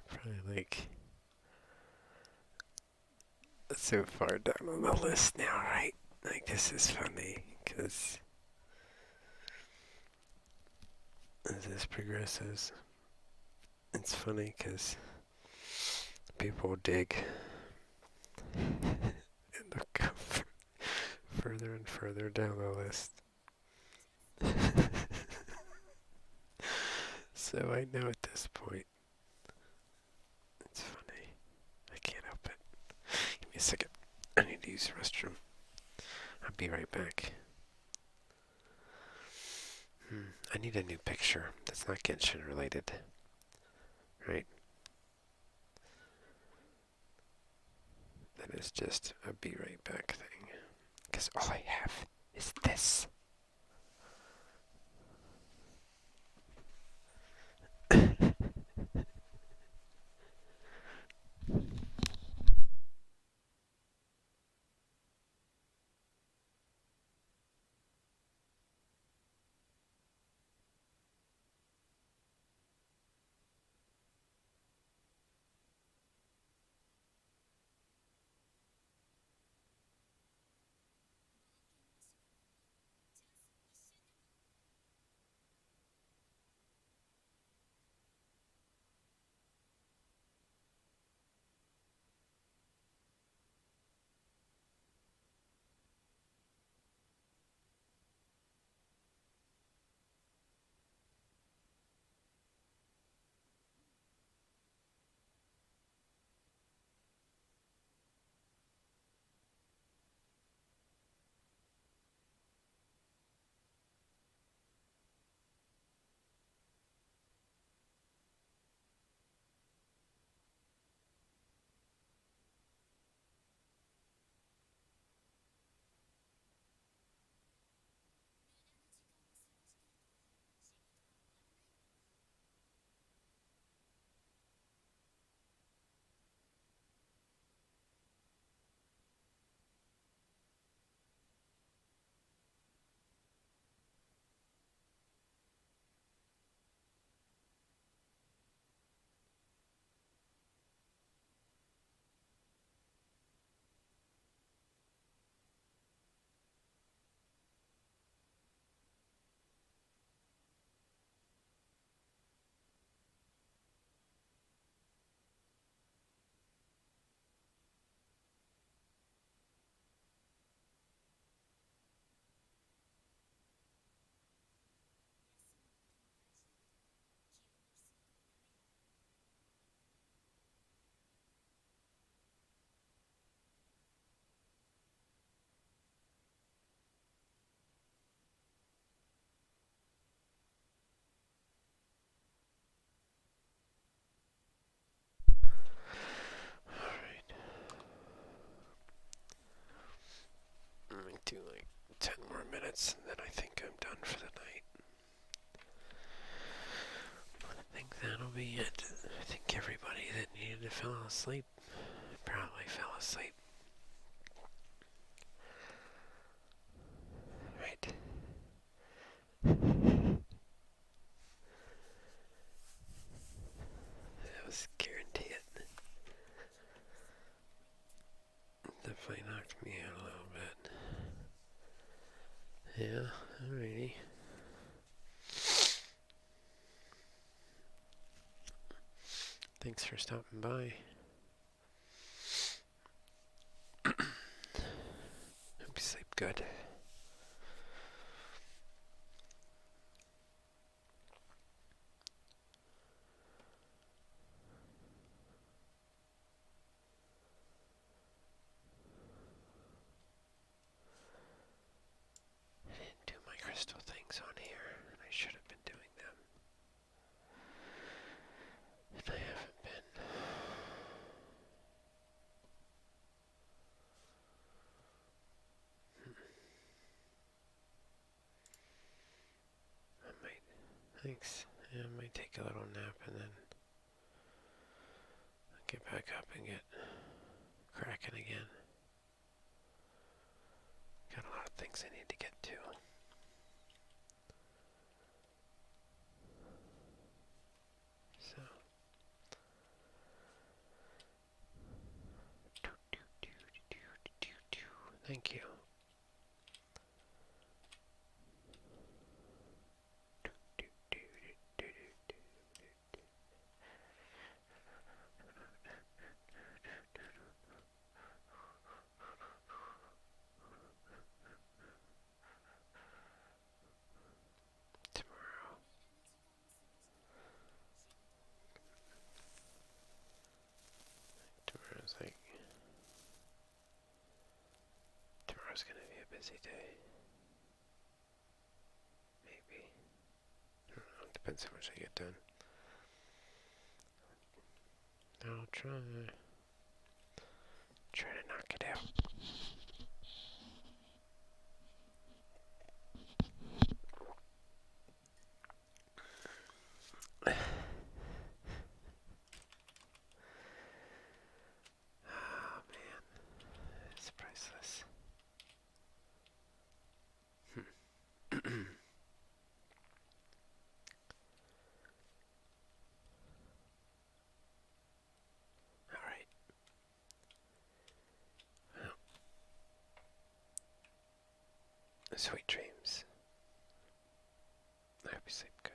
Probably like so far down on the list now, right? Like this is funny because as this progresses, it's funny because people dig and look further and further down the list. So I know at this point, it's funny. I can't help it. Give me a second. I need to use the restroom. I'll be right back. I need a new picture that's not Genshin related. Right? That is just a be right back thing. Because all I have is this. minutes, and then I think I'm done for the night. I think that'll be it. I think everybody that needed to fall asleep probably fell asleep. Right. That was guarantee it. Definitely knocked me out a little bit. Yeah, alrighty. Thanks for stopping by. Hope you sleep good. I didn't do my crystal things on here, and I should have been doing them. And I haven't been. I might. Thanks. Yeah, I might take a little nap and then get back up and get cracking again. Got a lot of things I need to get to. So. Thank you. Tomorrow. Tomorrow's gonna be a busy day. Maybe. I don't know. Depends how much I get done. I'll try to knock it out. Oh man, it's priceless. Alright. Well, sweet dreams. I hope you sleep good.